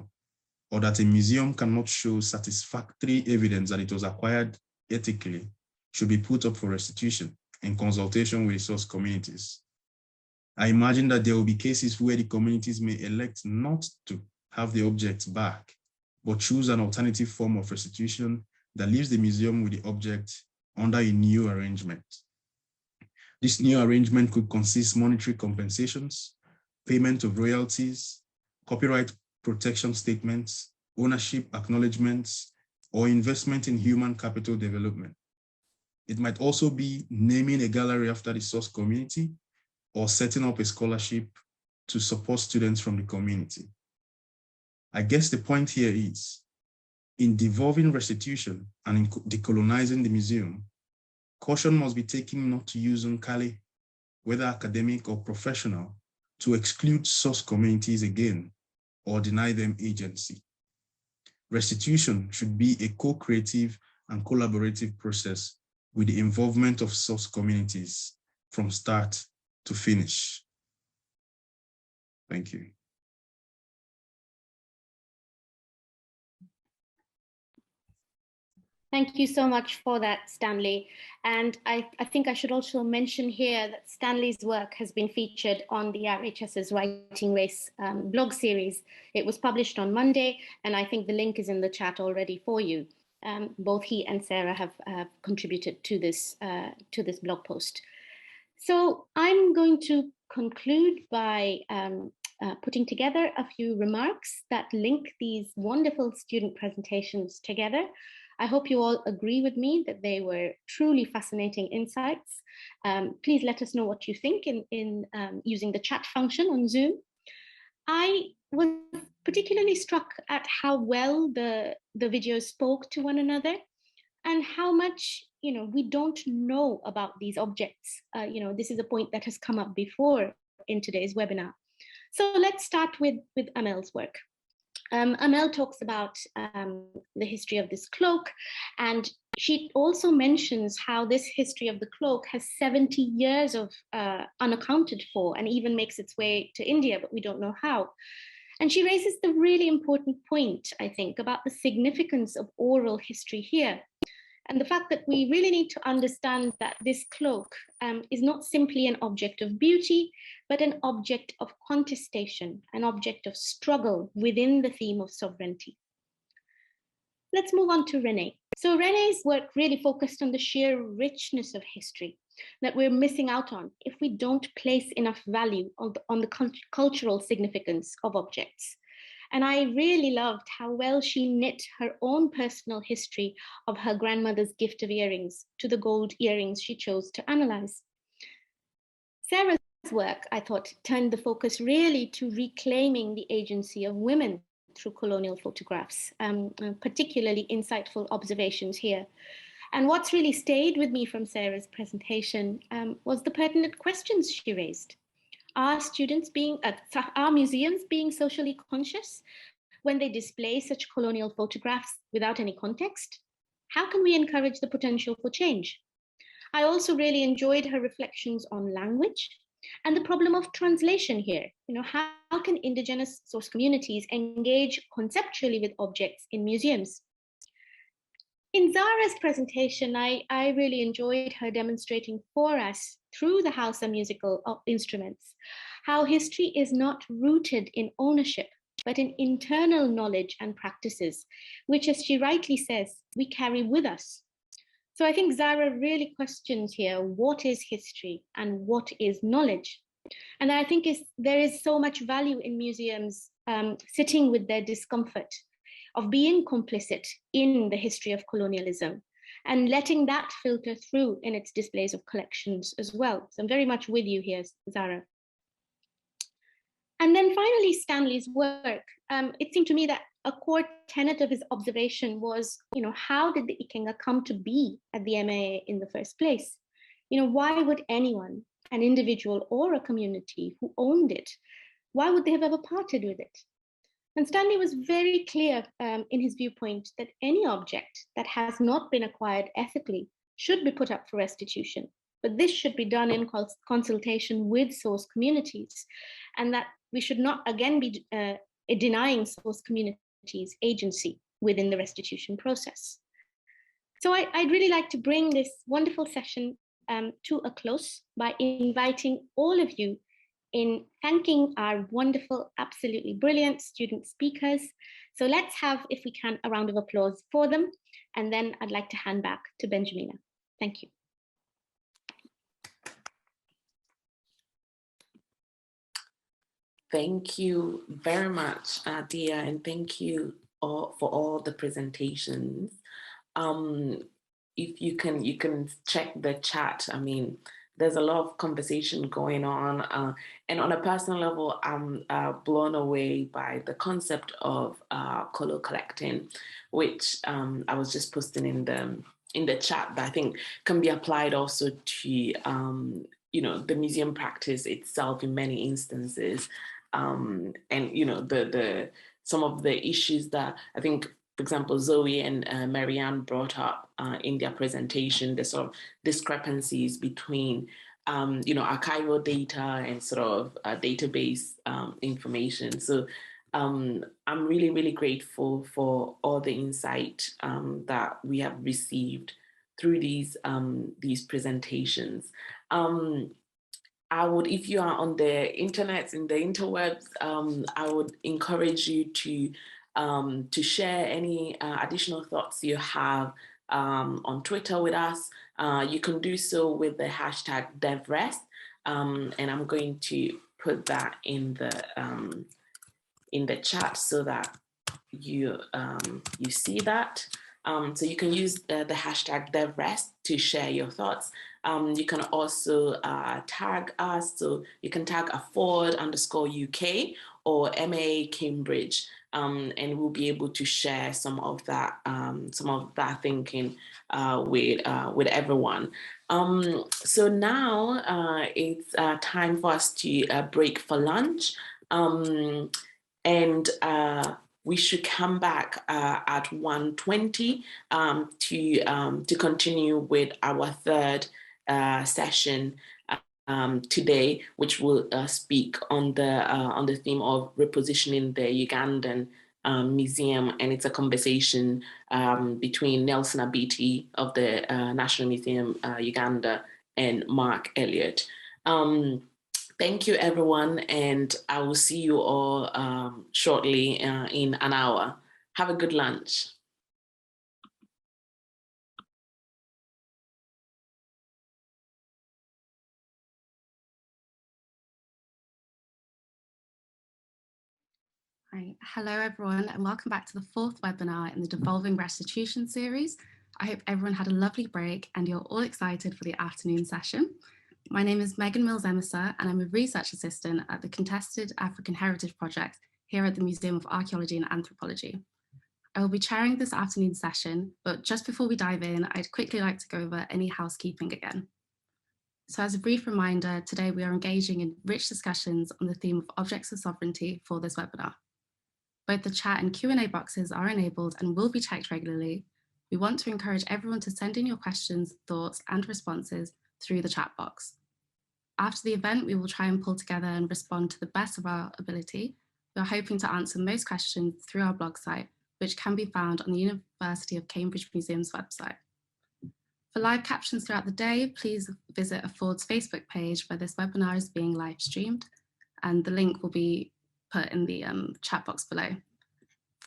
or that a museum cannot show satisfactory evidence that it was acquired ethically, should be put up for restitution in consultation with source communities. I imagine that there will be cases where the communities may elect not to have the objects back, but choose an alternative form of restitution that leaves the museum with the object under a new arrangement. This new arrangement could consist monetary compensations, payment of royalties, copyright protection statements, ownership acknowledgements, or investment in human capital development. It might also be naming a gallery after the source community, or setting up a scholarship to support students from the community. I guess the point here is, in devolving restitution and in decolonizing the museum, caution must be taken not to use Nkali, whether academic or professional, to exclude source communities again or deny them agency. Restitution should be a co-creative and collaborative process with the involvement of source communities from start to finish. Thank you. Thank you so much for that, Stanley. And I think I should also mention here that Stanley's work has been featured on the RHS's Writing Race blog series. It was published on Monday, and I think the link is in the chat already for you. Both he and Zarah have contributed to this blog post. So I'm going to conclude by putting together a few remarks that link these wonderful student presentations together. I hope you all agree with me that they were truly fascinating insights. Please let us know what you think in using the chat function on Zoom. I was particularly struck at how well the videos spoke to one another and how much we don't know about these objects. This is a point that has come up before in today's webinar. So let's start with Amel's work. Amel talks about the history of this cloak, and she also mentions how this history of the cloak has 70 years of unaccounted for and even makes its way to India, but we don't know how. And she raises the really important point, I think, about the significance of oral history here. And the fact that we really need to understand that this cloak is not simply an object of beauty, but an object of contestation, an object of struggle within the theme of sovereignty. Let's move on to Renae. So Renae's work really focused on the sheer richness of history that we're missing out on if we don't place enough value on the cultural significance of objects. And I really loved how well she knit her own personal history of her grandmother's gift of earrings to the gold earrings she chose to analyze. Sarah's work, I thought, turned the focus really to reclaiming the agency of women through colonial photographs, particularly insightful observations here. And what's really stayed with me from Sarah's presentation was the pertinent questions she raised. Are museums being socially conscious when they display such colonial photographs without any context? How can we encourage the potential for change? I also really enjoyed her reflections on language and the problem of translation here. How can indigenous source communities engage conceptually with objects in museums? In Zarah's presentation, I really enjoyed her demonstrating for us through the Hausa musical instruments how history is not rooted in ownership, but in internal knowledge and practices, which, as she rightly says, we carry with us. So I think Zarah really questions here, what is history and what is knowledge? And I think there is so much value in museums sitting with their discomfort of being complicit in the history of colonialism and letting that filter through in its displays of collections as well. So I'm very much with you here, Zarah. And then finally, Stanley's work. It seemed to me that a core tenet of his observation was, how did the Ikenga come to be at the MAA in the first place? Why would anyone, an individual or a community who owned it, why would they have ever parted with it? And Stanley was very clear in his viewpoint that any object that has not been acquired ethically should be put up for restitution. But this should be done in consultation with source communities, and that we should not again be denying source communities agency within the restitution process. So I'd really like to bring this wonderful session to a close by inviting all of you in thanking our wonderful, absolutely brilliant student speakers. So let's have, if we can, a round of applause for them. And then I'd like to hand back to Benjamina. Thank you. Thank you very much, Diya, and thank you all for all the presentations. If you can check the chat. I mean, there's a lot of conversation going on. And on a personal level, I'm blown away by the concept of color collecting, which I was just posting in the chat, but I think can be applied also to, you know, the museum practice itself in many instances. And, you know, some of the issues that I think, for example, Zoe and Marianne brought up in their presentation, the sort of discrepancies between, you know, archival data and sort of database information. So I'm really, really grateful for all the insight that we have received through these presentations. I would, if you are on the internet, in the interwebs, I would encourage you to share any additional thoughts you have on Twitter with us. You can do so with the hashtag DevRest, and I'm going to put that in the chat so that you see that. So you can use the hashtag DevRest to share your thoughts. You can also tag us, so you can tag @forward_UK or MAA Cambridge, and we'll be able to share some of that thinking with everyone. So now it's time for us to break for lunch, and we should come back at 1:20 to continue with our third session today, which will speak on the theme of repositioning the Ugandan Museum, and it's a conversation between Nelson Abiti of the National Museum Uganda and Mark Elliott. Thank you, everyone, and I will see you all shortly in an hour. Have a good lunch. Right. Hello, everyone, and welcome back to the fourth webinar in the Devolving Restitution series. I hope everyone had a lovely break and you're all excited for the afternoon session. My name is Megan Mills-Emerser, and I'm a research assistant at the Contested African Heritage Project here at the Museum of Archaeology and Anthropology. I will be chairing this afternoon session, but just before we dive in, I'd quickly like to go over any housekeeping again. So as a brief reminder, today we are engaging in rich discussions on the theme of objects of sovereignty for this webinar. Both the chat and Q&A boxes are enabled and will be checked regularly. We want to encourage everyone to send in your questions, thoughts, and responses through the chat box. After the event, we will try and pull together and respond to the best of our ability. We are hoping to answer most questions through our blog site, which can be found on the University of Cambridge Museum's website. For live captions throughout the day, please visit Afford's Facebook page where this webinar is being live streamed, and the link will be put in the chat box below.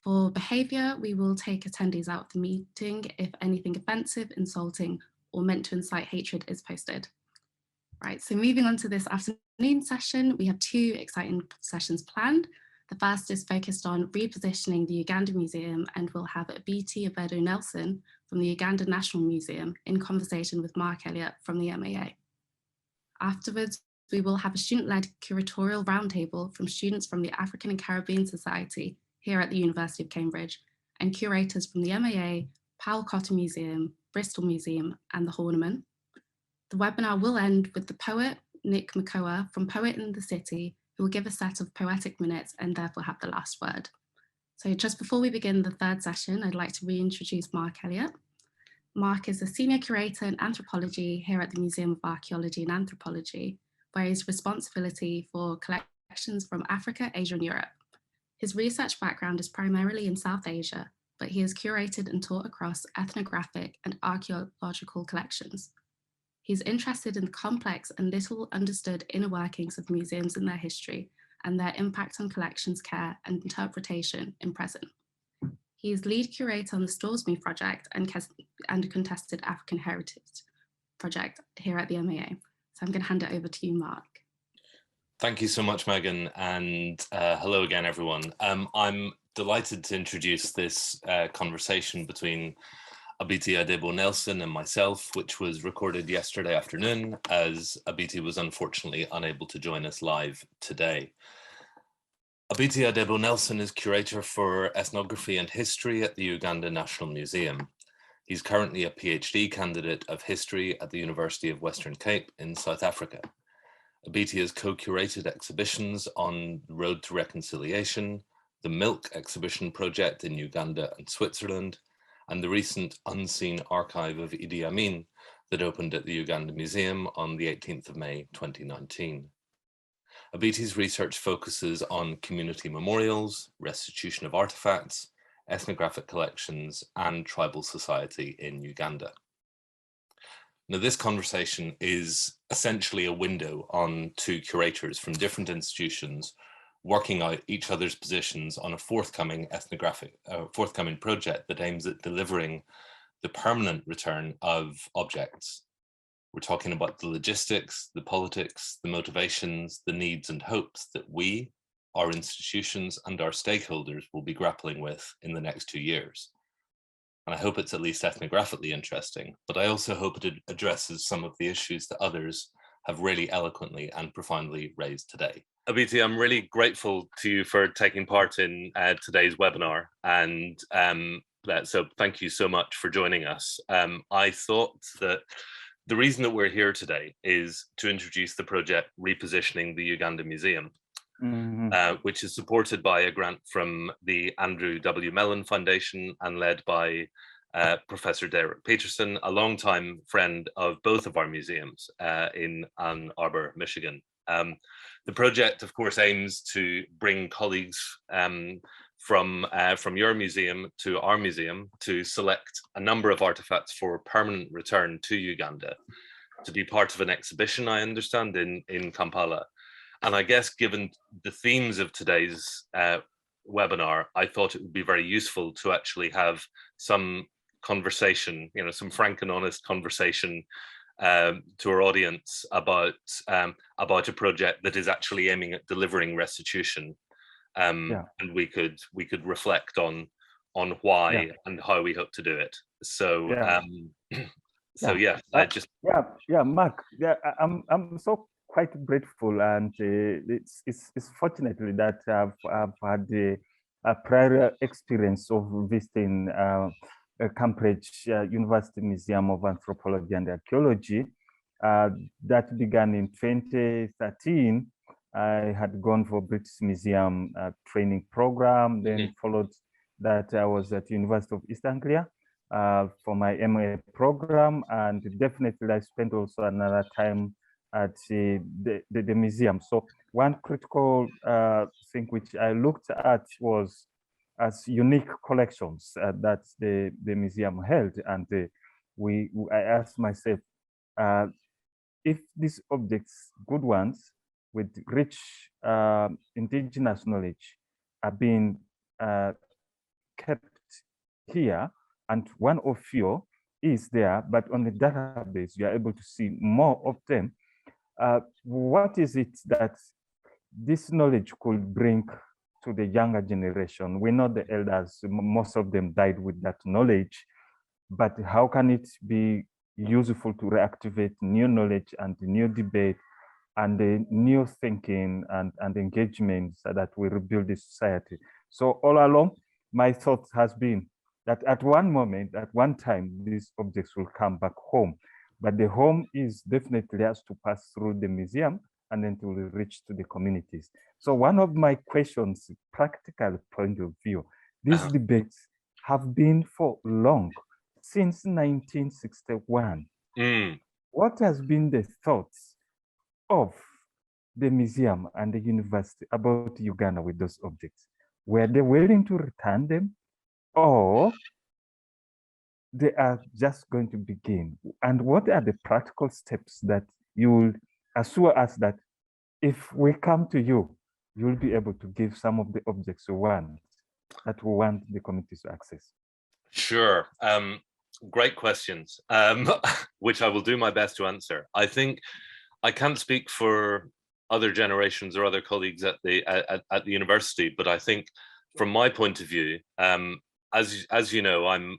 For behaviour, we will take attendees out of the meeting if anything offensive, insulting, or meant to incite hatred is posted. Right, so moving on to this afternoon session, we have two exciting sessions planned. The first is focused on repositioning the Uganda Museum, and we'll have Abiti Obedo Nelson from the Uganda National Museum in conversation with Mark Elliott from the MAA. Afterwards, we will have a student-led curatorial roundtable from students from the African and Caribbean Society here at the University of Cambridge, and curators from the MAA, Powell Cotter Museum, Bristol Museum, and the Horniman. The webinar will end with the poet, Nick Makoa from Poet in the City, who will give a set of poetic minutes and therefore have the last word. So just before we begin the third session, I'd like to reintroduce Mark Elliott. Mark is a senior curator in anthropology here at the Museum of Archaeology and Anthropology, where he has responsibility for collections from Africa, Asia, and Europe. His research background is primarily in South Asia, but he has curated and taught across ethnographic and archaeological collections. He's interested in the complex and little understood inner workings of museums and their history and their impact on collections care and interpretation in present. He is lead curator on the Stores Me project and Contested African Heritage project here at the MAA. So I'm going to hand it over to you, Mark. Thank you so much, Megan, and hello again, everyone. I'm delighted to introduce this conversation between Abiti Adebo Nelson and myself, which was recorded yesterday afternoon, as Abiti was unfortunately unable to join us live today. Abiti Adebo Nelson is curator for ethnography and history at the Uganda National Museum. He's currently a PhD candidate of history at the University of Western Cape in South Africa. Abiti has co-curated exhibitions on Road to Reconciliation, the Milk exhibition project in Uganda and Switzerland, and the recent Unseen Archive of Idi Amin that opened at the Uganda Museum on the 18th of May 2019. Abiti's research focuses on community memorials, restitution of artifacts, ethnographic collections, and tribal society in Uganda. Now, this conversation is essentially a window on two curators from different institutions working out each other's positions on a forthcoming project that aims at delivering the permanent return of objects. We're talking about the logistics, the politics, the motivations, the needs and hopes that we, our institutions, and our stakeholders will be grappling with in the next 2 years. And I hope it's at least ethnographically interesting, but I also hope it addresses some of the issues that others have really eloquently and profoundly raised today. Abiti, I'm really grateful to you for taking part in today's webinar, and so thank you so much for joining us. I thought that the reason that we're here today is to introduce the project Repositioning the Uganda Museum, which is supported by a grant from the Andrew W. Mellon Foundation and led by Professor Derek Peterson, a longtime friend of both of our museums in Ann Arbor, Michigan. The project, of course, aims to bring colleagues from your museum to our museum to select a number of artifacts for permanent return to Uganda to be part of an exhibition, I understand, in Kampala. And I guess given the themes of today's webinar, I thought it would be very useful to actually have some conversation, some frank and honest conversation to our audience about a project that is actually aiming at delivering restitution. And we could reflect on why and how we hope to do it. So Mark, I'm so quite grateful, and it's fortunately that I've had a prior experience of visiting Cambridge University Museum of Anthropology and Archaeology. That began in 2013. I had gone for British Museum training program, then followed that I was at University of East Anglia for my MAA program, and definitely I spent also another time at the museum. So one critical thing which I looked at was as unique collections that the museum held, and I asked myself if these objects, good ones with rich indigenous knowledge, are being kept here, and one of you is there, but on the database you are able to see more of them. What is it that this knowledge could bring to the younger generation? We know the elders, most of them died with that knowledge, but how can it be useful to reactivate new knowledge and new debate and the new thinking and engagement so that we rebuild this society? So all along, my thought has been that at one moment, at one time, these objects will come back home. But the home is definitely has to pass through the museum and then to reach to the communities. So one of my questions, practical point of view, these debates have been for long, since 1961. What has been the thoughts of the museum and the university about Uganda with those objects? Were they willing to return them, or they are just going to begin? And what are the practical steps that you will assure us that if we come to you, you'll be able to give some of the objects we want, that we want the communities to access? Sure. Great questions, which I will do my best to answer. I think I can't speak for other generations or other colleagues at the university, but I think from my point of view, as you know, I'm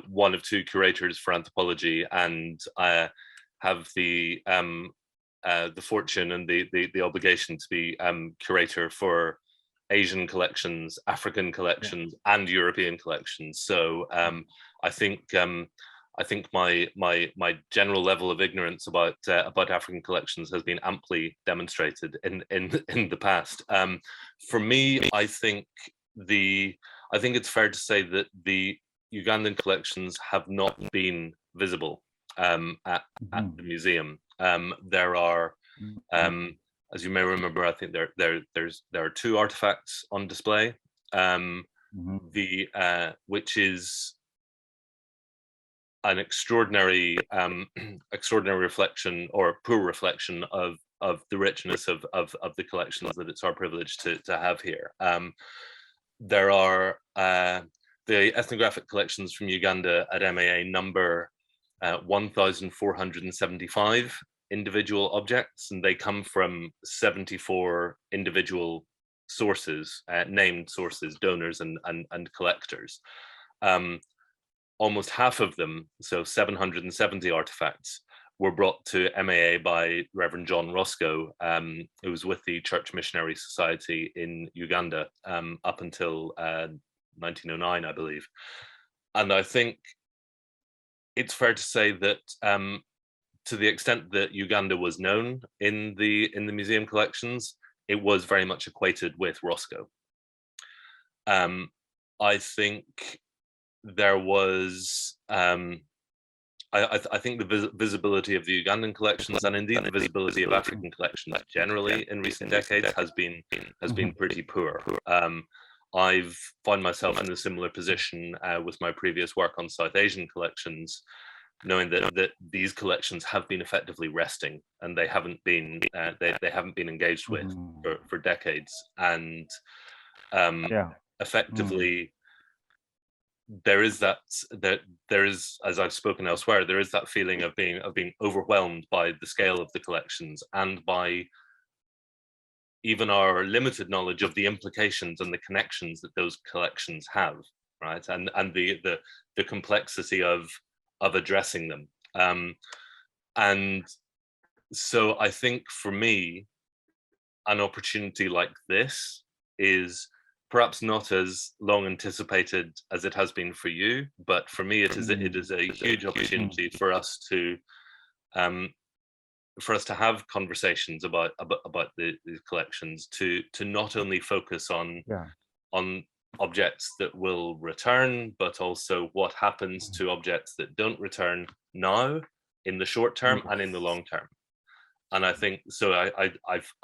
one of two curators for anthropology, and I have the fortune and the obligation to be curator for Asian collections, African collections, and European collections. So I think my general level of ignorance about African collections has been amply demonstrated in the past. For me, I think it's fair to say that the Ugandan collections have not been visible at the museum. There are, as you may remember, I think there are two artifacts on display. Which is an extraordinary reflection, or a poor reflection, of the richness of the collections that it's our privilege to have here. There are the ethnographic collections from Uganda at MAA number 1,475 individual objects, and they come from 74 individual sources, named sources, donors and collectors. Almost half of them, so 770 artifacts, were brought to MAA by Reverend John Roscoe, who was with the Church Missionary Society in Uganda up until 1909, I believe. And I think it's fair to say that to the extent that Uganda was known in the museum collections, it was very much equated with Roscoe. I think there was, I think the visibility of the Ugandan collections, and indeed the visibility of African collections generally in recent decades, has been pretty poor. I've found myself in a similar position with my previous work on South Asian collections, knowing that these collections have been effectively resting, and they haven't been engaged with for decades, and effectively. There is, as I've spoken elsewhere, there is that feeling of being overwhelmed by the scale of the collections, and by even our limited knowledge of the implications and the connections that those collections have, right? And the complexity of addressing them. And so I think for me, an opportunity like this is perhaps not as long anticipated as it has been for you, but for me, it is a huge opportunity for us to have conversations about these collections, to not only focus on objects that will return, but also what happens to objects that don't return now, in the short term and in the long term. And I think so. I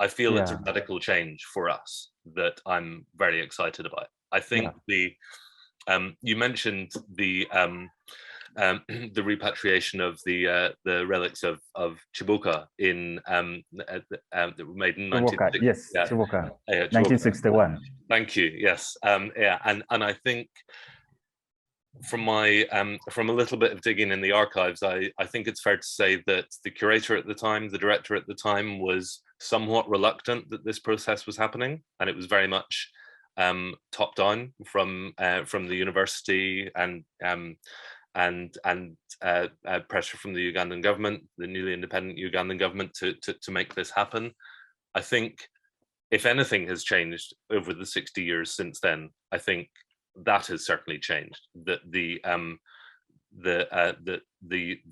feel it's a radical change for us that I'm very excited about. I think you mentioned the repatriation of the relics of Chibuka in that were made in 1960. Yes, Chibuka, 1961. Thank you. Yes, and I think from a little bit of digging in the archives, I think it's fair to say that the curator at the time, the director at the time, was somewhat reluctant that this process was happening, and it was very much top down from the university and pressure from the Ugandan government, the newly independent Ugandan government, to make this happen. I think if anything has changed over the 60 years since then, I think that has certainly changed. That the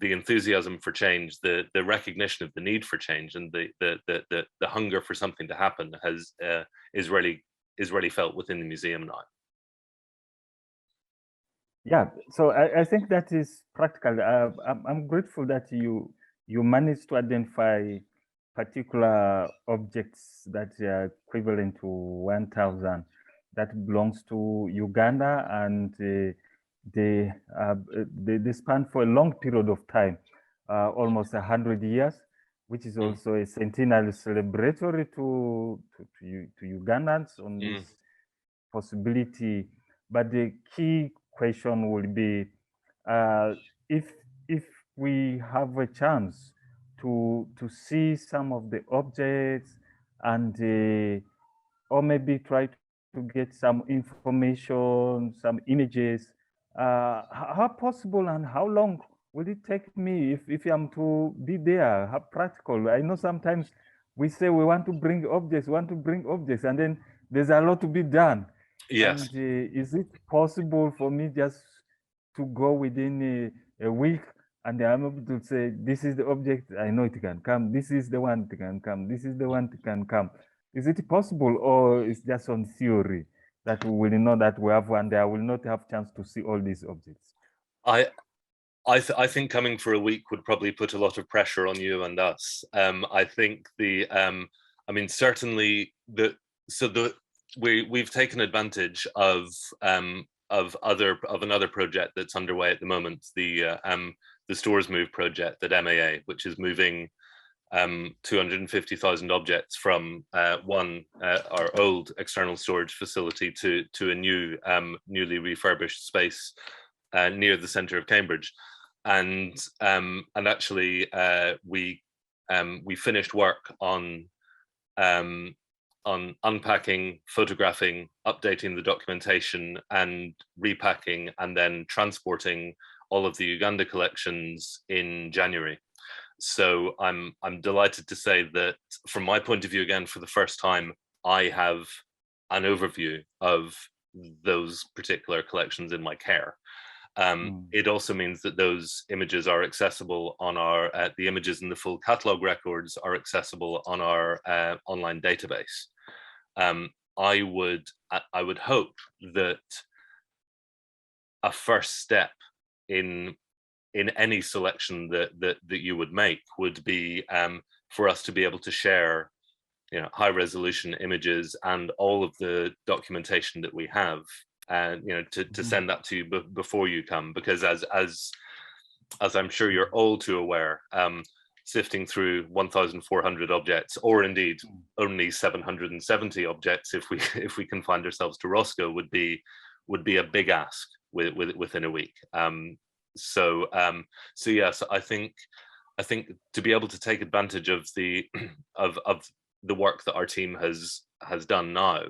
enthusiasm for change, the recognition of the need for change, and the hunger for something to happen is really felt within the museum now. Yeah, so I think that is practical. I'm grateful that you managed to identify particular objects that are equivalent to 1,000 that belongs to Uganda, and they span for a long period of time, almost 100 years, which is also a centenary celebratory to Ugandans on this possibility. But the key question will be if we have a chance to see some of the objects, and or maybe try to get some information, some images. How possible and how long will it take me if I'm to be there? How practical? I know sometimes we say we want to bring objects, and then there's a lot to be done. Yes. And is it possible for me just to go within a week and I'm able to say, this is the object, I know it can come, this is the one that can come, this is the one that can come? Is it possible, or is just on theory that we will know that we have one day? I will not have chance to see all these objects. I think coming for a week would probably put a lot of pressure on you and us. I think certainly we've taken advantage of another project that's underway at the moment, the Stores Move project at MAA, which is moving 250,000 objects from our old external storage facility to a new newly refurbished space near the centre of Cambridge, and actually we finished work on unpacking, photographing, updating the documentation, and repacking and then transporting all of the Uganda collections in January. So I'm delighted to say that from my point of view, again, for the first time, I have an overview of those particular collections in my care. It also means that those images are accessible on our, the images in the full catalogue records are accessible on our online database. I would hope that a first step in any selection that you would make would be for us to be able to share, high resolution images and all of the documentation that we have, and to send that to you before you come, because as I'm sure you're all too aware, sifting through 1,400 objects, or indeed only 770 objects if we confine ourselves to Roscoe, would be a big ask within a week. So yes, I think to be able to take advantage of the work that our team has done now,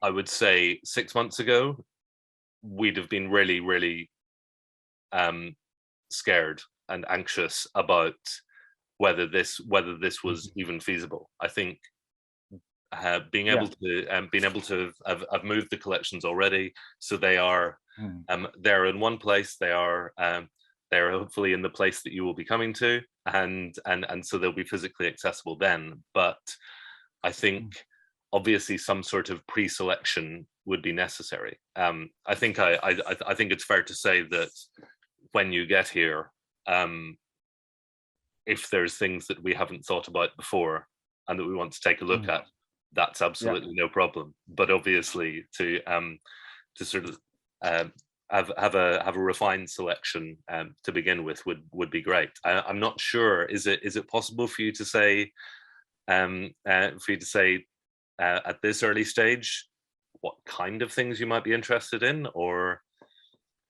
I would say 6 months ago we'd have been really, really scared and anxious about whether this was even feasible. I think being able to have moved the collections already, so they are they're in one place. They're hopefully in the place that you will be coming to, and so they'll be physically accessible then. But I think obviously some sort of pre-selection would be necessary. I think it's fair to say that when you get here, if there's things that we haven't thought about before and that we want to take a look at, that's absolutely no problem. But obviously to sort of have a refined selection to begin with would be great. I'm not sure. Is it possible for you to say at this early stage what kind of things you might be interested in? Or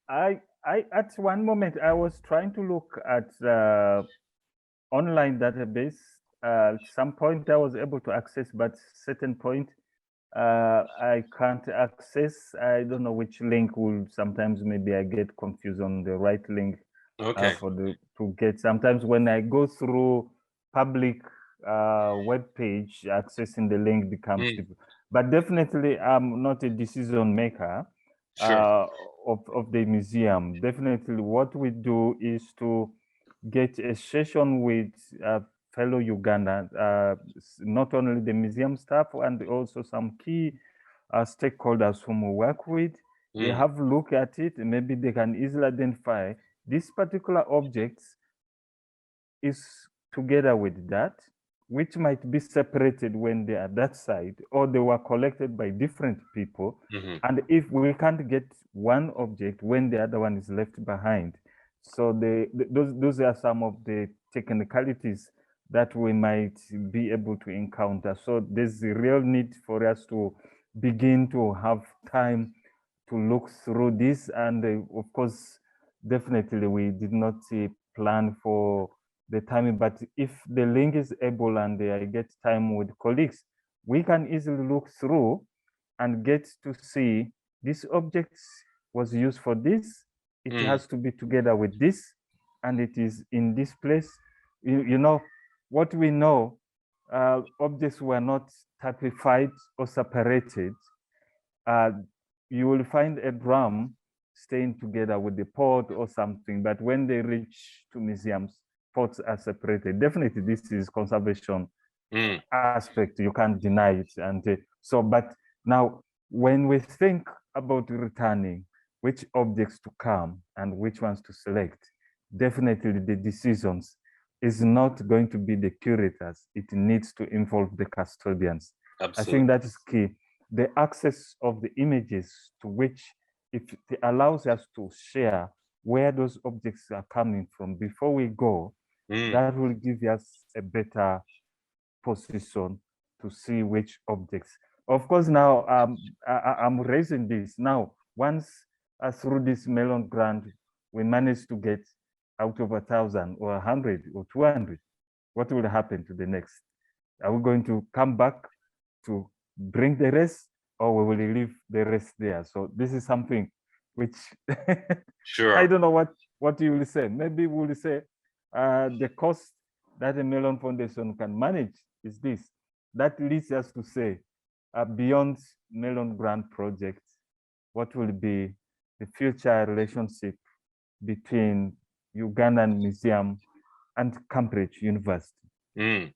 I at one moment I was trying to look at online database. At some point I was able to access, but certain point I can't access. I don't know which link will. Sometimes maybe I get confused on the right link. Okay. To get. Sometimes when I go through public web page, accessing the link becomes difficult. But definitely I'm not a decision maker. Sure. Of the museum. Definitely what we do is to get a session with fellow Ugandans, not only the museum staff and also some key stakeholders whom we work with. They have a look at it, and maybe they can easily identify this particular object is together with that, which might be separated when they are that side, or they were collected by different people. And if we can't get one object when the other one is left behind. So those are some of the technicalities that we might be able to encounter. So there's a real need for us to begin to have time to look through this. And of course, definitely we did not plan for the timing, but if the link is able and I get time with colleagues, we can easily look through and get to see this object was used for this, it has to be together with this, and it is in this place. You know, what we know, objects were not typified or separated. You will find a drum staying together with the pot or something, but when they reach to museums, pots are separated. Definitely, this is conservation aspect, you can't deny it. And so, but now when we think about returning, which objects to come and which ones to select, definitely the decisions is not going to be the curators. It needs to involve the custodians. Absolutely. I think that is key. The access of the images to which it allows us to share where those objects are coming from before we go, that will give us a better position to see which objects. Of course, now I'm raising this. Now, once through this Melon grant, we manage to get out of 1,000 or 100 or 200, what will happen to the next? Are we going to come back to bring the rest, or we will leave the rest there? So this is something which sure. I don't know what you will say. Maybe we will say the cost that a Melon Foundation can manage is this. That leads us to say, beyond Melon Grant project, what will be the future relationship between Ugandan Museum and Cambridge University? I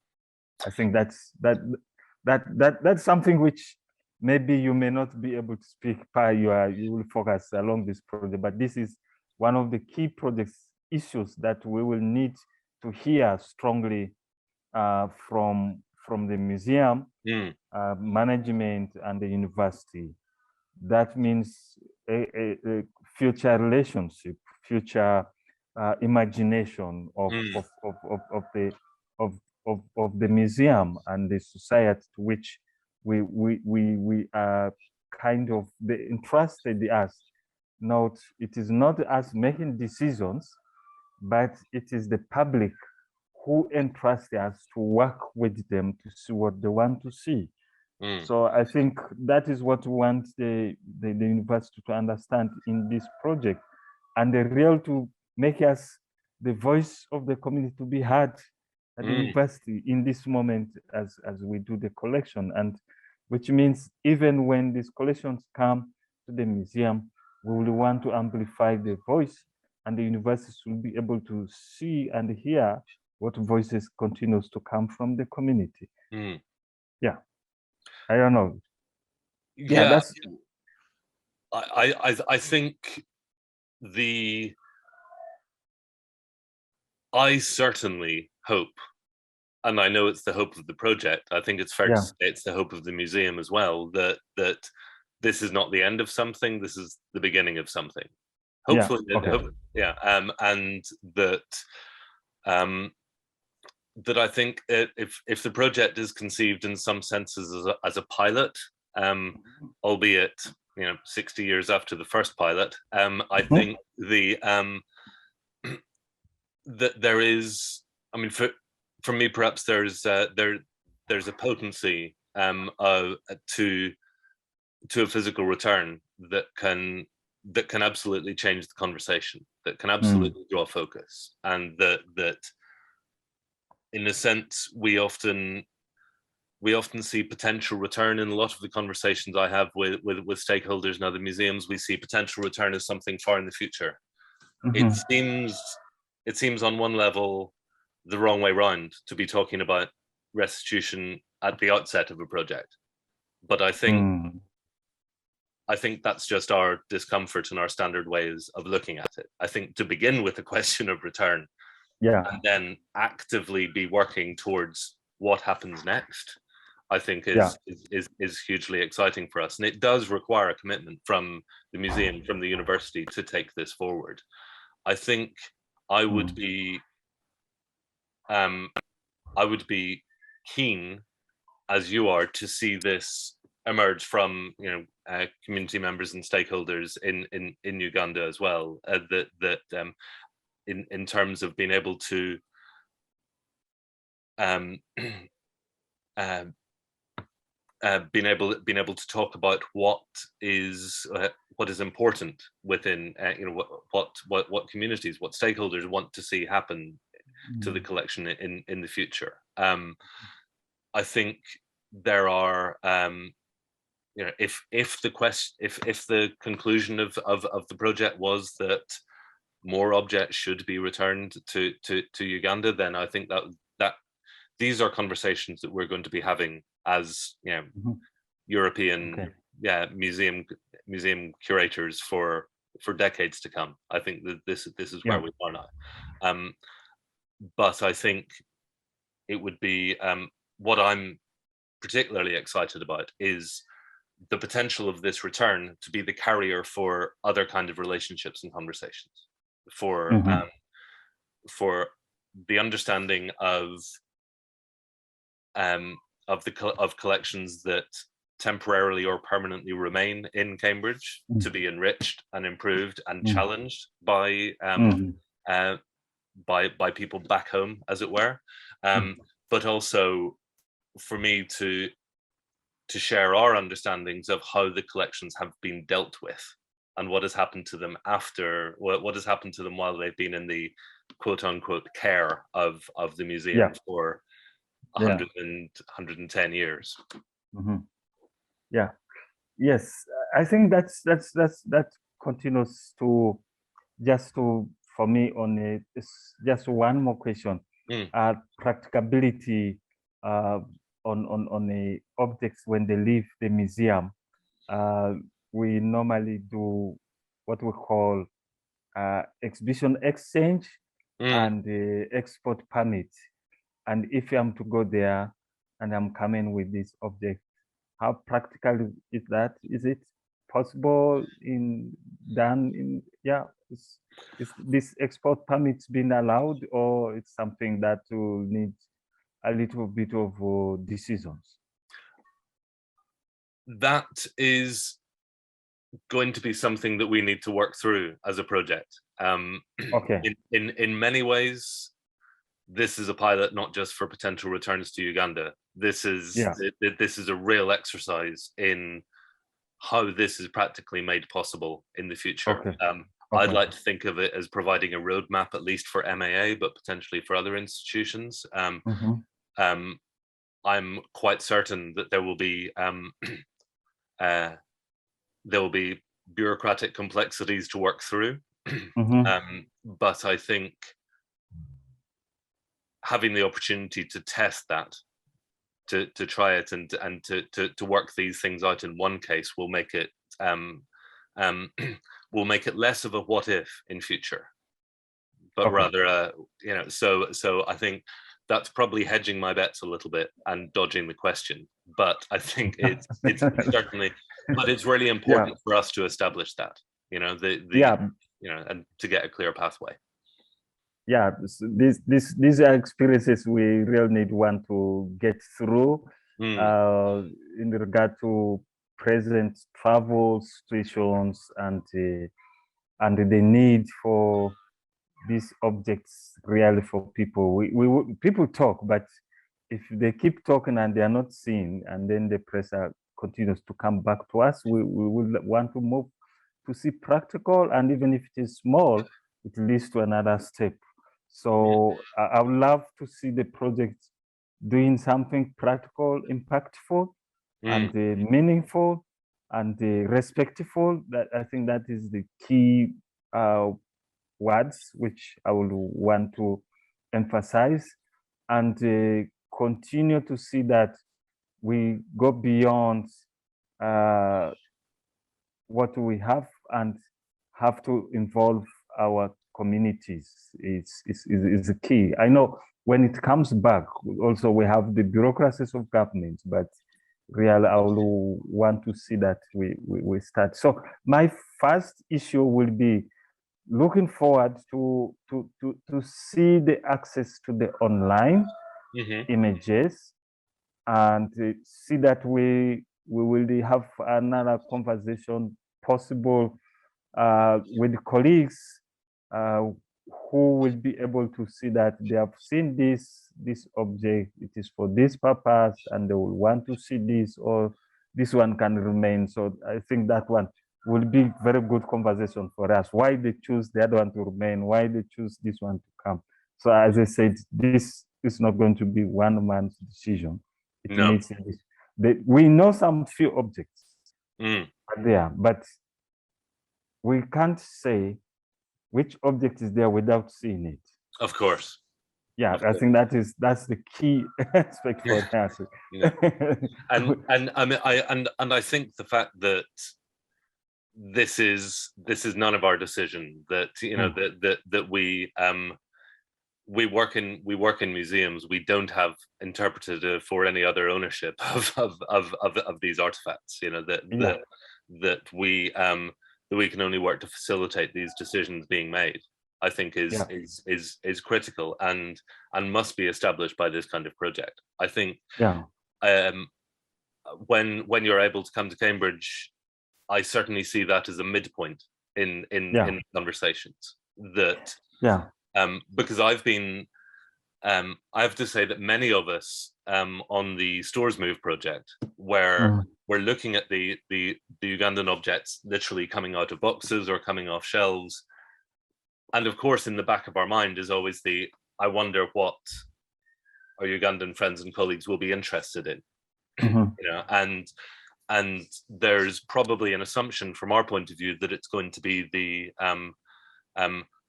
think that's something which maybe you may not be able to speak you will focus along this project, but this is one of the key projects issues that we will need to hear strongly from the museum, management, and the university. That means a future relationship, future imagination of the museum and the society to which we are kind of entrusted us. Not, it is not us making decisions, but it is the public who entrust us to work with them to see what they want to see. So I think that is what we want the university to understand in this project, and the real to make us the voice of the community to be heard at the university in this moment as we do the collection, and which means even when these collections come to the museum, we will want to amplify the voice, and the universities will be able to see and hear what voices continues to come from the community. Yeah, I don't know. Yeah, that's. I think I certainly hope, and I know it's the hope of the project, I think it's fair to say it's the hope of the museum as well, that this is not the end of something, this is the beginning of something. Hopefully, and that I think if the project is conceived in some senses as a pilot, albeit 60 years after the first pilot, I think that there is, I mean, for me, perhaps there's a potency to a physical return that can absolutely change the conversation, that can absolutely draw focus, and that in a sense we often see potential return in a lot of the conversations I have with stakeholders and other museums. We see potential return as something far in the future. It seems on one level the wrong way round to be talking about restitution at the outset of a project, but I think that's just our discomfort and our standard ways of looking at it. I think to begin with the question of return, and then actively be working towards what happens next, I think is hugely exciting for us, and it does require a commitment from the museum, from the university, to take this forward. I think I would be keen, as you are, to see this emerge from community members and stakeholders in Uganda as well. In terms of being able to being able to talk about what is important within what communities, what stakeholders want to see happen to the collection in the future. I think there are if the conclusion of the project was that more objects should be returned to Uganda, then I think that these are conversations that we're going to be having as European museum curators for decades to come. I think that this is where we are now. But I think it would be what I'm particularly excited about is the potential of this return to be the carrier for other kind of relationships and conversations, for the understanding of collections that temporarily or permanently remain in Cambridge to be enriched and improved and challenged by people back home, as it were, but also for me to share our understandings of how the collections have been dealt with and what has happened to them after, what has happened to them while they've been in the quote unquote care of the museum for 110 years. Yeah. Yes, I think that continues to for me on just one more question. Practicability on the objects when they leave the museum. We normally do what we call exhibition exchange and export permit. And if I'm to go there and I'm coming with this object, how practical is that? Is it possible is this export permits being allowed, or it's something that will need a little bit of decisions? That is going to be something that we need to work through as a project. In many ways, this is a pilot not just for potential returns to Uganda. This is a real exercise in how this is practically made possible in the future. I'd like to think of it as providing a roadmap, at least for MAA, but potentially for other institutions. I'm quite certain that there will be bureaucratic complexities to work through, but I think having the opportunity to test that, to try it and to work these things out in one case will make it less of a what if in future, but rather so I think that's probably hedging my bets a little bit and dodging the question, but I think it's certainly, but it's really important for us to establish that, and to get a clear pathway. Yeah, these are experiences we really need one to get through in regard to present travel situations and the need for these objects really for people. People talk, but if they keep talking and they are not seen, and then the pressure continues to come back to us, we will want to move to see practical, and even if it is small, it leads to another step. So I would love to see the project doing something practical, impactful, and meaningful, and respectful. That I think that is the key words which I would want to emphasize, and continue to see that we go beyond what we have and have to involve our communities. Is the key. I know when it comes back, also we have the bureaucracies of government, but really I will want to see that we start. So my first issue will be looking forward to see the access to the online images, and see that we will have another conversation possible with colleagues who will be able to see that they have seen this object, it is for this purpose, and they will want to see this, or this one can remain. So I think that one will be very good conversation for us. Why they choose the other one to remain, why they choose this one to come. So as I said, this is not going to be one man's decision. It needs this. We know some few objects are there, but we can't say which object is there without seeing it. Of course. Yeah, I think that's the key aspect for us. And I mean, I think the fact that this is none of our decision, that that we work in museums. We don't have interpretive or any other ownership of these artifacts. That we can only work to facilitate these decisions being made. I think is critical and must be established by this kind of project. I think when you're able to come to Cambridge, I certainly see that as a midpoint in conversations. That because I've been I have to say that many of us on the Stores Move project, where we're looking at the Ugandan objects literally coming out of boxes or coming off shelves. And of course, in the back of our mind is always I wonder what our Ugandan friends and colleagues will be interested in. And there's probably an assumption from our point of view that it's going to be the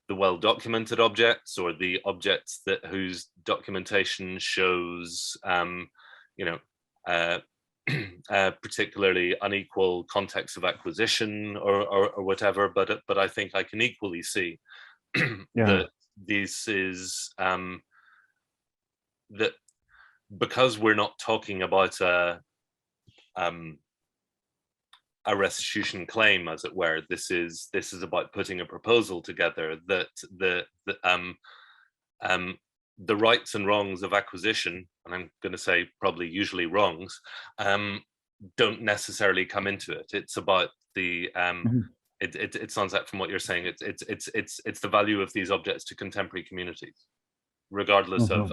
well-documented objects, or the objects whose documentation shows particularly unequal context of acquisition or whatever. But I think I can equally see that this is that because we're not talking about a restitution claim, as it were. This is about putting a proposal together that the rights and wrongs of acquisition, and I'm going to say probably usually wrongs, don't necessarily come into it. It's about the it sounds like from what you're saying, it's the value of these objects to contemporary communities, regardless of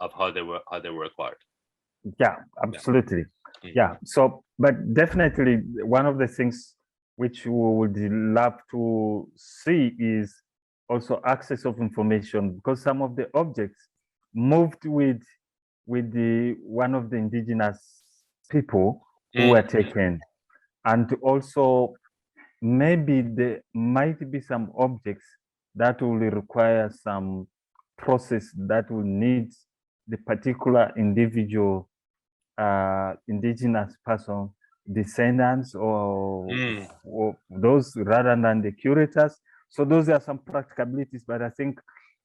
how they were acquired. Yeah, absolutely. Yeah. So, but definitely one of the things which we would love to see is also access of information, because some of the objects moved with one of the indigenous people who were taken, and also maybe there might be some objects that will require some process that will need the particular individual indigenous person descendants or those, rather than the curators. So those are some practicalities, but I think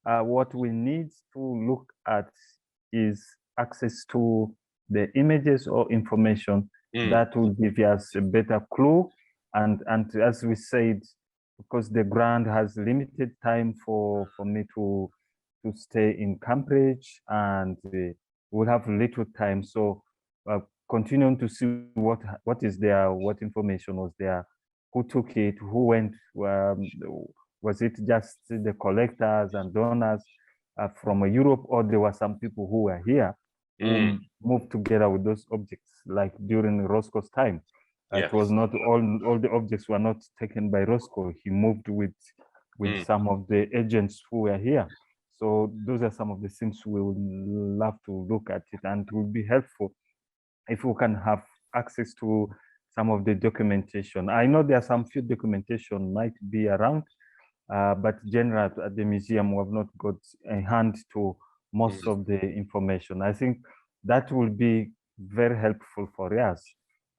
what we need to look at is access to the images or information that will give us a better clue. And as we said, because the grant has limited time for me to stay in Cambridge, and we'll have little time. So continuing to see what is there, what information was there, who took it, who went, was it just the collectors and donors from Europe, or there were some people who were here who moved together with those objects, like during Roscoe's time. It was not all the objects were not taken by Roscoe. He moved with some of the agents who were here. So those are some of the things we would love to look at it, and it would be helpful if we can have access to some of the documentation. I know there are some few documentation might be around, but generally at the museum we have not got a hand to most of the information. I think that will be very helpful for us,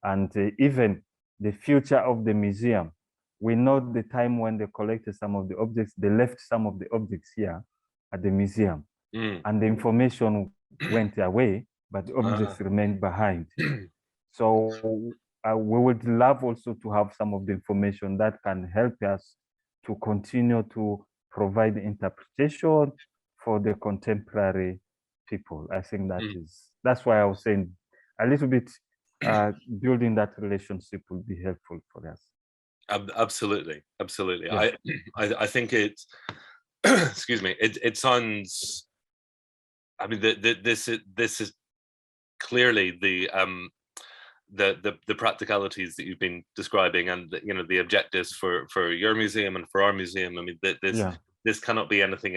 and even the future of the museum. We know the time when they collected some of the objects, they left some of the objects here at the museum, and the information went away, but the objects remained behind. So we would love also to have some of the information that can help us to continue to provide interpretation for the contemporary people. I think that's why I was saying a little bit building that relationship will be helpful for us. Absolutely. Yeah. I think it's excuse me, it sounds, I mean, this is clearly the practicalities that you've been describing, and the objectives for your museum and for our museum. I mean, this cannot be anything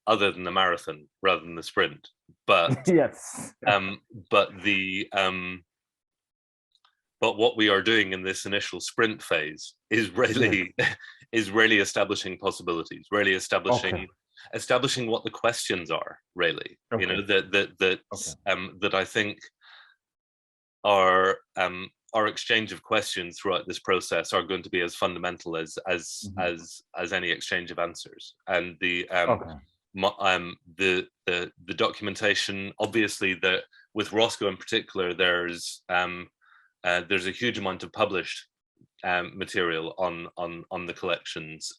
other than the marathon rather than the sprint. But yes, but what we are doing in this initial sprint phase is really establishing possibilities, really establishing what the questions are, really. That I think our exchange of questions throughout this process are going to be as fundamental as any exchange of answers. And the documentation, obviously, with Roscoe in particular, there's a huge amount of published material on the collections,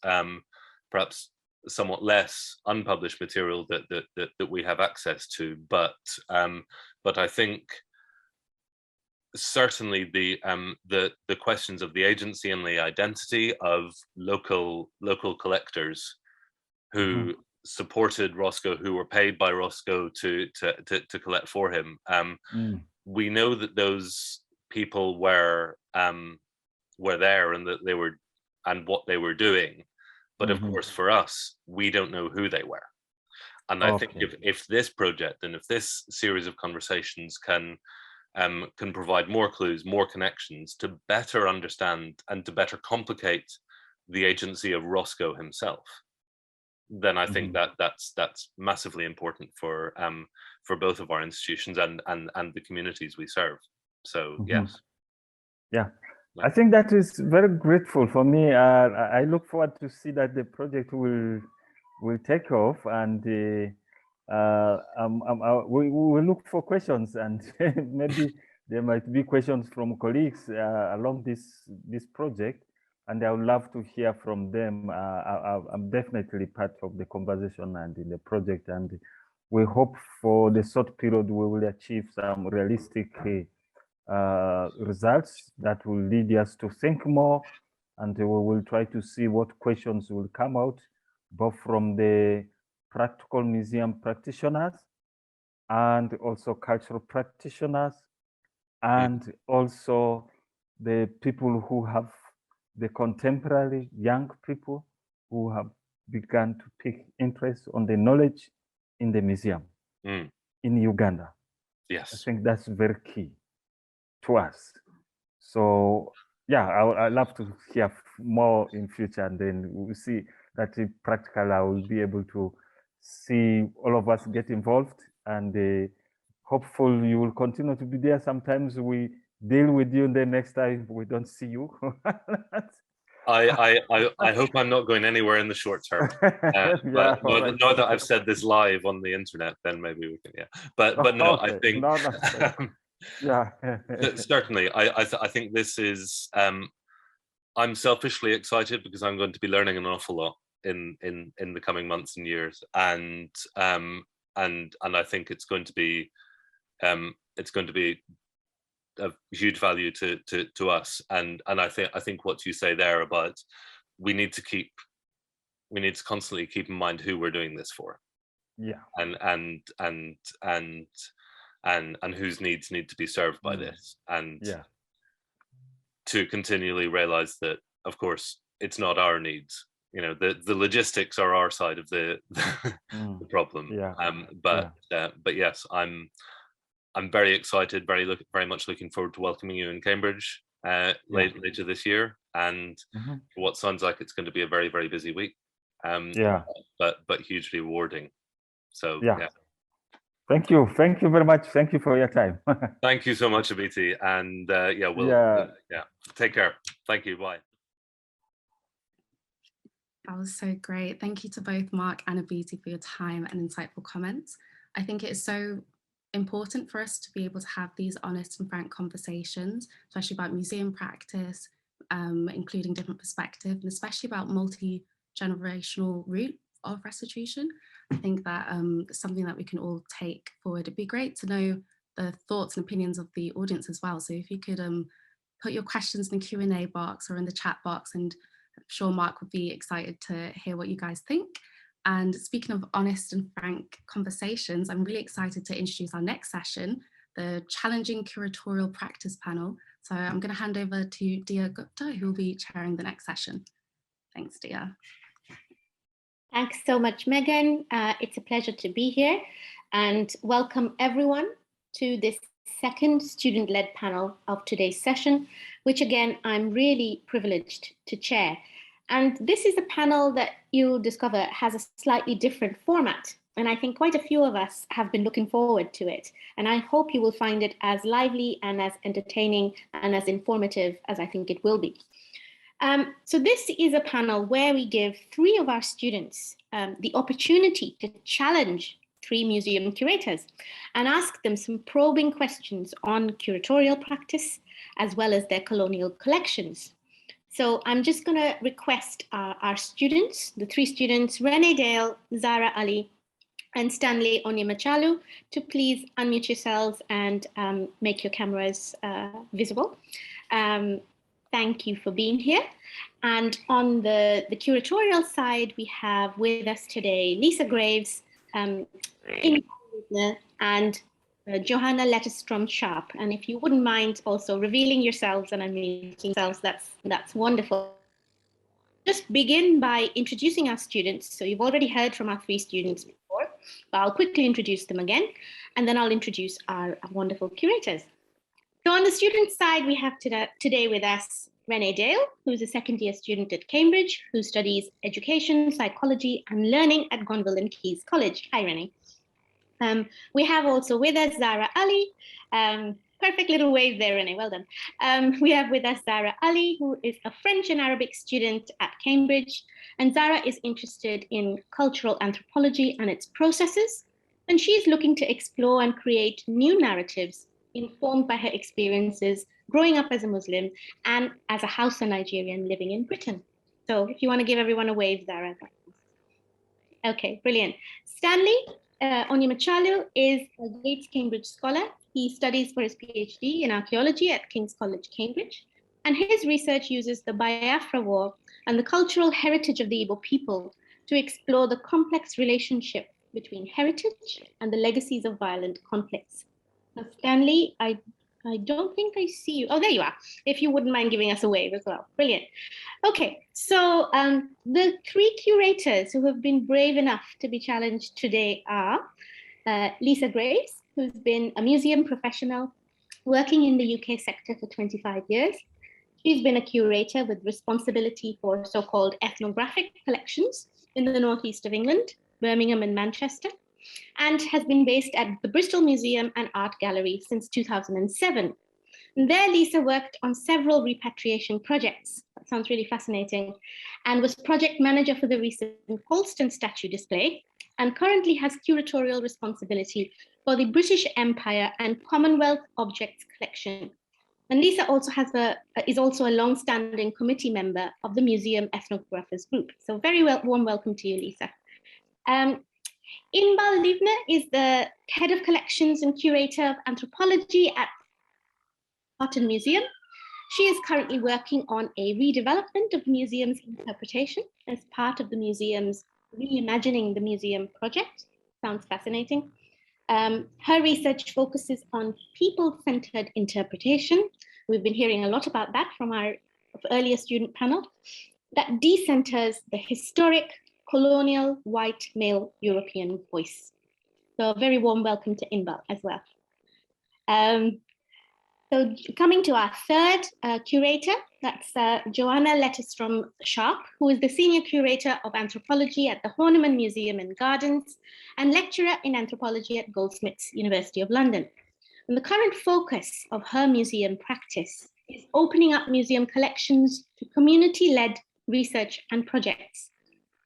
perhaps somewhat less unpublished material that we have access to, but I think certainly the questions of the agency and the identity of local collectors who supported Roscoe, who were paid by Roscoe to collect for him. We know that those people were there, and that they were, and what they were doing, but of course for us, we don't know who they were. And I think if this project and if this series of conversations can provide more clues, more connections to better understand and to better complicate the agency of Roscoe himself, then I think that's massively important for both of our institutions and the communities we serve. So yes. Yeah, I think that is very grateful for me. I look forward to see that the project will take off, and we will look for questions, and maybe there might be questions from colleagues along this project, and I would love to hear from them. I'm definitely part of the conversation and in the project, and we hope for the short period we will achieve some realistic results that will lead us to think more, and we will try to see what questions will come out, both from the practical museum practitioners and also cultural practitioners, and also the people who have the contemporary young people who have begun to pick interest on the knowledge in the museum in Uganda. Yes, I think that's very key to us. So yeah, I love to hear more in future, and then we'll see that in practical I will be able to see all of us get involved, and hopefully you will continue to be there. Sometimes we deal with you, and then next time we don't see you. I hope I'm not going anywhere in the short term. But now that I've said this live on the internet, then maybe we can. Yeah, but no, I think certainly. I think this is. I'm selfishly excited because I'm going to be learning an awful lot in the coming months and years, and I think it's going to be of huge value to us, and I think what you say there about we need to constantly keep in mind who we're doing this for, and whose needs need to be served by this, and to continually realize that of course it's not our needs, the logistics are our side of the problem. But yes, I'm very excited, very much looking forward to welcoming you in Cambridge later this year, and for what sounds like it's going to be a very, very busy week, but hugely rewarding. So Thank you very much. Thank you for your time. Thank you so much, Abiti, and take care. Thank you. Bye. That was so great. Thank you to both Mark and Abiti for your time and insightful comments. I think it is so important for us to be able to have these honest and frank conversations, especially about museum practice, including different perspectives, and especially about multi-generational route of restitution. I think that is something that we can all take forward. It'd be great to know the thoughts and opinions of the audience as well. So if you could put your questions in the Q&A box or in the chat box, and I'm sure Mark would be excited to hear what you guys think. And speaking of honest and frank conversations, I'm really excited to introduce our next session, the Challenging Curatorial Practice panel. So I'm going to hand over to Diya Gupta, who will be chairing the next session. Thanks, Diya. Thanks so much, Megan. It's a pleasure to be here, and welcome everyone to this second student-led panel of today's session, which again, I'm really privileged to chair. And this is a panel that you'll discover has a slightly different format. And I think quite a few of us have been looking forward to it. And I hope you will find it as lively and as entertaining and as informative as I think it will be. So this is a panel where we give 3 of our students the opportunity to challenge 3 museum curators and ask them some probing questions on curatorial practice, as well as their colonial collections. So I'm just going to request our students, the 3 students, Renae Dale, Zarah Ali, and Stanley Onyemechalu, to please unmute yourselves and make your cameras visible. Thank you for being here. And on the curatorial side, we have with us today Lisa Graves, and Johanna Lettestrom-Sharp. And if you wouldn't mind also revealing yourselves and unmuting yourselves, that's wonderful. Just begin by introducing our students. So you've already heard from our 3 students before, but I'll quickly introduce them again, and then I'll introduce our wonderful curators. So on the student side, we have today with us Renae Dale, who's a second-year student at Cambridge, who studies education, psychology, and learning at Gonville and Keys College. Hi, Renae. We have also with us Zarah Ali. Perfect little wave there, Renae, well done. We have with us Zarah Ali, who is a French and Arabic student at Cambridge. And Zarah is interested in cultural anthropology and its processes. And she's looking to explore and create new narratives informed by her experiences growing up as a Muslim and as a Hausa Nigerian living in Britain. So if you want to give everyone a wave, Zarah. Okay, brilliant. Stanley Onyemechalu is a Gates Cambridge scholar. He studies for his PhD in archaeology at King's College, Cambridge. And his research uses the Biafra War and the cultural heritage of the Igbo people to explore the complex relationship between heritage and the legacies of violent conflicts. Now, Stanley, I don't think I see you. Oh, there you are. If you wouldn't mind giving us a wave as well. Brilliant. Okay, so the 3 curators who have been brave enough to be challenged today are Lisa Graves, who's been a museum professional working in the UK sector for 25 years. She's been a curator with responsibility for so-called ethnographic collections in the northeast of England, Birmingham and Manchester, and has been based at the Bristol Museum and Art Gallery since 2007. And there, Lisa worked on several repatriation projects. That sounds really fascinating, and was project manager for the recent Colston statue display, and currently has curatorial responsibility for the British Empire and Commonwealth Objects Collection. And Lisa also is also a long-standing committee member of the Museum Ethnographers Group. So very warm welcome to you, Lisa. Inbal Livne is the head of collections and curator of anthropology at Cotton Museum. She is currently working on a redevelopment of the museum's interpretation as part of the museum's Reimagining the Museum project. Sounds fascinating. Her research focuses on people-centered interpretation. We've been hearing a lot about that from our earlier student panel, that decenters the historic, colonial, white, male European voice. So a very warm welcome to Inbal as well. So coming to our third curator, that's Johanna Lettestrom-Sharp, who is the Senior Curator of Anthropology at the Horniman Museum and Gardens and lecturer in anthropology at Goldsmiths, University of London. And the current focus of her museum practice is opening up museum collections to community-led research and projects.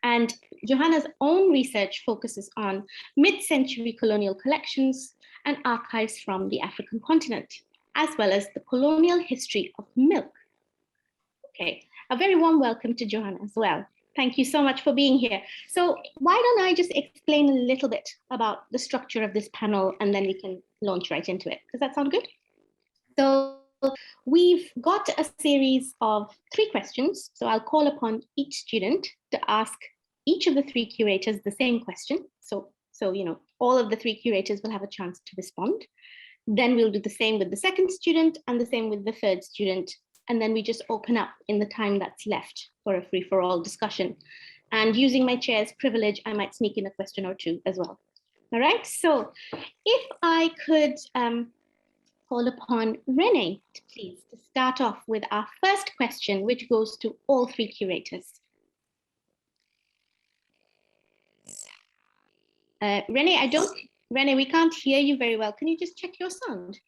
And Johanna's own research focuses on mid-century colonial collections and archives from the African continent, as well as the colonial history of milk. Okay, a very warm welcome to Johanna as well. Thank you so much for being here. So why don't I just explain a little bit about the structure of this panel, and then we can launch right into it. Does that sound good? So we've got a series of 3 questions. So I'll call upon each student to ask each of the 3 curators the same question. So all of the 3 curators will have a chance to respond. Then we'll do the same with the second student and the same with the third student. And then we just open up in the time that's left for a free-for-all discussion. And using my chair's privilege, I might sneak in a question or 2 as well. All right, so if I could call upon Renae, please, to start off with our first question, which goes to all 3 curators. Renae, we can't hear you very well. Can you just check your sound?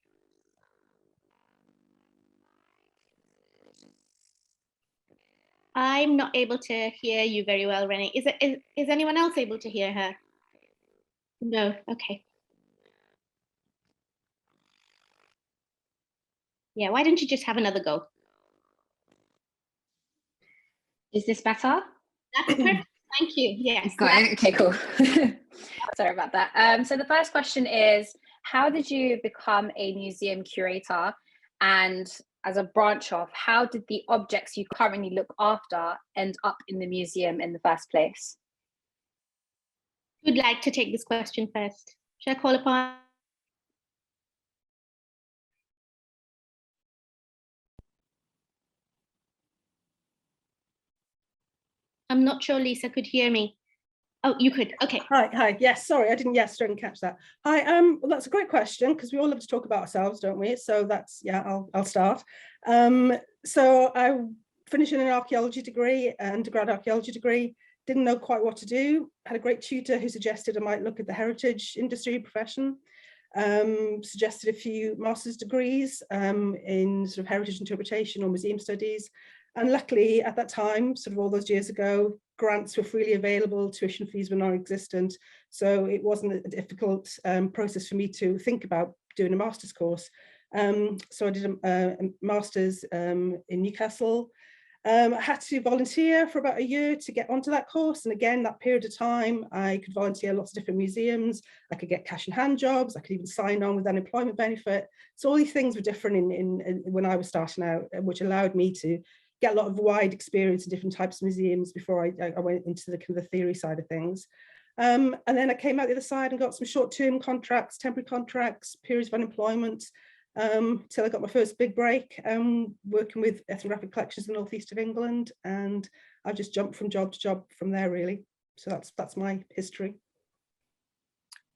I'm not able to hear you very well, Renae. Is anyone else able to hear her? No, okay. Yeah, why don't you just have another go? Is this better? That's perfect. Thank you. Yes. Got it. Okay, cool. Sorry about that. So the first question is, how did you become a museum curator? And as a branch off, how did the objects you currently look after end up in the museum in the first place? Who'd like to take this question first? Should I call upon? I'm not sure Lisa could hear me. Oh, you could. Okay. Hi. Yes, sorry, I didn't catch that. Hi. Well, that's a great question because we all love to talk about ourselves, don't we? So that's I'll start. So I finished an archaeology degree, undergrad archaeology degree. Didn't know quite what to do. Had a great tutor who suggested I might look at the heritage industry profession. Suggested a few master's degrees in sort of heritage interpretation or museum studies. And luckily at that time, sort of all those years ago, grants were freely available, tuition fees were non-existent. So it wasn't a difficult process for me to think about doing a master's course. So I did a master's in Newcastle. I had to volunteer for about a year to get onto that course. And again, that period of time, I could volunteer lots of different museums. I could get cash in hand jobs. I could even sign on with unemployment benefit. So all these things were different in when I was starting out, which allowed me to get a lot of wide experience in different types of museums before I went into the kind of the theory side of things. And then I came out the other side and got some short-term contracts, temporary contracts, periods of unemployment, till I got my first big break, working with ethnographic collections in the northeast of England. And I just jumped from job to job from there, really. So that's my history.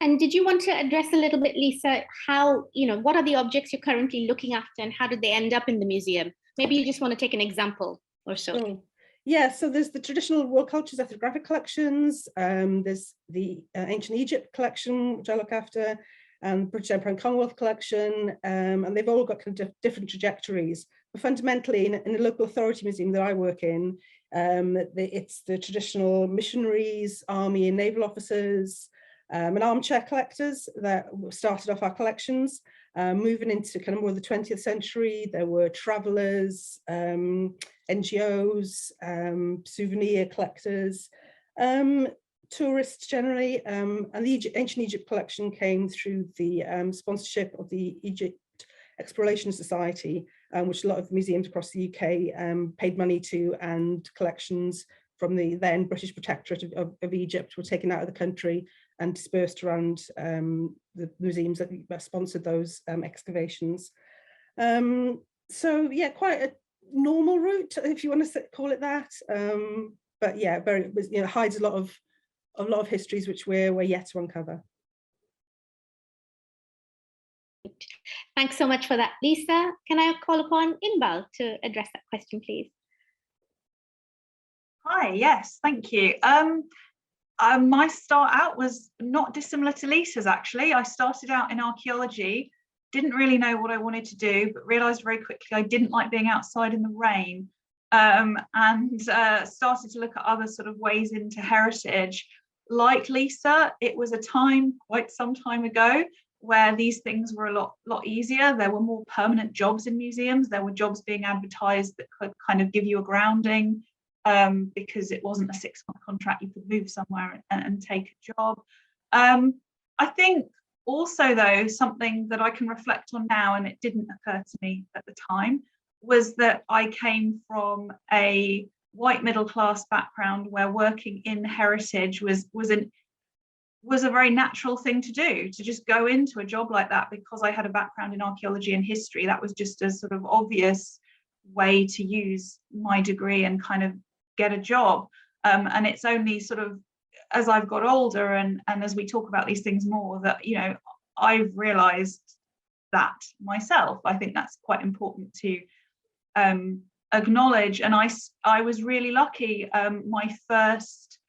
And did you want to address a little bit, Lisa, how, what are the objects you're currently looking after and how did they end up in the museum? Maybe you just want to take an example or so. Oh, yeah, so there's the traditional world cultures ethnographic collections. There's the ancient Egypt collection, which I look after, and British Empire and Commonwealth collection, and they've all got kind of different trajectories. But fundamentally, in the local authority museum that I work in, it's the traditional missionaries, army and naval officers, and armchair collectors that started off our collections. Moving into kind of more of the 20th century, there were travelers, NGOs, souvenir collectors, tourists generally, and the Ancient Egypt collection came through the sponsorship of the Egypt Exploration Society, which a lot of museums across the UK paid money to, and collections from the then British Protectorate of Egypt were taken out of the country and dispersed around the museums that sponsored those excavations. So yeah, quite a normal route, if you want to call it that. But yeah, very, hides a lot of histories which we're yet to uncover. Thanks so much for that, Lisa. Can I call upon Inbal to address that question, please? Hi, yes, thank you. My start out was not dissimilar to Lisa's, actually. I started out in archaeology, didn't really know what I wanted to do, but realised very quickly I didn't like being outside in the rain, and started to look at other sort of ways into heritage. Like Lisa, it was a time, quite some time ago, where these things were a lot easier. There were more permanent jobs in museums. There were jobs being advertised that could kind of give you a grounding, because it wasn't a 6-month contract. You could move somewhere and take a job. I think also, though, something that I can reflect on now, and it didn't occur to me at the time, was that I came from a white middle class background where working in heritage was a very natural thing to do, to just go into a job like that. Because I had a background in archaeology and history, that was just a sort of obvious way to use my degree and kind of get a job. And it's only sort of as I've got older and as we talk about these things more that, you know, I've realized that myself. I think that's quite important to acknowledge. And I was really lucky. My first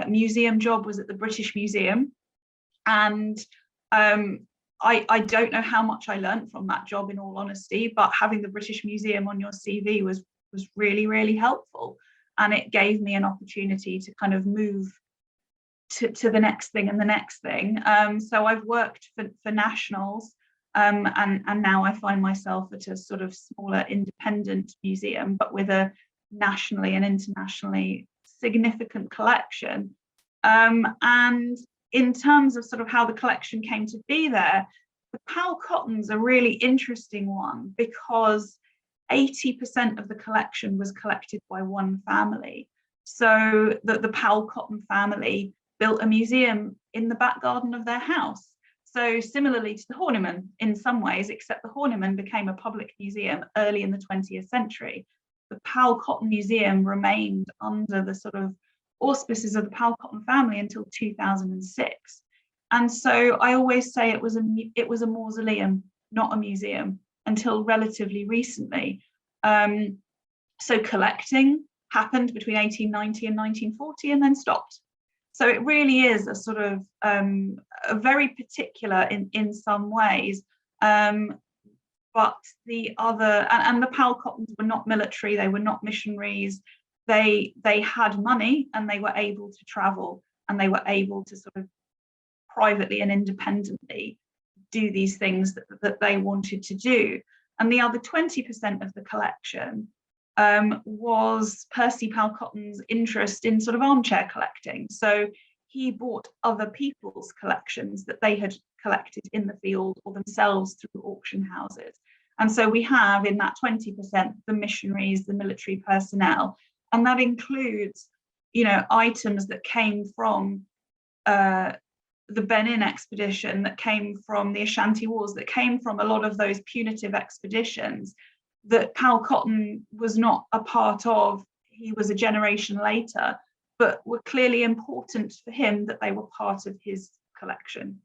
museum job was at the British Museum, and I don't know how much I learned from that job, in all honesty, but having the British Museum on your CV was really, really helpful, and it gave me an opportunity to kind of move to the next thing and the next thing. So I've worked for nationals, and now I find myself at a sort of smaller independent museum, but with a nationally and internationally significant collection. And in terms of sort of how the collection came to be there, the Powell Cotton's a really interesting one, because 80% of the collection was collected by one family. So the Powell Cotton family built a museum in the back garden of their house. So similarly to the Horniman in some ways, except the Horniman became a public museum early in the 20th century. The Powell Cotton Museum remained under the sort of auspices of the Powell Cotton family until 2006. And so I always say it was a mausoleum, not a museum, until relatively recently. So collecting happened between 1890 and 1940 and then stopped. So it really is a sort of a very particular in some ways. But the other, and the Powell Cottons were not military, they were not missionaries. They had money and they were able to travel, and they were able to sort of privately and independently do these things that they wanted to do. And the other 20% of the collection was Percy Powell Cotton's interest in sort of armchair collecting. So he bought other people's collections that they had collected in the field or themselves through auction houses. And so we have in that 20% the missionaries, the military personnel, and that includes, you know, items that came from the Benin expedition, that came from the Ashanti Wars, that came from a lot of those punitive expeditions that Powell Cotton was not a part of. He was a generation later, but were clearly important for him that they were part of his collection.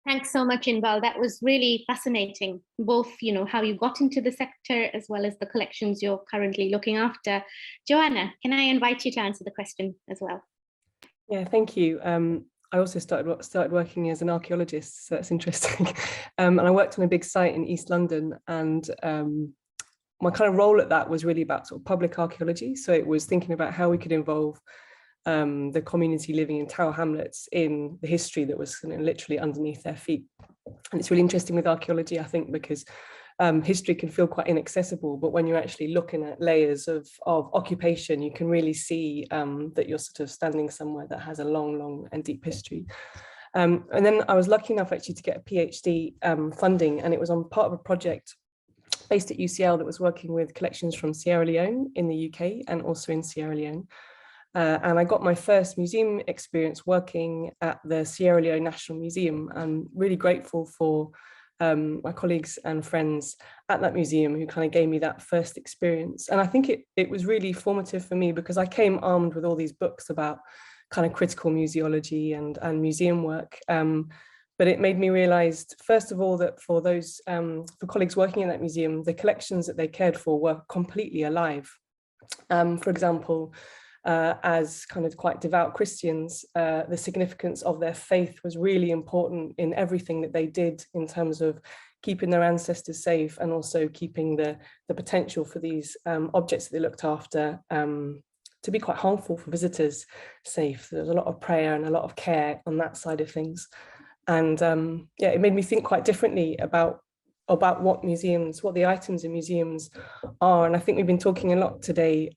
Thanks so much, Inbal. That was really fascinating, both, you know, how you got into the sector as well as the collections you're currently looking after. Joanna, can I invite you to answer the question as well? Yeah, thank you. I also started working as an archaeologist, so that's interesting. And I worked on a big site in East London, and my kind of role at that was really about sort of public archaeology. So it was thinking about how we could involve the community living in Tower Hamlets in the history that was kind of literally underneath their feet. And it's really interesting with archaeology, I think, because history can feel quite inaccessible, but when you're actually looking at layers of occupation, you can really see that you're sort of standing somewhere that has a long and deep history. And then I was lucky enough actually to get a PhD funding, and it was on part of a project based at UCL that was working with collections from Sierra Leone in the UK and also in Sierra Leone. And I got my first museum experience working at the Sierra Leone National Museum. I'm really grateful for my colleagues and friends at that museum who kind of gave me that first experience. And I think it was really formative for me, because I came armed with all these books about kind of critical museology and museum work. But it made me realize, first of all, that for those for colleagues working in that museum, the collections that they cared for were completely alive. For example, as kind of quite devout Christians, the significance of their faith was really important in everything that they did in terms of keeping their ancestors safe, and also keeping the potential for these objects that they looked after to be quite harmful for visitors safe. There was a lot of prayer and a lot of care on that side of things. And yeah, it made me think quite differently about what museums, what the items in museums are. And I think we've been talking a lot today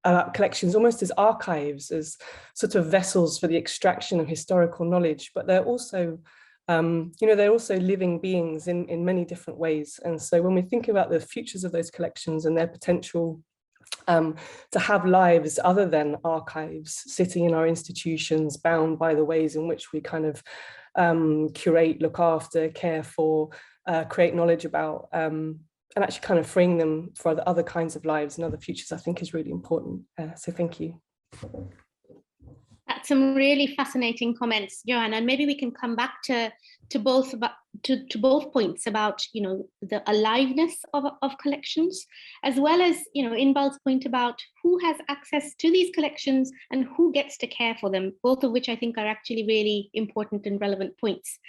about collections almost as archives, as sort of vessels for the extraction of historical knowledge, but they're also they're also living beings in many different ways. And so when we think about the futures of those collections and their potential to have lives other than archives, sitting in our institutions, bound by the ways in which we kind of curate, look after, care for, create knowledge about, and actually kind of freeing them for other kinds of lives and other futures, I think is really important. So thank you. That's some really fascinating comments, Joanna, and maybe we can come back to both points about the aliveness of collections, as well as Inbal's point about who has access to these collections and who gets to care for them, both of which I think are actually really important and relevant points.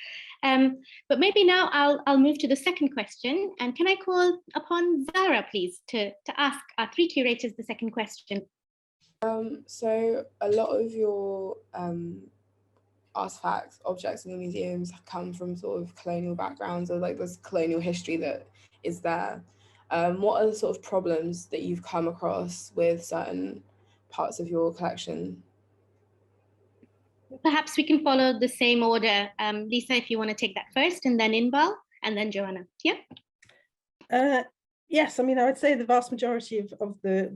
But maybe now I'll move to the second question, and can I call upon Zarah, please, to ask our three curators the second question. So a lot of your artifacts, objects in the museums come from sort of colonial backgrounds, or like there's colonial history that is there. What are the sort of problems that you've come across with certain parts of your collection? Perhaps we can follow the same order. Lisa, if you want to take that first, and then Inbal, and then Joanna. Yeah. Yes, I mean, I would say the vast majority of the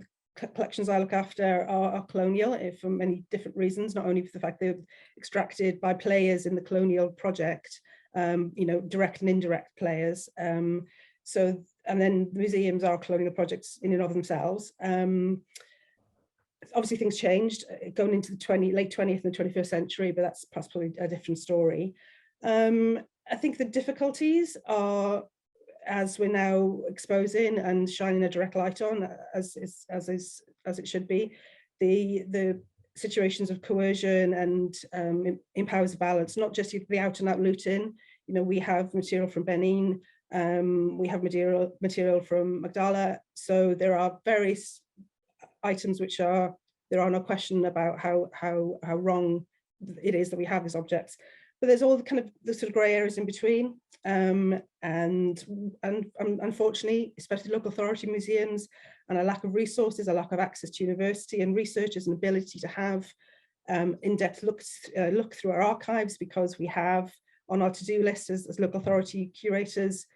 collections I look after are colonial for many different reasons, not only for the fact they're extracted by players in the colonial project, direct and indirect players. And then museums are colonial projects in and of themselves. Obviously things changed going into the late 20th and 21st century, but that's possibly a different story. I think the difficulties are, as we're now exposing and shining a direct light on, as it should be, the situations of coercion and impowers of balance, not just the out and out looting. We have material from Benin, we have material from Magdala, so there are various items which there are no question about how wrong it is that we have these objects. But there's all the sort of grey areas in between, and unfortunately, especially local authority museums, and a lack of resources, a lack of access to university and researchers, and ability to have in-depth look through our archives, because we have on our to-do list as local authority curators,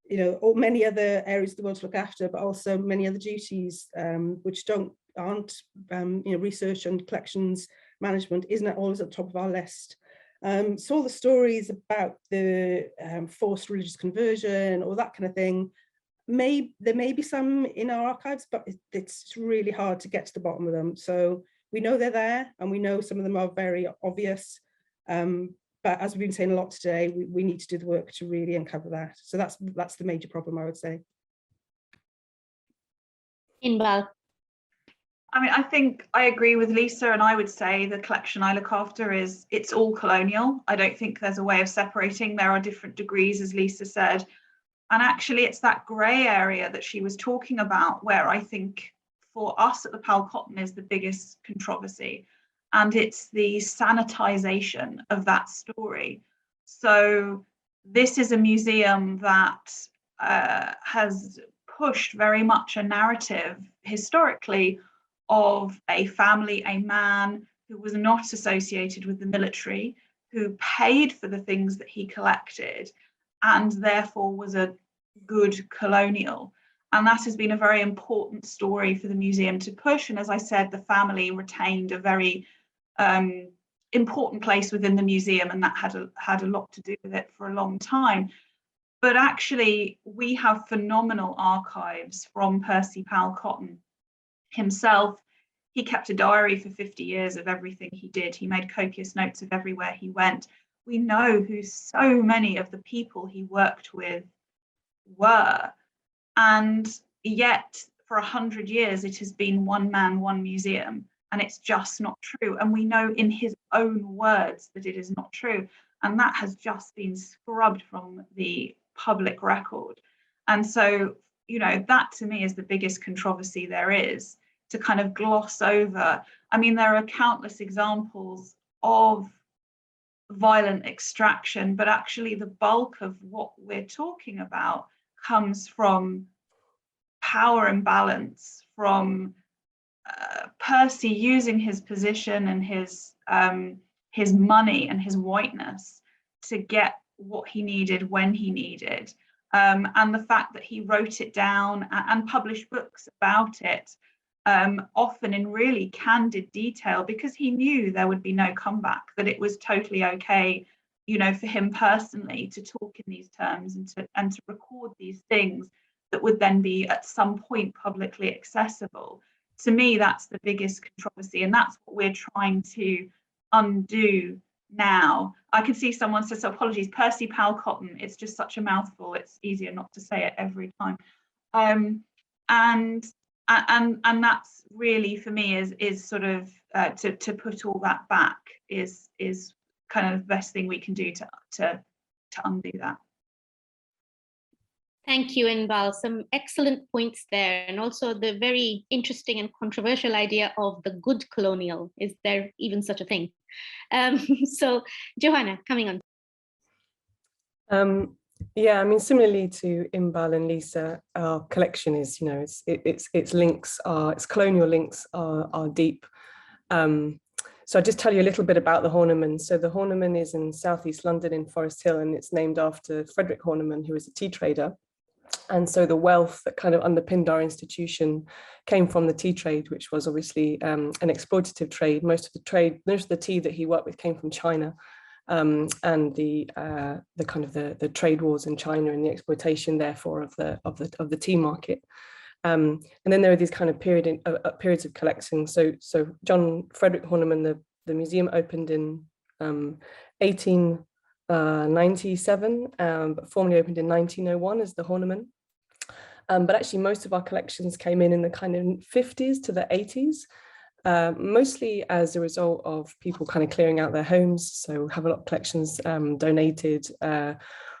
many other areas of the world to look after, but also many other duties which aren't research and collections management isn't always at the top of our list. So all the stories about the forced religious conversion or that kind of thing, there may be some in our archives, but it's really hard to get to the bottom of them. So we know they're there, and we know some of them are very obvious. But as we've been saying a lot today, we need to do the work to really uncover that. So that's the major problem, I would say. Inbal. I mean, I think I agree with Lisa, and I would say the collection I look after it's all colonial. I don't think there's a way of separating. There are different degrees, as Lisa said. And actually, it's that grey area that she was talking about where I think for us at the Pal Cotton is the biggest controversy. And it's the sanitization of that story. So this is a museum that has pushed very much a narrative historically of a family, a man who was not associated with the military, who paid for the things that he collected, and therefore was a good colonial. And that has been a very important story for the museum to push. And as I said, the family retained a very important place within the museum, and that had a lot to do with it for a long time. But actually, we have phenomenal archives from Percy Pal Cotton himself. He kept a diary for 50 years of everything he did. He made copious notes of everywhere he went. We know who so many of the people he worked with were. And yet, for 100 years, it has been one man, one museum. And it's just not true. And we know in his own words that it is not true. And that has just been scrubbed from the public record. And so, that to me is the biggest controversy there is, to kind of gloss over. I mean, there are countless examples of violent extraction, but actually the bulk of what we're talking about comes from power imbalance, from Percy using his position and his money and his whiteness to get what he needed when he needed. And the fact that he wrote it down and published books about it, often in really candid detail, because he knew there would be no comeback, that it was totally okay, you know, for him personally to talk in these terms and to record these things that would then be at some point publicly accessible. To me, that's the biggest controversy, and that's what we're trying to undo now. I can see someone says, so apologies, Percy Pal Cotton, it's just such a mouthful, it's easier not to say it every time. And that's really, for me, is sort of to put all that back is kind of the best thing we can do to undo that. Thank you, Inbal. Some excellent points there, and also the very interesting and controversial idea of the good colonial. Is there even such a thing? So, Johanna, coming on. Yeah, I mean, similarly to Inbal and Lisa, our collection is, you know, its links are, its colonial links are deep. So I'll just tell you a little bit about the Horniman. So the Horniman is in southeast London in Forest Hill, and it's named after Frederick Horniman, who was a tea trader. And so the wealth that kind of underpinned our institution came from the tea trade, which was obviously an exploitative trade. Most of the tea that he worked with came from China, and the kind of the trade wars in China and the exploitation, therefore, of the tea market. And then there are these kind of periods of collecting. So John Frederick Horniman, the museum opened in 1897, but formally opened in 1901 as the Horniman. But actually most of our collections came in the kind of 50s to the 80s, mostly as a result of people kind of clearing out their homes. So we have a lot of collections donated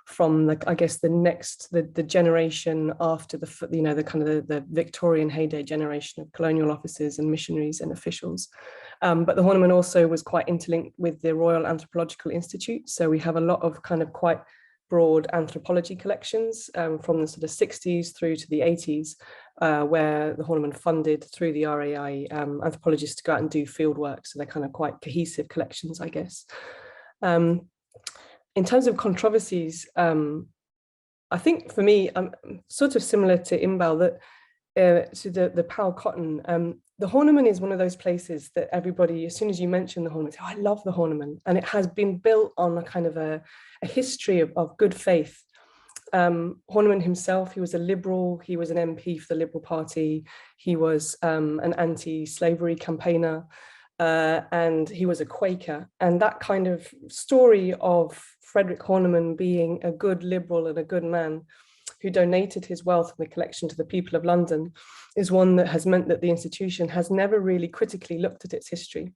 from the generation after the Victorian heyday generation of colonial officers and missionaries and officials. But the Horniman also was quite interlinked with the Royal Anthropological Institute. So we have a lot of kind of quite broad anthropology collections from the sort of 60s through to the 80s, where the Horniman funded through the RAI anthropologists to go out and do field work. So they're kind of quite cohesive collections, I guess. In terms of controversies, I think for me, I'm sort of similar to Inbal, that to the Pal Cotton. The Horniman is one of those places that everybody, as soon as you mention the Horniman, say, oh, I love the Horniman. And it has been built on a kind of a history of good faith. Horniman himself, he was a liberal, he was an MP for the Liberal Party, he was an anti-slavery campaigner, and he was a Quaker. And that kind of story of Frederick Horniman being a good liberal and a good man who donated his wealth and the collection to the people of London is one that has meant that the institution has never really critically looked at its history.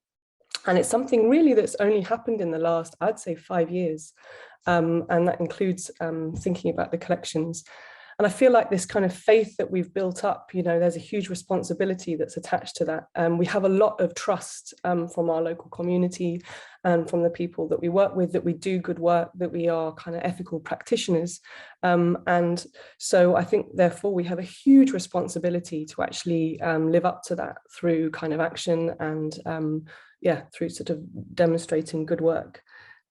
And it's something really that's only happened in the last, I'd say, 5 years. And that includes thinking about the collections. And I feel like this kind of faith that we've built up, you know, there's a huge responsibility that's attached to that. We have a lot of trust from our local community and from the people that we work with, that we do good work, that we are kind of ethical practitioners. And so I think, therefore, we have a huge responsibility to actually live up to that through kind of action and, through sort of demonstrating good work.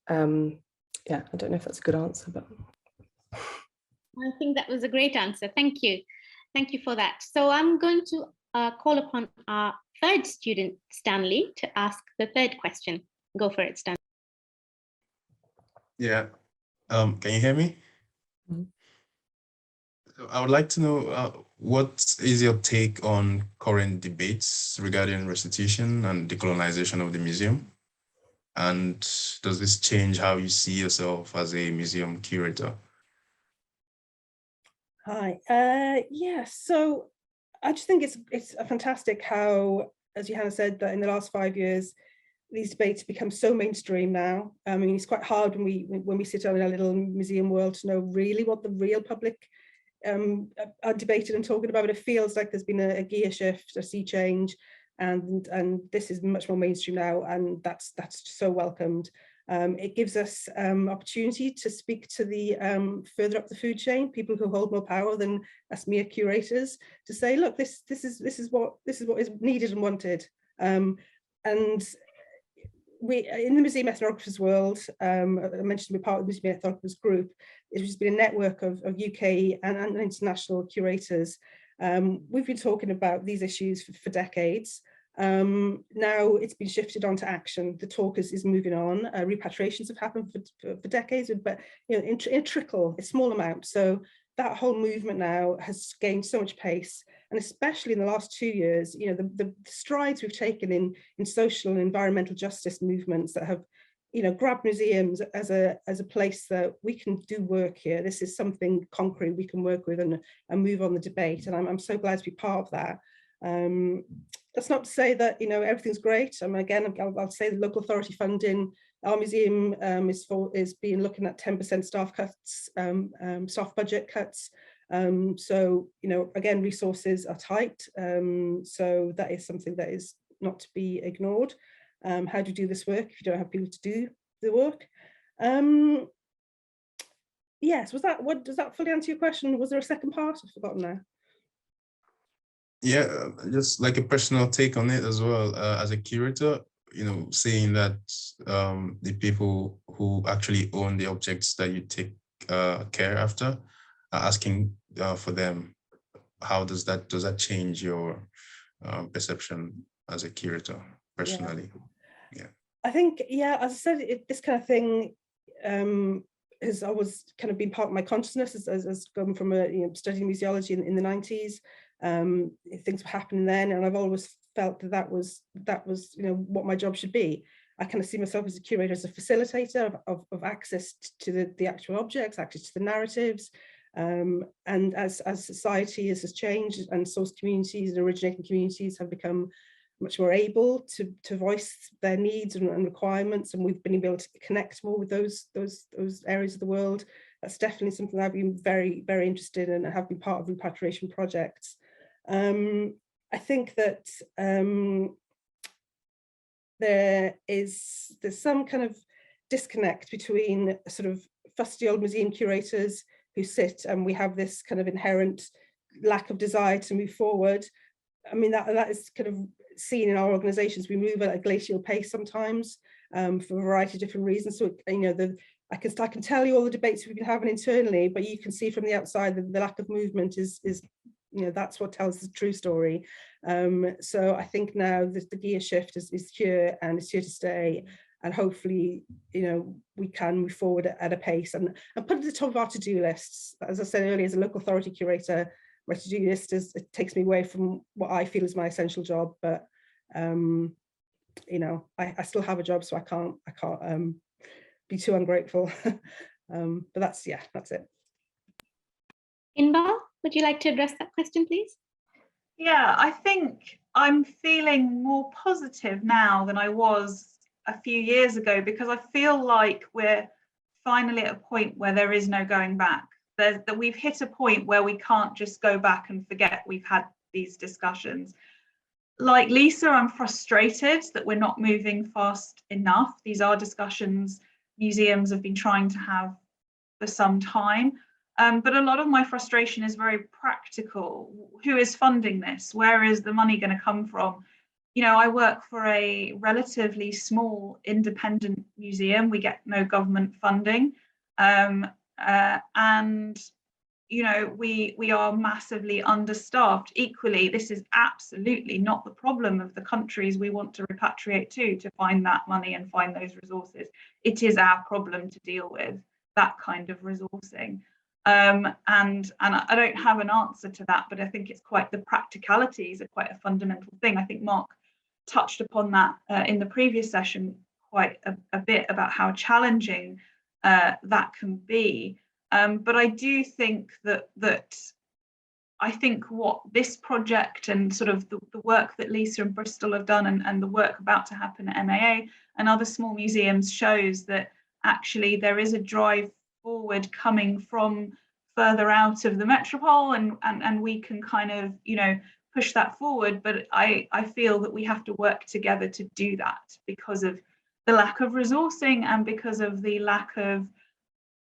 I don't know if that's a good answer, but... I think that was a great answer. Thank you. Thank you for that. So I'm going to call upon our third student, Stanley, to ask the third question. Go for it, Stanley. Yeah. Can you hear me? Mm-hmm. I would like to know what is your take on current debates regarding restitution and decolonization of the museum? And does this change how you see yourself as a museum curator? Hi. So I just think it's fantastic how, as Johanna said, that in the last 5 years, these debates have become so mainstream now. I mean, it's quite hard when we sit down in our little museum world to know really what the real public are debating and talking about. But it feels like there's been a gear shift, a sea change, and this is much more mainstream now, and that's so welcomed. It gives us opportunity to speak to the further up the food chain, people who hold more power than us mere curators, to say, look, this is what is needed and wanted. And we in the museum ethnographers world, I mentioned we're part of the museum ethnographers group, which has been a network of UK and international curators. We've been talking about these issues for decades. Now it's been shifted onto action. The talk is moving on. Repatriations have happened for decades, but in a trickle, a small amount. So that whole movement now has gained so much pace, and especially in the last 2 years, the strides we've taken in social and environmental justice movements that have, grabbed museums as a place that we can do work here. This is something concrete we can work with and move on the debate, and I'm so glad to be part of that. That's not to say that everything's great. Again, I'll say the local authority funding. Our museum is being looking at 10% staff cuts, staff budget cuts. So again, resources are tight. So that is something that is not to be ignored. How do you do this work if you don't have people to do the work? Yes, does that fully answer your question? Was there a second part? I've forgotten now. Yeah, just like a personal take on it as well. As a curator, seeing that the people who actually own the objects that you take care after are asking for them, how does that change your perception as a curator personally? Yeah. I think, as I said, this kind of thing has always kind of been part of my consciousness as going from studying museology in the 90s. Things were happening then, and I've always felt that was what my job should be. I kind of see myself as a curator, as a facilitator of access to the actual objects, access to the narratives, and as society has changed and source communities and originating communities have become much more able to voice their needs and requirements, and we've been able to connect more with those areas of the world. That's definitely something I've been very, very interested in and have been part of repatriation projects. I think that there's some kind of disconnect between sort of fusty old museum curators who sit, and we have this kind of inherent lack of desire to move forward. I mean, that is kind of seen in our organizations. We move at a glacial pace sometimes for a variety of different reasons. So, I can tell you all the debates we've been having internally, but you can see from the outside that the lack of movement is that's what tells the true story. So I think now the gear shift is here, and it's here to stay. And hopefully, we can move forward at a pace and put it at the top of our to-do lists. As I said earlier, as a local authority curator, my to-do list it takes me away from what I feel is my essential job. But I still have a job, so I can't be too ungrateful. But that's it. Inbal, would you like to address that question, please? Yeah, I think I'm feeling more positive now than I was a few years ago, because I feel like we're finally at a point where there is no going back. That we've hit a point where we can't just go back and forget we've had these discussions. Like Lisa, I'm frustrated that we're not moving fast enough. These are discussions museums have been trying to have for some time. But a lot of my frustration is very practical. Who is funding this? Where is the money going to come from? I work for a relatively small independent museum. We get no government funding. And we are massively understaffed. Equally, this is absolutely not the problem of the countries we want to repatriate to find that money and find those resources. It is our problem to deal with that kind of resourcing. And I don't have an answer to that, but I think it's quite, the practicalities are quite a fundamental thing. I think Mark touched upon that in the previous session quite a bit about how challenging that can be. But I do think that I think what this project and sort of the work that Lisa and Bristol have done and the work about to happen at MAA and other small museums shows that actually there is a drive forward coming from further out of the metropole, and we can kind of push that forward. But I feel that we have to work together to do that because of the lack of resourcing and because of the lack of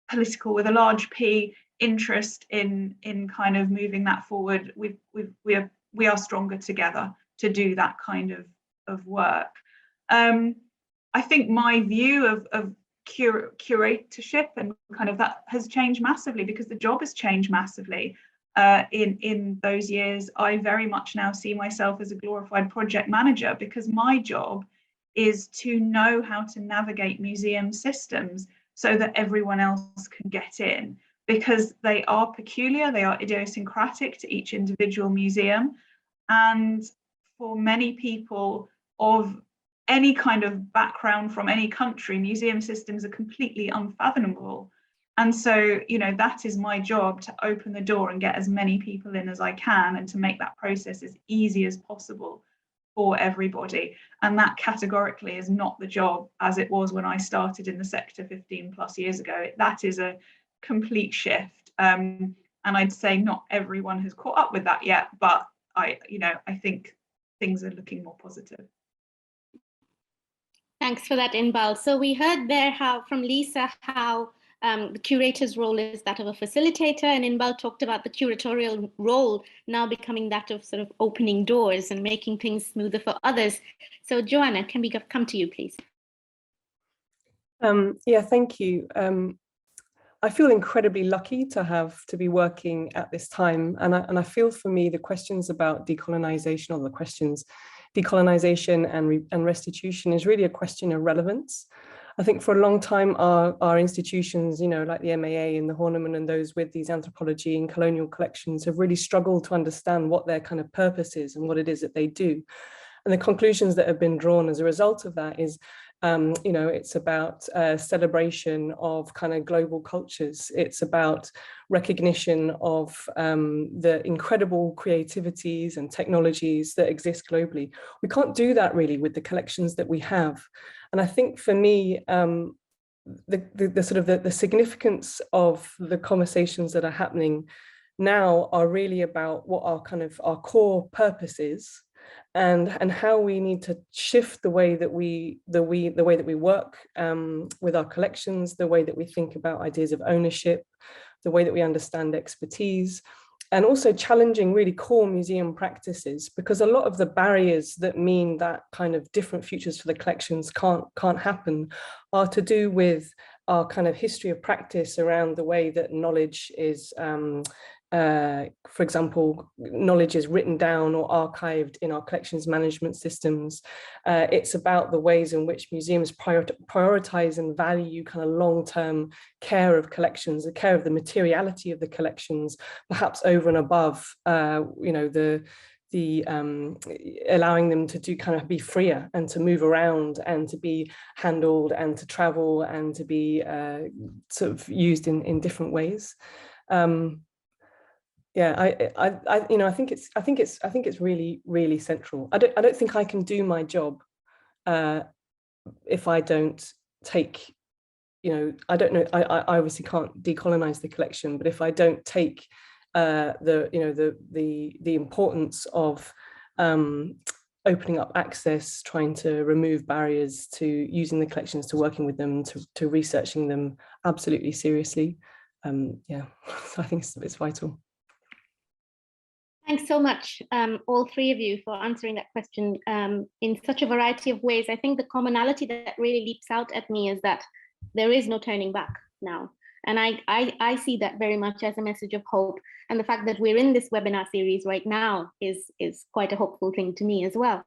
political, with a large P, interest in kind of moving that forward. We are stronger together to do that kind of work. I think my view of curatorship and kind of that has changed massively, because the job has changed massively. In those years, I very much now see myself as a glorified project manager, because my job is to know how to navigate museum systems so that everyone else can get in, because they are peculiar, they are idiosyncratic to each individual museum. And for many people of any kind of background from any country, museum systems are completely unfathomable. And so, you know, that is my job, to open the door and get as many people in as I can, and to make that process as easy as possible for everybody. And that categorically is not the job as it was when I started in the sector 15 plus years ago. That is a complete shift. And I'd say not everyone has caught up with that yet, but I think things are looking more positive. Thanks for that, Inbal. So we heard there from Lisa how the curator's role is that of a facilitator, and Inbal talked about the curatorial role now becoming that of sort of opening doors and making things smoother for others. So Joanna, can we come to you, please? Yeah, thank you. I feel incredibly lucky to be working at this time, and I feel, for me, the questions about decolonization, or the questions decolonization and restitution, is really a question of relevance. I think for a long time, our institutions, you know, like the MAA and the Horniman and those with these anthropology and colonial collections, have really struggled to understand what their kind of purpose is and what it is that they do. And the conclusions that have been drawn as a result of that is, you know, it's about celebration of kind of global cultures. It's about recognition of the incredible creativities and technologies that exist globally. We can't do that really with the collections that we have. And I think for me, the sort of the significance of the conversations that are happening now are really about what our core purpose is, and how we need to shift the way that we work with our collections, the way that we think about ideas of ownership, the way that we understand expertise, and also challenging really core museum practices, because a lot of the barriers that mean that kind of different futures for the collections can't happen are to do with our kind of history of practice around the way that knowledge is, for example, knowledge is written down or archived in our collections management systems. It's about the ways in which museums prioritize and value kind of long-term care of collections, the care of the materiality of the collections, perhaps over and above, you know, the allowing them to do kind of be freer and to move around and to be handled and to travel and to be sort of used in different ways. Yeah, I think it's really, really central. I don't think I can do my job if I don't take, you know, I don't know. I obviously can't decolonize the collection, but if I don't take the importance of opening up access, trying to remove barriers to using the collections, to working with them, to researching them absolutely seriously, yeah, so I think it's vital. Thanks so much, all three of you, for answering that question in such a variety of ways. I think the commonality that really leaps out at me is that there is no turning back now. And I see that very much as a message of hope. And the fact that we're in this webinar series right now is quite a hopeful thing to me as well.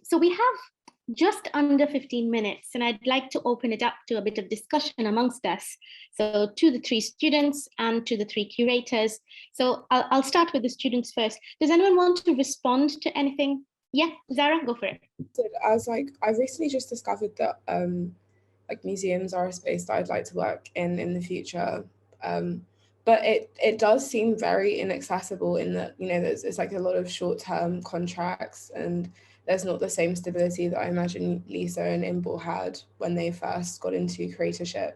So we have just under 15 minutes, and I'd like to open it up to a bit of discussion amongst us. So to the three students and to the three curators. So I'll start with the students first. Does anyone want to respond to anything? Yeah, Zarah, go for it. I've recently just discovered that like museums are a space that I'd like to work in the future. But it does seem very inaccessible in that, you know, it's like a lot of short-term contracts, and there's not the same stability that I imagine Lisa and Inbal had when they first got into curatorship.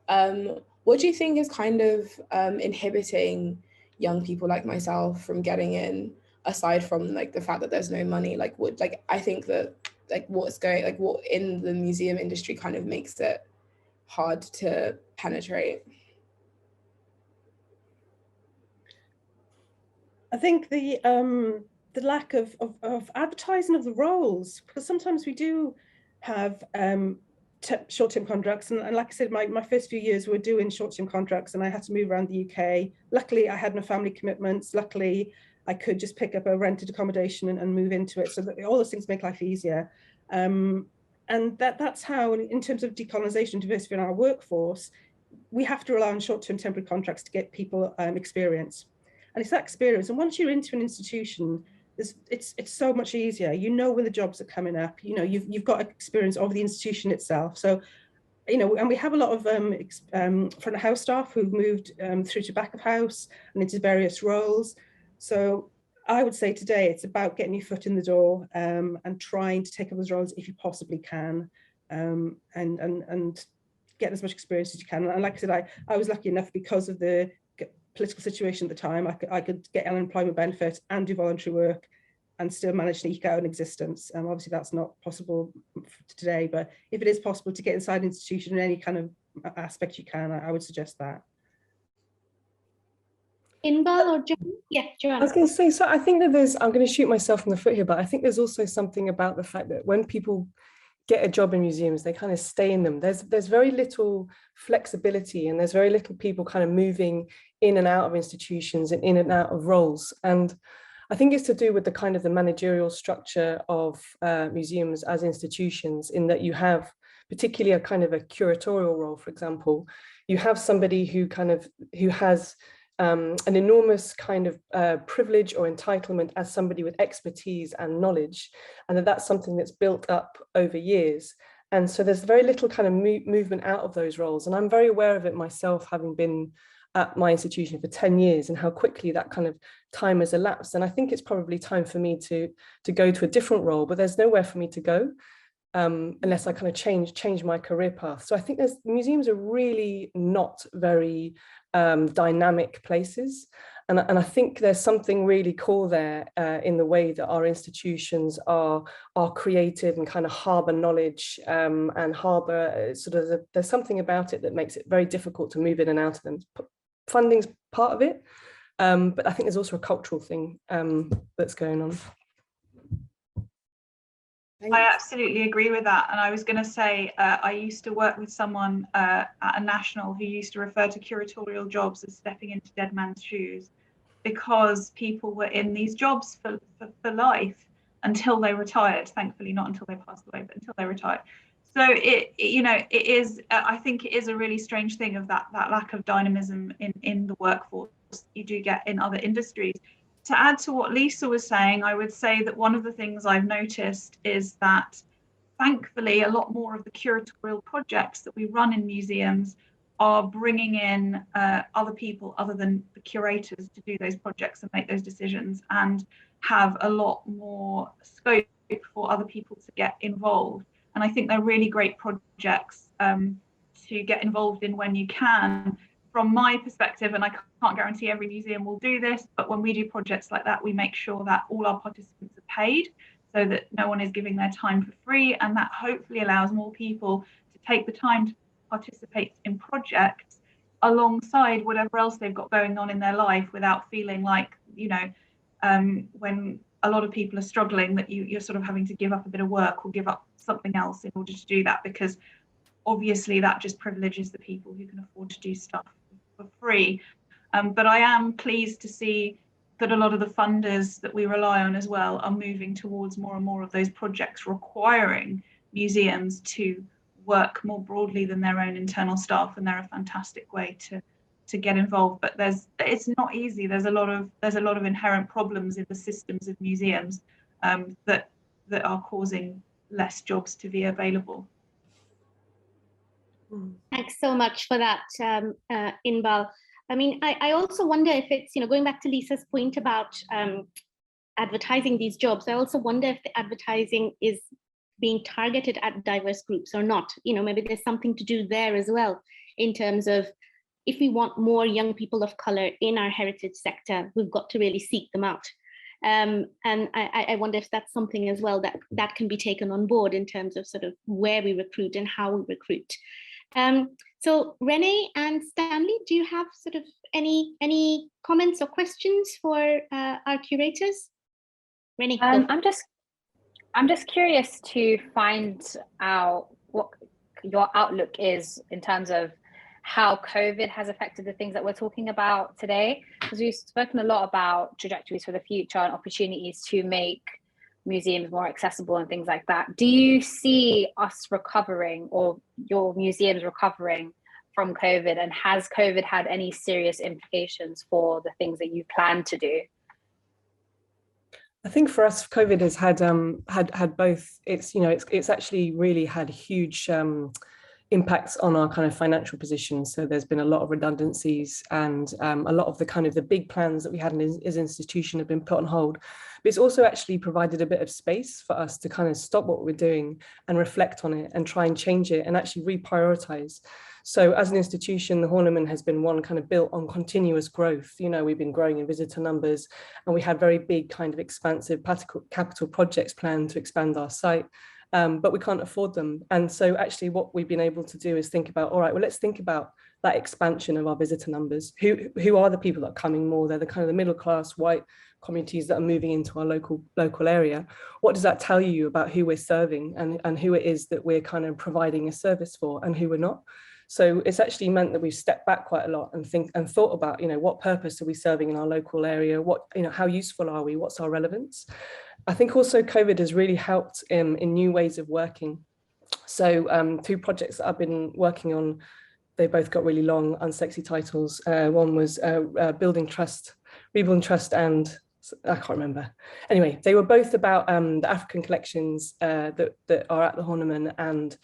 What do you think is kind of inhibiting young people like myself from getting in, aside from like the fact that there's no money? Like I think that what in the museum industry kind of makes it hard to penetrate. I think the lack of advertising of the roles, because sometimes we do have short-term contracts. And like I said, my first few years were doing short-term contracts, and I had to move around the UK. Luckily, I had no family commitments. Luckily, I could just pick up a rented accommodation and move into it. So that all those things make life easier. And that's how, in terms of decolonisation and diversity in our workforce, we have to rely on short-term temporary contracts to get people experience. And it's that experience. And once you're into an institution, it's so much easier. You know when the jobs are coming up. You know, you've got experience of the institution itself. So, you know, and we have a lot of front of house staff who've moved through to back of house and into various roles. So I would say today it's about getting your foot in the door and trying to take up those roles if you possibly can, and get as much experience as you can. And like I said, I was lucky enough because of the political situation at the time. I could get unemployment benefit and do voluntary work and still manage to eke out an existence. Obviously that's not possible today, but if it is possible to get inside an institution in any kind of aspect you can, I would suggest that. Inbal or John? Yeah, John. I was going to say, so I think that I'm going to shoot myself in the foot here, but I think there's also something about the fact that when people get a job in museums, they kind of stay in them. There's very little flexibility, and there's very little people kind of moving in and out of institutions and in and out of roles. And I think it's to do with the kind of the managerial structure of museums as institutions, in that you have particularly a kind of a curatorial role, for example. You have somebody who has an enormous kind of privilege or entitlement as somebody with expertise and knowledge, and that's something that's built up over years. And so there's very little kind of movement out of those roles. And I'm very aware of it myself, having been at my institution for 10 years and how quickly that kind of time has elapsed. And I think it's probably time for me to go to a different role, but there's nowhere for me to go unless I kind of change my career path. So I think museums are really not very dynamic places. And I think there's something really cool there in the way that our institutions are creative and kind of harbour knowledge and harbour there's something about it that makes it very difficult to move in and out of them. Funding's part of it, but I think there's also a cultural thing that's going on. I absolutely agree with that. And I was going to say, I used to work with someone at a national who used to refer to curatorial jobs as stepping into dead man's shoes, because people were in these jobs for life until they retired. Thankfully, not until they passed away, but until they retired. So it is, I think it is a really strange thing of that lack of dynamism in the workforce you do get in other industries. To add to what Lisa was saying, I would say that one of the things I've noticed is that, thankfully, a lot more of the curatorial projects that we run in museums are bringing in other people other than the curators to do those projects and make those decisions, and have a lot more scope for other people to get involved. And I think they're really great projects to get involved in when you can. From my perspective, and I can't guarantee every museum will do this, but when we do projects like that, we make sure that all our participants are paid, so that no one is giving their time for free, and that hopefully allows more people to take the time to participate in projects alongside whatever else they've got going on in their life, without feeling like, when a lot of people are struggling, that you're sort of having to give up a bit of work or give up something else in order to do that, because obviously that just privileges the people who can afford to do stuff for free. But I am pleased to see that a lot of the funders that we rely on as well are moving towards more and more of those projects requiring museums to work more broadly than their own internal staff, and they're a fantastic way to get involved. But it's not easy. There's a lot of inherent problems in the systems of museums that are causing less jobs to be available. Thanks so much for that, Inbal. I mean, I also wonder if it's, going back to Lisa's point about advertising these jobs, I also wonder if the advertising is being targeted at diverse groups or not. Maybe there's something to do there as well, in terms of, if we want more young people of color in our heritage sector, we've got to really seek them out. And I wonder if that's something as well that can be taken on board in terms of sort of where we recruit and how we recruit. So Renae and Stanley, do you have sort of any comments or questions for our curators? Renae, I'm just curious to find out what your outlook is in terms of how COVID has affected the things that we're talking about today, because we've spoken a lot about trajectories for the future and opportunities to make museums more accessible and things like that. Do you see us recovering, or your museums recovering from COVID, and has COVID had any serious implications for the things that you plan to do? I think for us, COVID has had both. It's actually really had huge impacts on our kind of financial position. So there's been a lot of redundancies, and a lot of the big plans that we had as an institution have been put on hold. But it's also actually provided a bit of space for us to kind of stop what we're doing and reflect on it and try and change it and actually reprioritize. So as an institution, the Horniman has been one kind of built on continuous growth. We've been growing in visitor numbers, and we had very big kind of expansive capital projects planned to expand our site. But we can't afford them. And so actually what we've been able to do is think about, all right, well, let's think about that expansion of our visitor numbers. Who are the people that are coming more? They're the kind of the middle class white communities that are moving into our local area. What does that tell you about who we're serving and who it is that we're kind of providing a service for and who we're not? So it's actually meant that we've stepped back quite a lot and thought about, what purpose are we serving in our local area? What, how useful are we? What's our relevance? I think also COVID has really helped in new ways of working. So 2 projects that I've been working on, they both got really long, unsexy titles. One was Rebuilding Trust, and I can't remember. Anyway, they were both about the African collections that are at the Horniman, and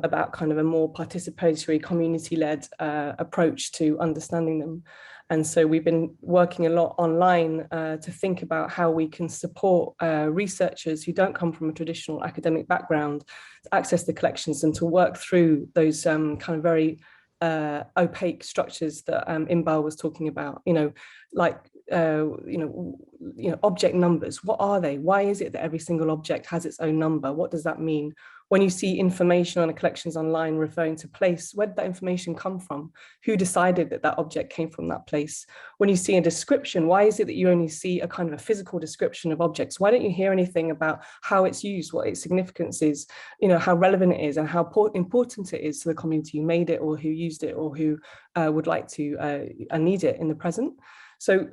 about kind of a more participatory, community-led approach to understanding them. And so we've been working a lot online to think about how we can support researchers who don't come from a traditional academic background to access the collections and to work through those kind of very opaque structures that Imbal was talking about, object numbers. What are they? Why is it that every single object has its own number? What does that mean? When you see information on the collections online referring to place, where did that information come from? Who decided that that object came from that place? When you see a description, why is it that you only see a kind of a physical description of objects? Why don't you hear anything about how it's used, what its significance is, how relevant it is, and how important it is to the community who made it or who used it or who would like to and need it in the present? So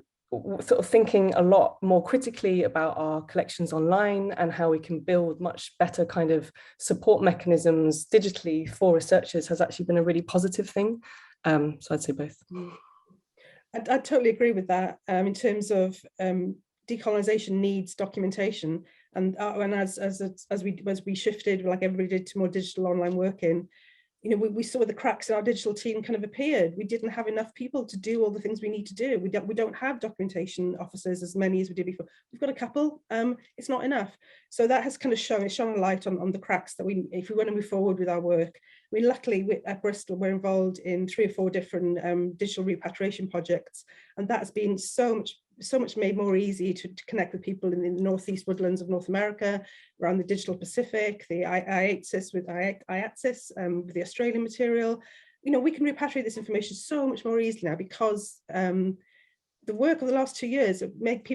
sort of thinking a lot more critically about our collections online and how we can build much better kind of support mechanisms digitally for researchers has actually been a really positive thing. So I'd say both. I totally agree with that. In terms of decolonization needs documentation, and as we shifted, like everybody did, to more digital online working, we saw the cracks in our digital team kind of appeared. We didn't have enough people to do all the things we need to do. We don't have documentation officers as many as we did before. We've got a couple, it's not enough. So that has kind of shone a light on the cracks that if we want to move forward with our work. Luckily at Bristol, we're involved in 3 or 4 different digital repatriation projects, and that's been so much made more easy to connect with people in the northeast woodlands of North America, around the digital Pacific, the IATSIS with with the Australian material. We can repatriate this information so much more easily now because the work of the last 2 years make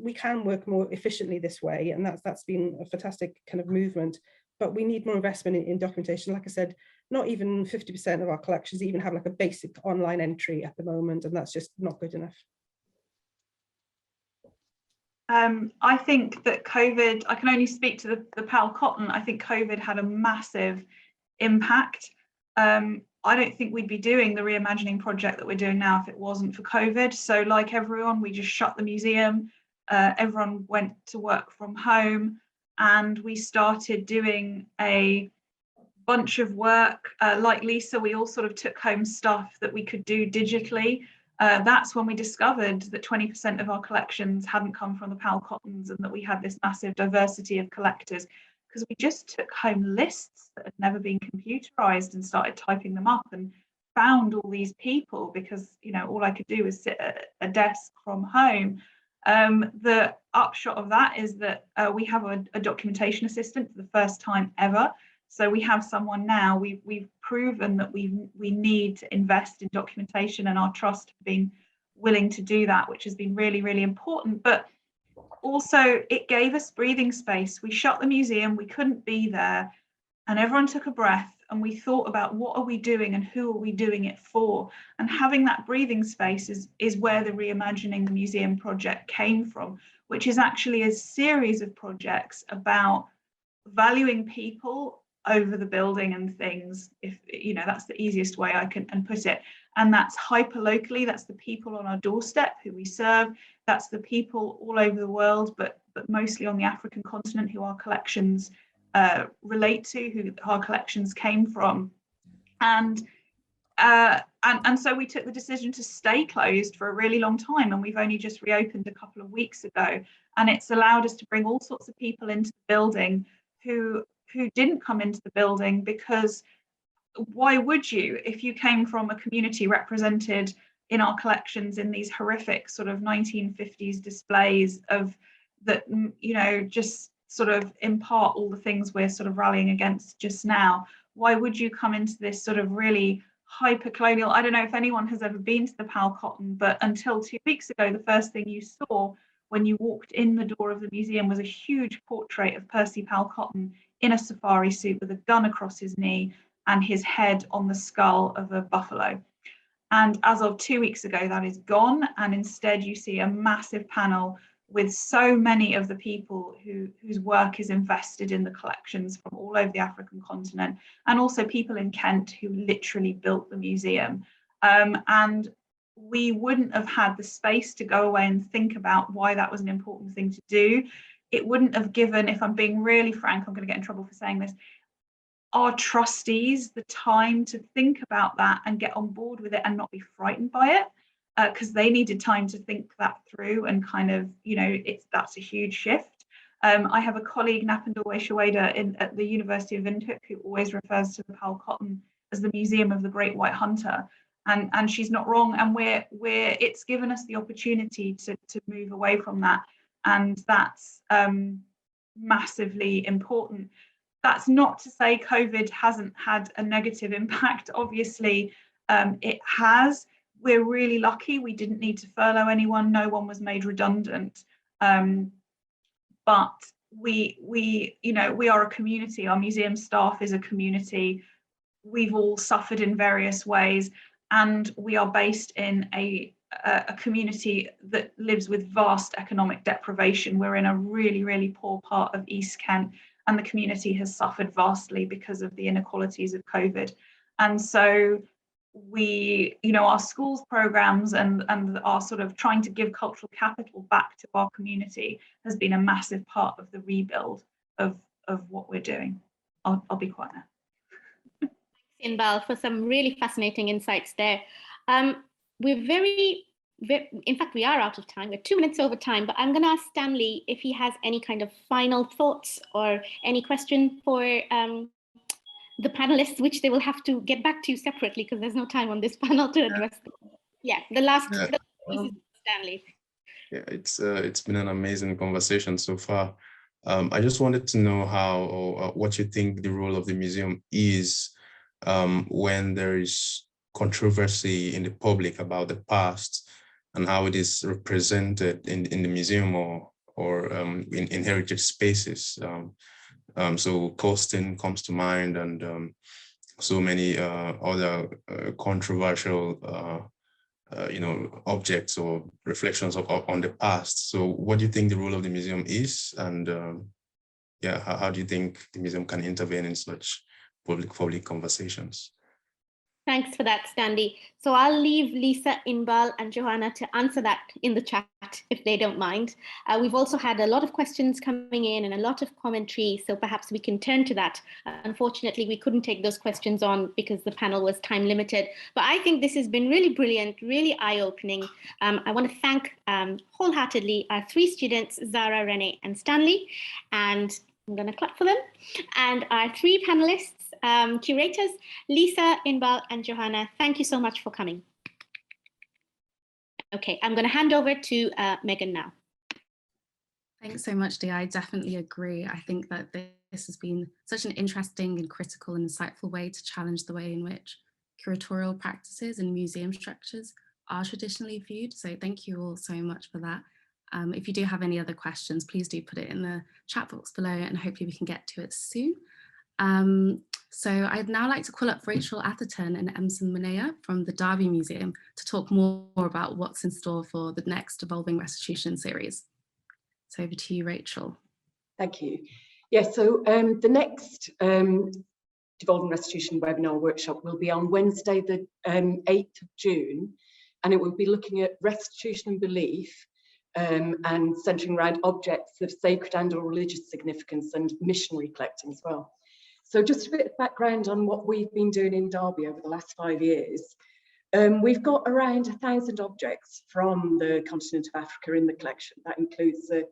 we can work more efficiently this way, and that's been a fantastic kind of movement. But we need more investment in documentation. Like I said, not even 50% of our collections even have like a basic online entry at the moment, and that's just not good enough. I think that COVID, I can only speak to the PAL Cotton, I think COVID had a massive impact. I don't think we'd be doing the reimagining project that we're doing now if it wasn't for COVID. So like everyone, we just shut the museum, everyone went to work from home, and we started doing a bunch of work. Like Lisa, we all sort of took home stuff that we could do digitally. That's when we discovered that 20% of our collections hadn't come from the PAL Cottons, and that we had this massive diversity of collectors, because we just took home lists that had never been computerized and started typing them up and found all these people, because all I could do was sit at a desk from home. The upshot of that is that we have a documentation assistant for the first time ever. So we have someone now. We've proven that we need to invest in documentation, and our trust have been willing to do that, which has been really, really important. But also it gave us breathing space. We shut the museum, we couldn't be there, and everyone took a breath and we thought about what are we doing and who are we doing it for? And having that breathing space is where the Reimagining the Museum project came from, which is actually a series of projects about valuing people over the building and things, if you know, that's the easiest way I can put it. And that's hyper locally, that's the people on our doorstep who we serve, that's the people all over the world, but mostly on the African continent who our collections relate to, who our collections came from. And so we took the decision to stay closed for a really long time, and we've only just reopened a couple of weeks ago, and it's allowed us to bring all sorts of people into the building who didn't come into the building, because why would you if you came from a community represented in our collections in these horrific sort of 1950s displays of that, you know, just sort of impart all the things we're sort of rallying against just now? Why would you come into this sort of really hyper-colonial? I don't know if anyone has ever been to the Pal Cotton, but until 2 weeks ago, the first thing you saw when you walked in the door of the museum was a huge portrait of Percy Pal Cotton in a safari suit with a gun across his knee and his head on the skull of a buffalo. And as of 2 weeks ago, that is gone. And instead you see a massive panel with so many of the people whose work is invested in the collections from all over the African continent, and also people in Kent who literally built the museum. And we wouldn't have had the space to go away and think about why that was an important thing to do. It wouldn't have given, if I'm being really frank, I'm going to get in trouble for saying this, our trustees the time to think about that and get on board with it and not be frightened by it, because they needed time to think that through and kind of, you know, that's a huge shift. I have a colleague, Napindorwe Shaweda, at the University of Windhoek, who always refers to the Pal Cotton as the Museum of the Great White Hunter. And she's not wrong. And it's given us the opportunity to move away from that. And that's massively important. That's not to say COVID hasn't had a negative impact. Obviously, it has. We're really lucky. We didn't need to furlough anyone. No one was made redundant. But we, you know, we are a community. Our museum staff is a community. We've all suffered in various ways, and we are based in a community that lives with vast economic deprivation. We're in a really, really poor part of East Kent, and the community has suffered vastly because of the inequalities of COVID. And so we, you know, our schools programs and our sort of trying to give cultural capital back to our community has been a massive part of the rebuild of what we're doing. I'll be quiet now. Thanks, Inbal, for some really fascinating insights there. In fact, we are out of time. We're 2 minutes over time, but I'm going to ask Stanley if he has any kind of final thoughts or any question for the panelists, which they will have to get back to you separately because there's no time on this panel to address them. Yeah, the last piece is Stanley. Yeah, it's been an amazing conversation so far. I just wanted to know how or what you think the role of the museum is when there is controversy in the public about the past and how it is represented in the museum or in heritage spaces. So Colston comes to mind, and so many other controversial objects or reflections on the past. So what do you think the role of the museum is, and how do you think the museum can intervene in such public conversations? Thanks for that, Stanley. So I'll leave Lisa, Inbal, and Johanna to answer that in the chat if they don't mind. We've also had a lot of questions coming in and a lot of commentary, so perhaps we can turn to that. Unfortunately, we couldn't take those questions on because the panel was time limited, but I think this has been really brilliant, really eye-opening. I want to thank wholeheartedly our 3 students, Zarah, Renae, and Stanley, and I'm going to clap for them, and our 3 panelists, curators, Lisa, Inbal, and Johanna. Thank you so much for coming. Okay, I'm going to hand over to Megan now. Thanks so much, Diya. I definitely agree. I think that this has been such an interesting and critical and insightful way to challenge the way in which curatorial practices and museum structures are traditionally viewed. So thank you all so much for that. If you do have any other questions, please do put it in the chat box below and hopefully we can get to it soon. So I'd now like to call up Rachel Atherton and Emson Manea from the Derby Museum to talk more about what's in store for the next Devolving Restitution series. So over to you, Rachel. Thank you. Yeah, so the next Devolving Restitution webinar workshop will be on Wednesday, the 8th of June, and it will be looking at restitution and belief and centering around objects of sacred and or religious significance and missionary collecting as well. So just a bit of background on what we've been doing in Derby over the last 5 years. We've got around 1,000 objects from the continent of Africa in the collection. That includes the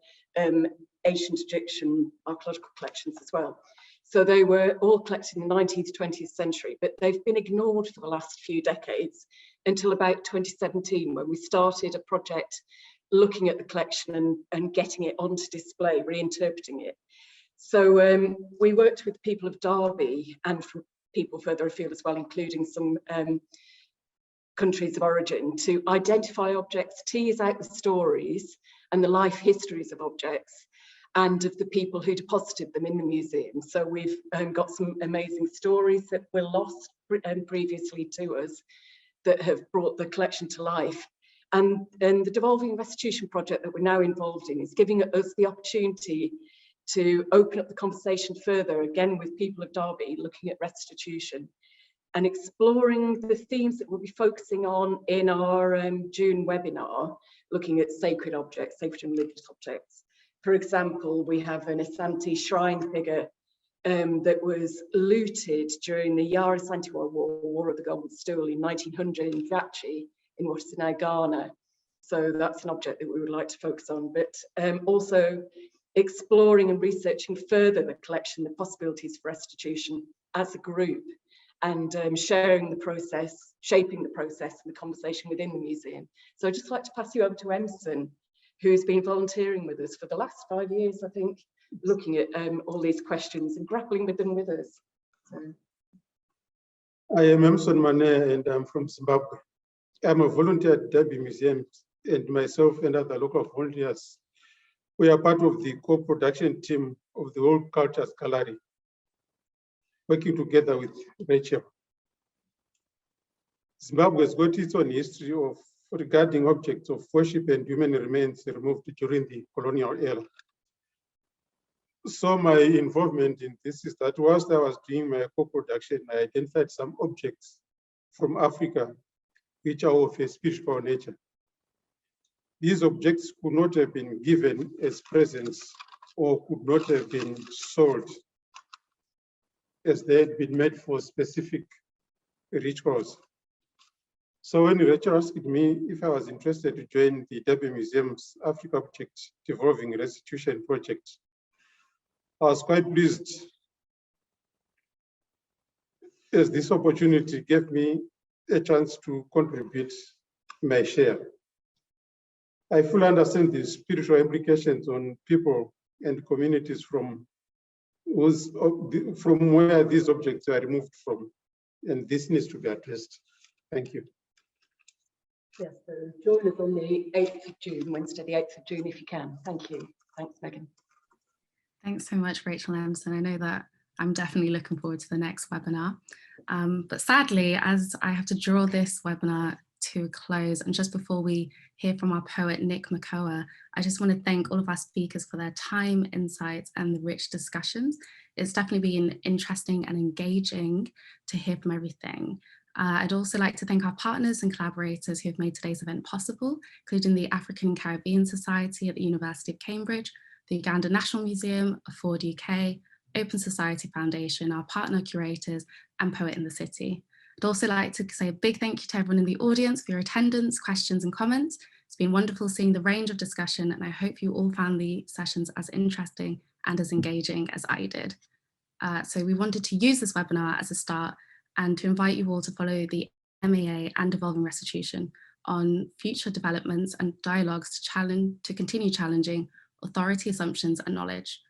ancient Egyptian archaeological collections as well. So they were all collected in the 19th to 20th century, but they've been ignored for the last few decades until about 2017, when we started a project looking at the collection and getting it onto display, reinterpreting it. So we worked with people of Derby and from people further afield as well, including some countries of origin, to identify objects, tease out the stories and the life histories of objects and of the people who deposited them in the museum. So we've got some amazing stories that were lost previously to us that have brought the collection to life. And the Devolving Restitution project that we're now involved in is giving us the opportunity to open up the conversation further, again with people of Derby, looking at restitution and exploring the themes that we'll be focusing on in our June webinar, looking at sacred objects, sacred and religious objects. For example, we have an Asante shrine figure that was looted during the Yara Santiwa War of the Golden Stool in 1900 in Gachi, in what is now Ghana. So that's an object that we would like to focus on, but also exploring and researching further the collection, the possibilities for restitution as a group, and sharing the process, shaping the process and the conversation within the museum. So I'd just like to pass you over to Emson, who's been volunteering with us for the last 5 years, I think, looking at all these questions and grappling with them with us. So. I am Emson Manea and I'm from Zimbabwe. I'm a volunteer at Derby Museum, and myself and other local volunteers, we are part of the co-production team of the World Cultures Gallery, working together with Rachel. Zimbabwe has got its own history of regarding objects of worship and human remains removed during the colonial era. So my involvement in this is that whilst I was doing my co-production, I identified some objects from Africa which are of a spiritual nature. These objects could not have been given as presents or could not have been sold, as they had been made for specific rituals. So when Rachel asked me if I was interested to join the Derby Museum's Africa Object Devolving Restitution project, I was quite pleased, as this opportunity gave me a chance to contribute my share. I fully understand the spiritual implications on people and communities from where these objects are removed from, and this needs to be addressed. Thank you. Yes, so join us on the 8th of June, Wednesday the 8th of June, if you can. Thank you. Thanks, Megan. Thanks so much, Rachel Emson. I know that I'm definitely looking forward to the next webinar. But sadly, as I have to draw this webinar to a close, and just before we hear from our poet, Nick Makoa, I just want to thank all of our speakers for their time, insights, and the rich discussions. It's definitely been interesting and engaging to hear from everything. I'd also like to thank our partners and collaborators who have made today's event possible, including the African and Caribbean Society at the University of Cambridge, the Uganda National Museum, Afford UK, Open Society Foundation, our partner curators, and Poet in the City. I'd also like to say a big thank you to everyone in the audience for your attendance, questions, and comments. It's been wonderful seeing the range of discussion, and I hope you all found the sessions as interesting and as engaging as I did. So we wanted to use this webinar as a start and to invite you all to follow the MAA and Devolving Restitution on future developments and dialogues to continue challenging authority assumptions and knowledge.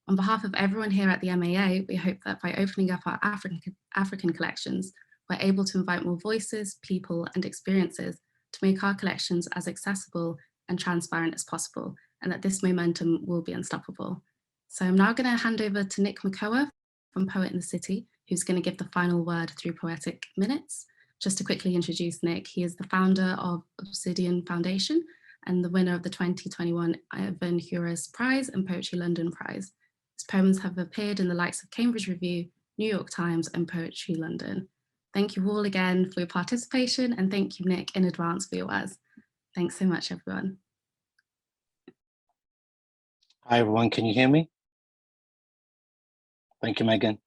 On behalf of everyone here at the MAA, we hope that by opening up our African collections, we're able to invite more voices, people, and experiences to make our collections as accessible and transparent as possible, and that this momentum will be unstoppable. So I'm now going to hand over to Nick McCower from Poet in the City, who's going to give the final word through Poetic Minutes. Just to quickly introduce Nick, he is the founder of Obsidian Foundation and the winner of the 2021 Ivan Hura's Prize and Poetry London Prize. His poems have appeared in the likes of Cambridge Review, New York Times and Poetry London. Thank you all again for your participation, and thank you, Nick, in advance for your words. Thanks so much, everyone. Hi, everyone. Can you hear me? Thank you, Megan.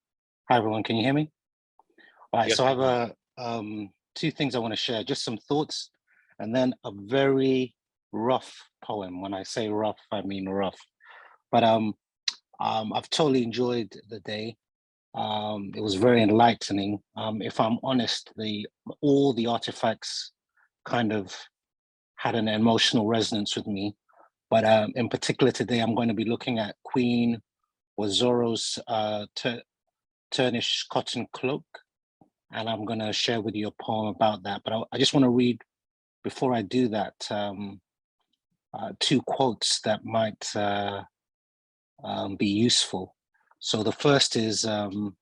Hi, everyone. Can you hear me? All right, yes, so I have two things I want to share, just some thoughts, and then a very rough poem. When I say rough, I mean rough. But I've totally enjoyed the day. It was very enlightening. If I'm honest, all the artifacts kind of had an emotional resonance with me. But in particular today, I'm going to be looking at Queen Woyzaro's Terunesh cotton cloak, and I'm going to share with you a poem about that. But I just want to read, before I do that, two quotes that might be useful. So the first is from,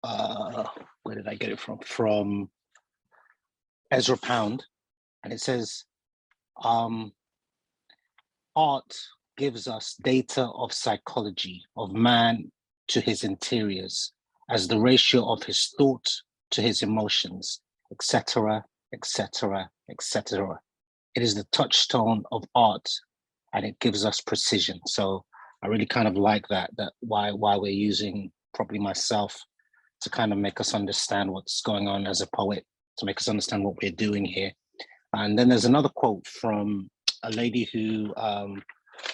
where did I get it from? From Ezra Pound, and it says, art gives us data of psychology, of man to his interiors, as the ratio of his thought to his emotions, etc., etc., etc. It is the touchstone of art, and it gives us precision. So I really kind of like that why we're using probably myself to kind of make us understand what's going on as a poet, to make us understand what we're doing here. And then there's another quote from a lady who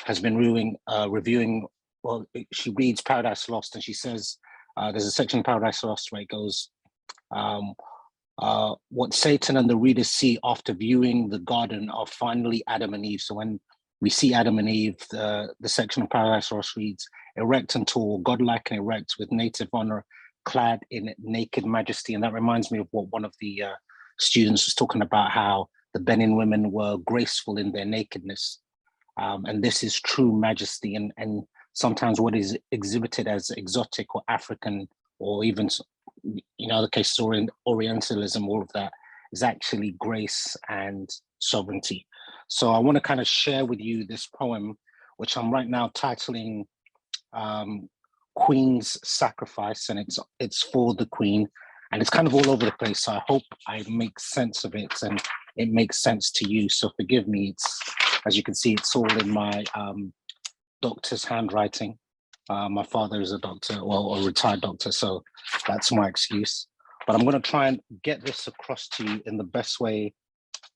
has been reviewing, well, she reads Paradise Lost, and she says, there's a section in Paradise Lost where it goes, what Satan and the readers see after viewing the garden are finally Adam and Eve. So when we see Adam and Eve, the section of Paradise Lost reads, erect and tall, godlike and erect, with native honor, clad in naked majesty. And that reminds me of what one of the students was talking about, how the Benin women were graceful in their nakedness. And this is true majesty. And sometimes what is exhibited as exotic or African, or even, in other cases, Orientalism, all of that is actually grace and sovereignty. So I want to kind of share with you this poem, which I'm right now titling Queen's Sacrifice, and it's for the Queen, and it's kind of all over the place. So I hope I make sense of it and it makes sense to you. So forgive me. It's, as you can see, it's all in my doctor's handwriting. My father is a doctor, well, a retired doctor, so that's my excuse. But I'm going to try and get this across to you in the best way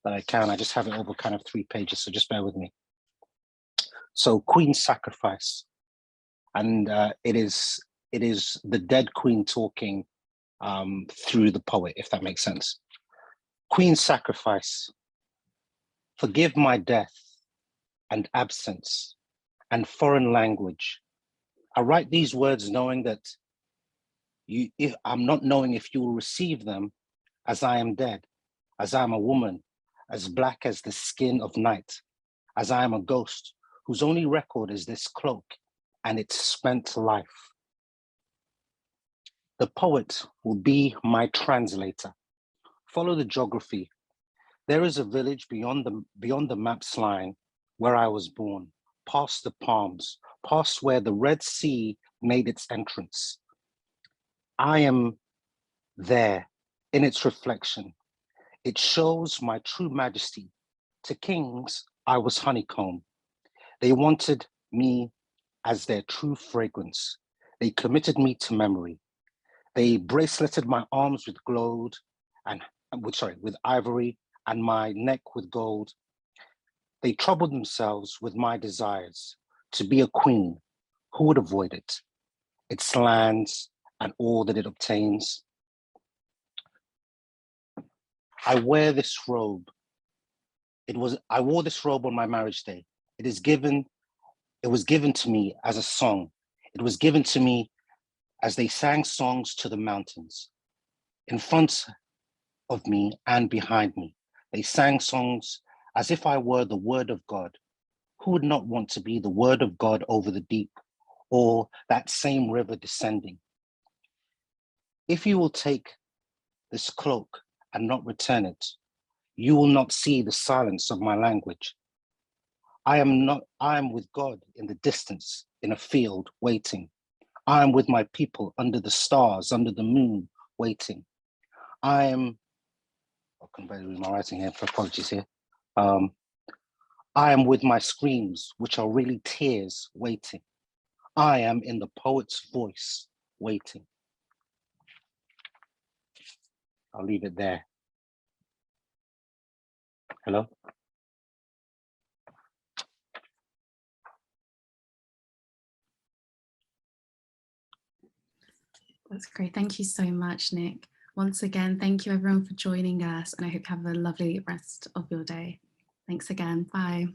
that I can. I just have it over kind of 3 pages, so just bear with me. So Queen's Sacrifice, and it is the dead queen talking through the poet, if that makes sense. Queen's Sacrifice. Forgive my death and absence and foreign language. I write these words knowing that I'm not knowing if you will receive them, as I am dead, as I am a woman, as black as the skin of night, as I am a ghost whose only record is this cloak and its spent life. The poet will be my translator. Follow the geography. There is a village beyond the map's line where I was born, past the palms, past where the Red Sea made its entrance. I am there in its reflection. It shows my true majesty. To kings, I was honeycomb. They wanted me as their true fragrance. They committed me to memory. They braceleted my arms with gold and with ivory, and my neck with gold. They troubled themselves with my desires to be a queen. Who would avoid it? Its lands and all that it obtains. I wear this robe. I wore this robe on my marriage day. It was given to me as a song. It was given to me as they sang songs to the mountains. In front of me and behind me, they sang songs as if I were the word of God. Who would not want to be the word of God over the deep, or that same river descending? If you will take this cloak and not return it, you will not see the silence of my language. I am with God in the distance, in a field, waiting. I am with my people under the stars, under the moon, waiting. I am my writing here, apologies here. I am with my screams, which are really tears, waiting. I am in the poet's voice, waiting. I'll leave it there. Hello? That's great. Thank you so much, Nick. Once again, thank you everyone for joining us, and I hope you have a lovely rest of your day. Thanks again. Bye.